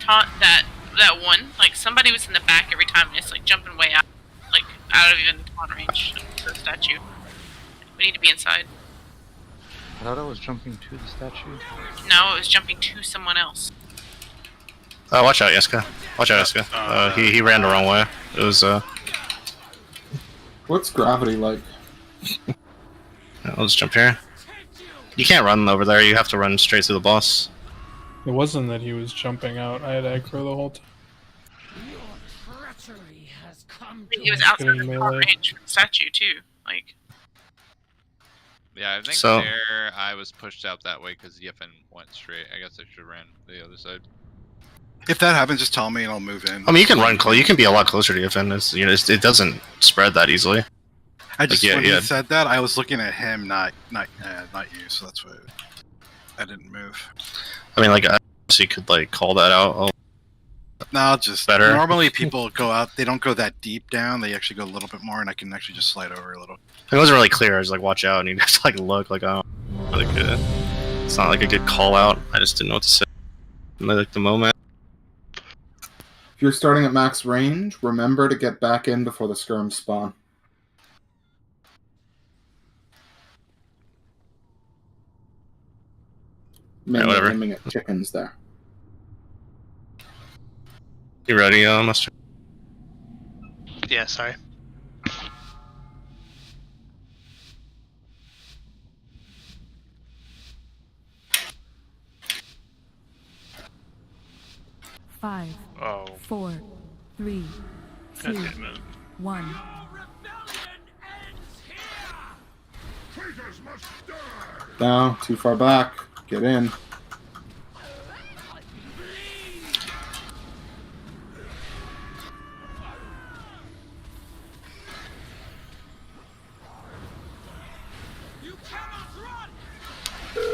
Taunt that one, like somebody was in the back every time and it's like jumping way out, like out of even taunt range of the statue. We need to be inside.
I thought I was jumping to the statue.
No, it was jumping to someone else.
Watch out, Yeska. Watch out, Yeska. He ran the wrong way. It was
What's gravity like?
I'll just jump here. You can't run over there. You have to run straight to the boss.
It wasn't that he was jumping out. I had aggro the whole time.
He was outside the taunt range for the statue too. Like.
Yeah, I think
So-
there I was pushed out that way because Yiffin went straight. I guess I should have ran the other side.
If that happens, just tell me and I'll move in.
I mean, you can run close. You can be a lot closer to Yiffin. It doesn't spread that easily.
I just
Like,
when he said that, I was looking at him, not you. So that's why I didn't move.
I mean, like, so you could like call that out.
No, just
better.
Normally, people go out. They don't go that deep down. They actually go a little bit more, and I can actually just slide over a little.
It wasn't really clear. I was like, watch out, and you just like look like, oh, like it's not like a good call out. I just didn't know what to say. Like the moment.
If you're starting at max range, remember to get back in before the skirms spawn. Mainly
whatever.
aiming at chickens there.
You ready, Mustard?
Yeah, sorry.
Five,
Oh.
4, 3,
God
2,
damn it.
1.
No, too far back. Get in.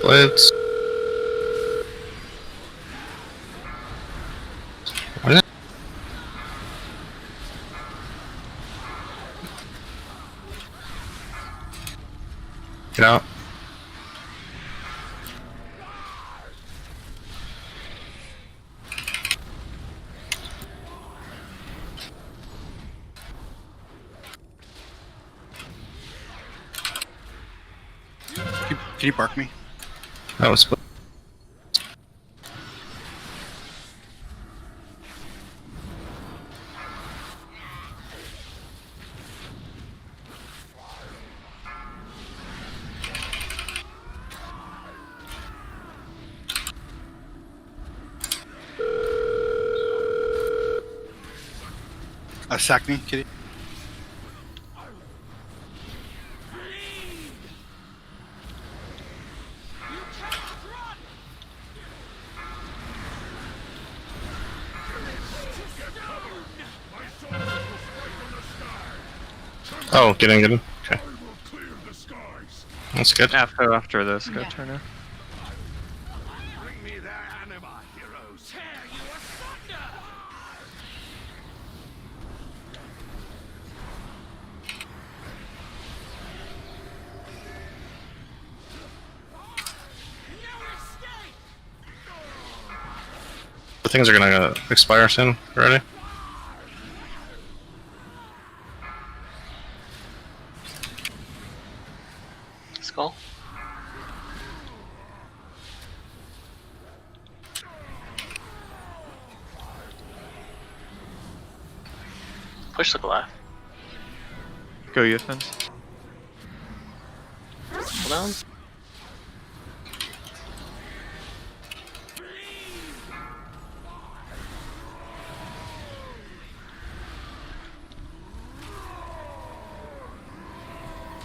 Blitz. What? Get out.
Can you bark me?
That was split.
Sack me, kitty.
Oh, get in. Okay. That's good.
After this, go Turner.
Bring me their anima, heroes. Tear you asunder.
The things are gonna expire soon. Ready?
Skull. Push the Goliath.
Go Yuthan.
Hold down.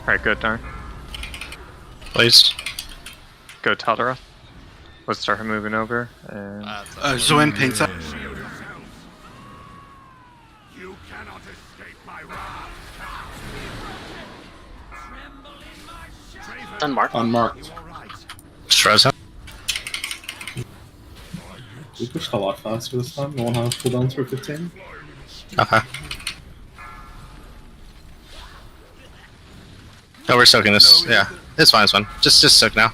Alright, go Darn.
Please.
Go Taldera. Let's start moving over. And
Zoen paints up.
You cannot escape my wrath.
Unmarked.
Unmarked.
Stress him.
We pushed a lot faster this time. No one has cooldowns for 15.
Okay. No, we're soaking this. Yeah, it's fine. It's fine. Just soak now.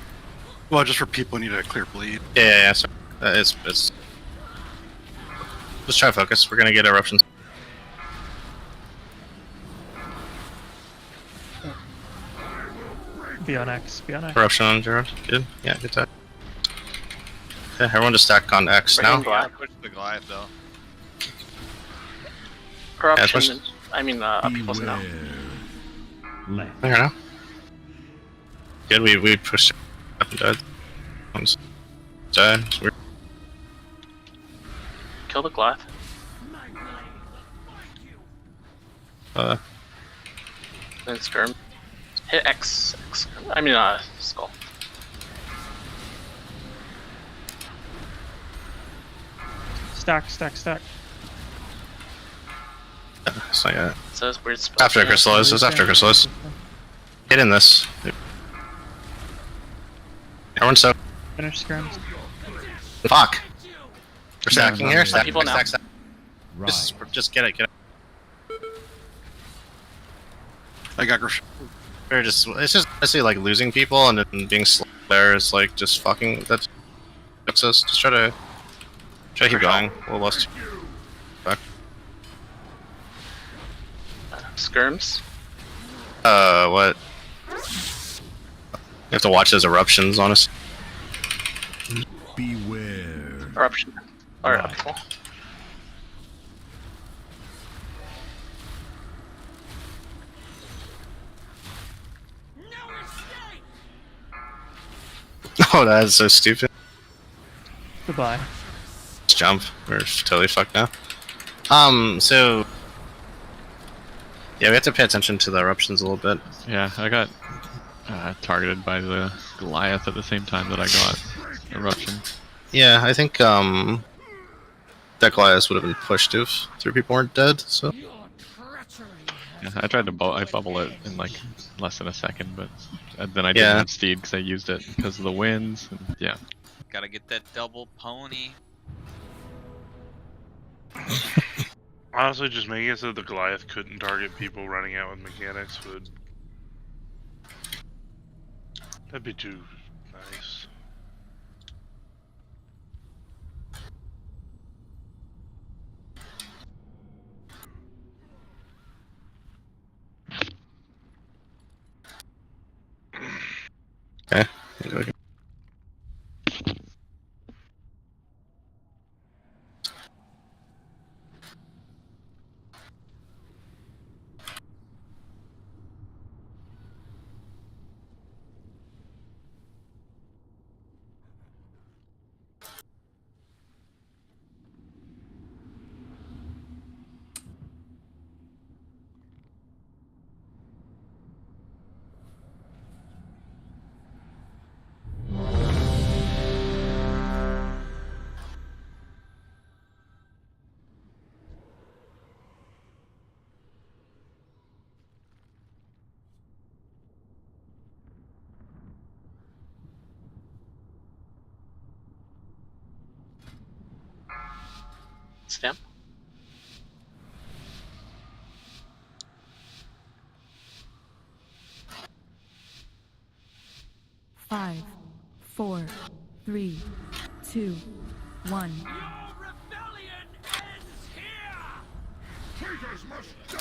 Well, just for people who need a clear bleed.
Yeah. So, it's. Just try to focus. We're gonna get eruptions.
Be on X. Be on X.
Eruption on Gerard. Good. Yeah, good time. Okay, everyone just stack on X now.
Push the Goliath though.
Corruption. I mean, people's no.
There now. Good. We pushed it up and died. One's died. It's weird.
Kill the Goliath. Then skirm. Hit X. I mean, skull.
Stack.
It's not yet.
So it's weird spell.
After Chrysalis. It's after Chrysalis. Get in this. Everyone so.
Finish skirms.
Fuck. We're stacking here. Stack.
People now.
Stack. Just get it.
I got Grish.
It's just honestly like losing people and then being slow there is like just fucking. That's us. Just try to keep going. We'll lost. Back.
Skirms.
What? You have to watch those eruptions, honestly.
Beware.
Eruption. Or people.
Oh, that is so stupid.
Goodbye.
Just jump. We're totally fucked now. So yeah, we have to pay attention to the eruptions a little bit.
Yeah, I got targeted by the Goliath at the same time that I got eruption.
Yeah, I think that Goliath would have been pushed if 3 people weren't dead. So
Yeah, I tried to I bubble it in like less than a second, but then I
Yeah.
didn't have steed because I used it because of the winds. And yeah.
Gotta get that double pony.
Honestly, just making it so the Goliath couldn't target people running out with mechanics would... That'd be too nice.
Okay.
Stamp.
Five, 4, 3, 2, 1.
Traitors must die!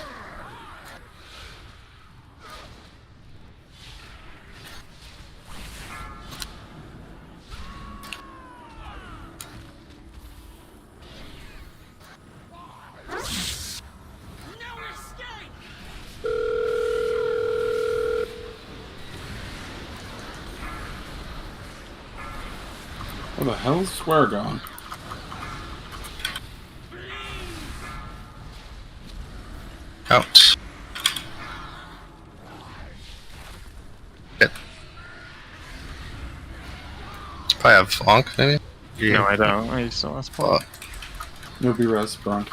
Where the hell's Square gone?
Out. Good. Probably have Flonk, maybe?
No, I don't. I use the last point.
You'll be res, Bronk.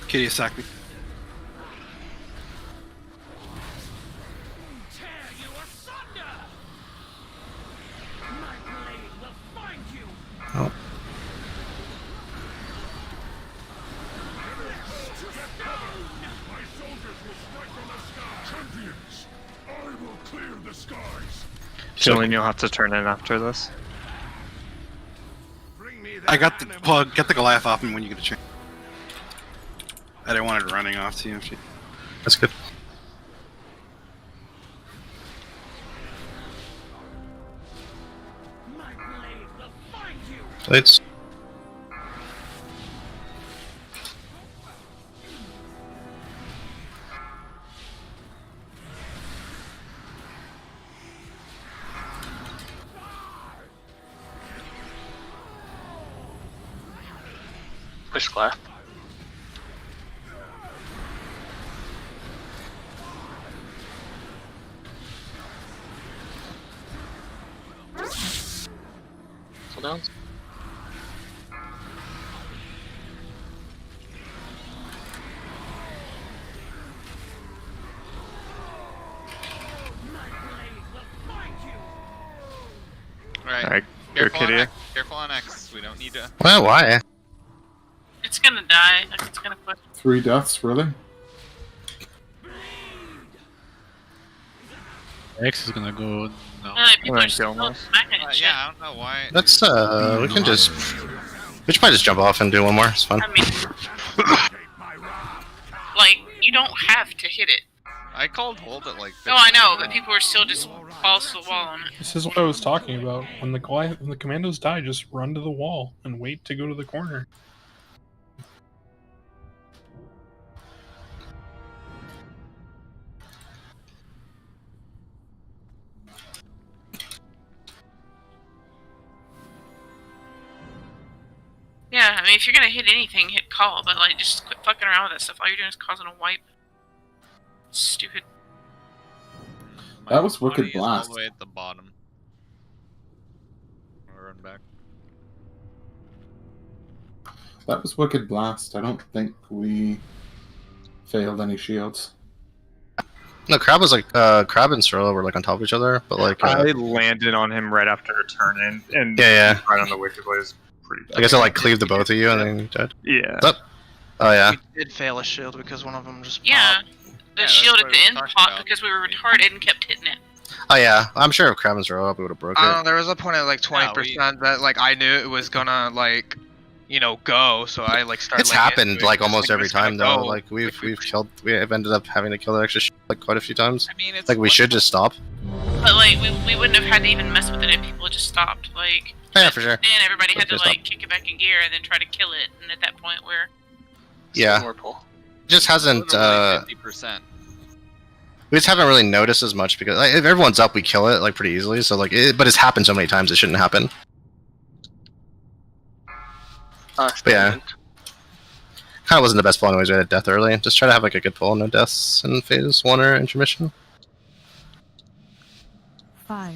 Kitty attack me.
Oh.
Champions, I will clear the skies.
Julian, you'll have to turn in after this.
I got the plug. Get the Goliath off me when you get a chance. I didn't want it running off TMT.
That's good. Blades.
Push Goliath. Slow down.
Alright.
Alright, go
Careful on
Kitty.
X. Careful on X. We don't need to.
Well, why?
It's gonna die. Like, it's gonna push.
3 deaths, really?
X is gonna go. No.
Like, people are still smacking and shit.
Yeah, I don't know why.
Let's, we can just... We should probably just jump off and do one more. It's fine.
I mean, like, you don't have to hit it.
I called hold at like.
Oh, I know, but people are still just balls to the wall on it.
This is what I was talking about. When the commandos die, just run to the wall and wait to go to the corner.
Yeah, I mean, if you're gonna hit anything, hit call, but like, just quit fucking around with that stuff. All you're doing is causing a wipe. Stupid.
That was
Money
Wicked
is all
Blast.
the way at the bottom. I'll run back.
That was Wicked Blast. I don't think we failed any shields.
No, Crab was like, Crab and Sorrel were like on top of each other, but like...
I landed on him right after a turn in, and
Yeah.
right on the Wicked Blaze. Pretty bad.
I guess I like cleaved the both of you and then you died.
Yeah.
What's up? Oh, yeah.
We did fail a shield because one of them just
Yeah,
popped.
the
Yeah,
shield
that's
at
what
the
I was
end
talking
popped
about.
because we were retarded and kept hitting it.
Oh, yeah. I'm sure if Crab and Sorrel up, we would have broke
I don't
it.
know, there was a point at like 20% that like I knew it was gonna like, you know, go, so I like started.
It's
like,
happened
into it,
like
just
almost
thinking
every
it's gonna
time though.
go.
Like we've ended up having to kill that extra like quite a few times.
I mean, it's
Like we should just stop.
But like, we wouldn't have had to even mess with it if people had just stopped. Like,
Yeah, for sure.
then everybody had to
Just
like
stop.
kick it back in gear and then try to kill it, and at that point we're
Yeah.
More pull.
Just hasn't.
Literally 50%.
We just haven't really noticed as much because like, if everyone's up, we kill it like pretty easily. So like, but it's happened so many times it shouldn't happen. But yeah. Kind of wasn't the best pull anyways. We had a death early. Just try to have like a good pull, no deaths in phase 1 or intermission.
5,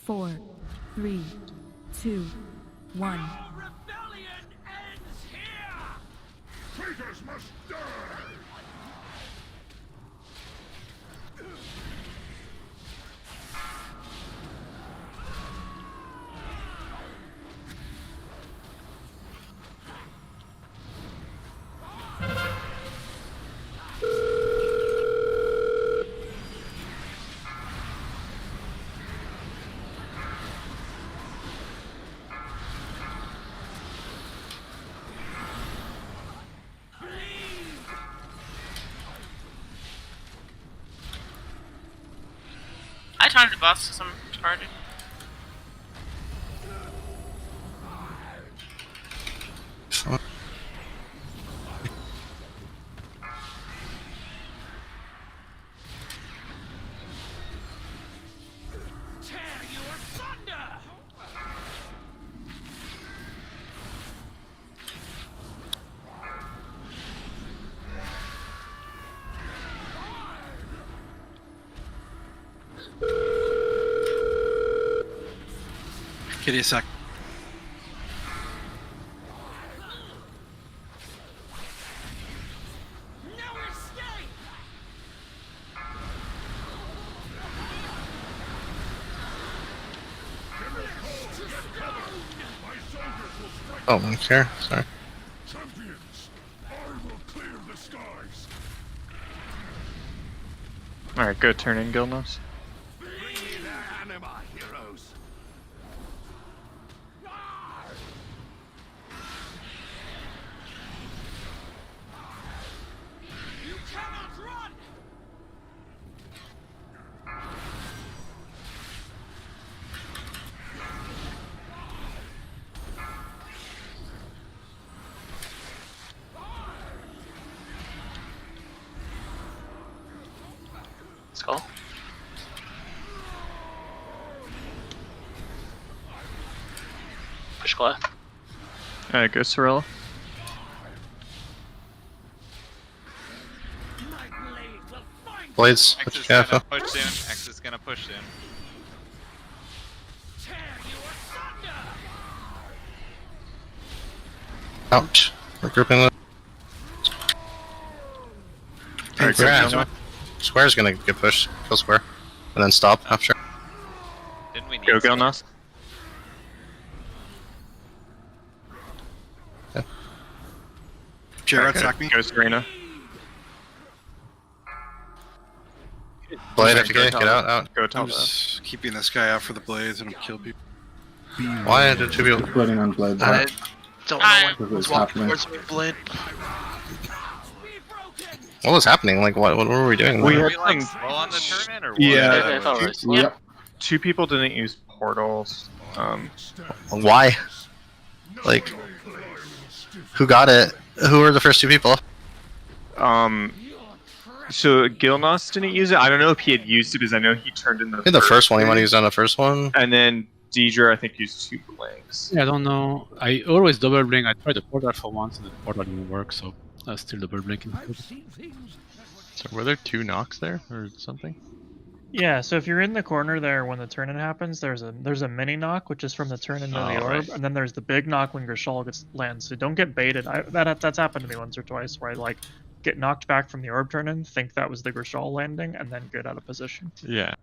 4, 3, 2, 1.
Traitors must die!
I taunted the boss because I'm retarded.
Give you a sec.
Oh, okay. Sorry.
Champions, I will clear the skies.
Alright, go turn in, Gilnos.
Anima heroes.
You cannot run!
Let's go. Push Goliath.
Alright, go Sorella.
Blades.
X is
Yeah,
gonna push in. X is gonna push in.
Ouch. We're grouping with. Alright, Square's gonna get pushed. Kill Square. And then stop after.
Didn't we need
Go
some-
Gilnos.
Jared, attack me.
Go Serena.
Blade FK, get out.
Go
I'm
top.
just keeping this guy out for the blades and I'm kill people.
Why did two people?
Bleeding on blade.
I don't know what
What
was
was
walking
happening?
towards me, Blade.
What was happening? Like, what were we doing?
We
there?
had
Are we like
some-
slow on the tournament or what?
Yeah,
I thought it was.
Yep.
two people didn't use portals.
Why? Like, who got it? Who were the first two people?
So Gilnos didn't use it. I don't know if he had used it because I know he turned in the.
I think the first one. He might have used on the first one.
And then Deidre, I think, used 2 blinks.
Yeah, I don't know. I always double blink. I tried the portal for once and the portal didn't work, so I was still double blinking.
So were there 2 knocks there or something?
Yeah, so if you're in the corner there when the turn-in happens, there's a mini knock, which is from the turn-in to the
Oh,
orb,
right.
and then there's the big knock when Gershal lands. So don't get baited. That's happened to me once or twice, where I like get knocked back from the orb turn-in, think that was the Gershal landing, and then get out of position.
Yeah.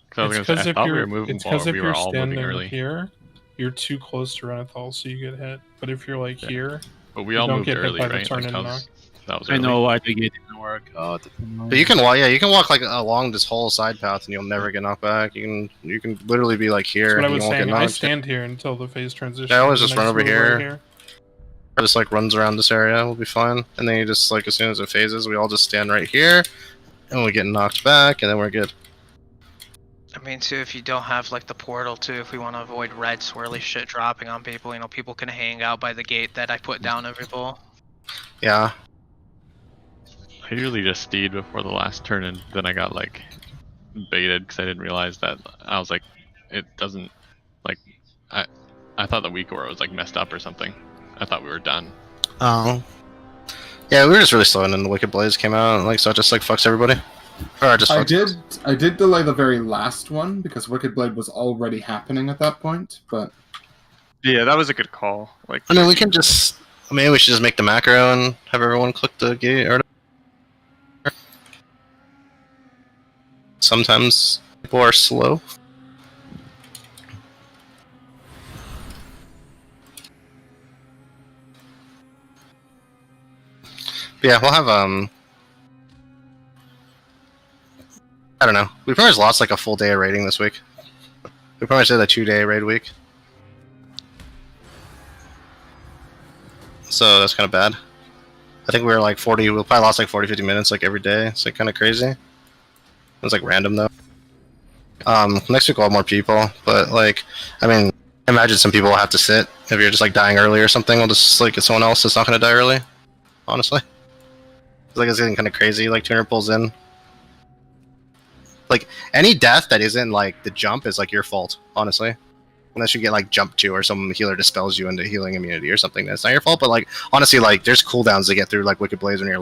'Cause I was
It's
gonna
because
say, I
if
thought we
you're,
were moving
it's 'cause
forward.
if
We were
you're
all moving
standing
early.
here, you're too close to Renethal, so you get hit. But if you're like here,
But we
you
all
don't
moved
get hit
early,
by the
right?
turn
Like,
and
that
knock.
was, that was
I
early.
know why the gate didn't work. Oh, that didn't
But you can walk. Yeah, you can walk like along this whole side path, and you'll never get knocked back. You can literally be like here.
That's what I
and
was
you won't
saying.
get
I
knocked.
stand here until the phase transition.
Yeah, I always
and
just
then
run over
move right
here. Or just like runs around this area. We'll be fine. And then you just like as soon as it phases, we all just stand right here, and we get knocked back, and then we're good.
I mean, too, if you don't have like the portal, too, if we want to avoid red swirly shit dropping on people, you know, people can hang out by the gate that I put down every pull.
Yeah.
I usually just steed before the last turn, and then I got like baited because I didn't realize that. I was like, it doesn't like. I thought the weak aura was like messed up or something. I thought we were done.
Oh. Yeah, we were just really slow, and then the Wicked Blaze came out, and like so it just like fucks everybody. Or just fucks
I did delay the very last one because Wicked Blade was already happening at that point, but
Yeah, that was a good call. Like,
I mean, we can just. Maybe we should just make the macro and have everyone click the gate or. Sometimes people are slow. But yeah, we'll have I don't know. We pretty much lost like a full day of raiding this week. We pretty much did a 2-day raid week. So that's kind of bad. I think we were like 40, we'll probably lost like 40, 50 minutes like every day. It's like kind of crazy. It was like random though. Next week we'll have more people, but like, I mean, imagine some people will have to sit. If you're just like dying early or something, we'll just like get someone else that's not going to die early. Honestly. It's like it's getting kind of crazy, like 200 pulls in. Like, any death that isn't like the jump is like your fault, honestly. Unless you get like jumped to or some healer dispels you into healing immunity or something, that's not your fault. But like honestly, like there's cooldowns to get through like Wicked Blaze when you're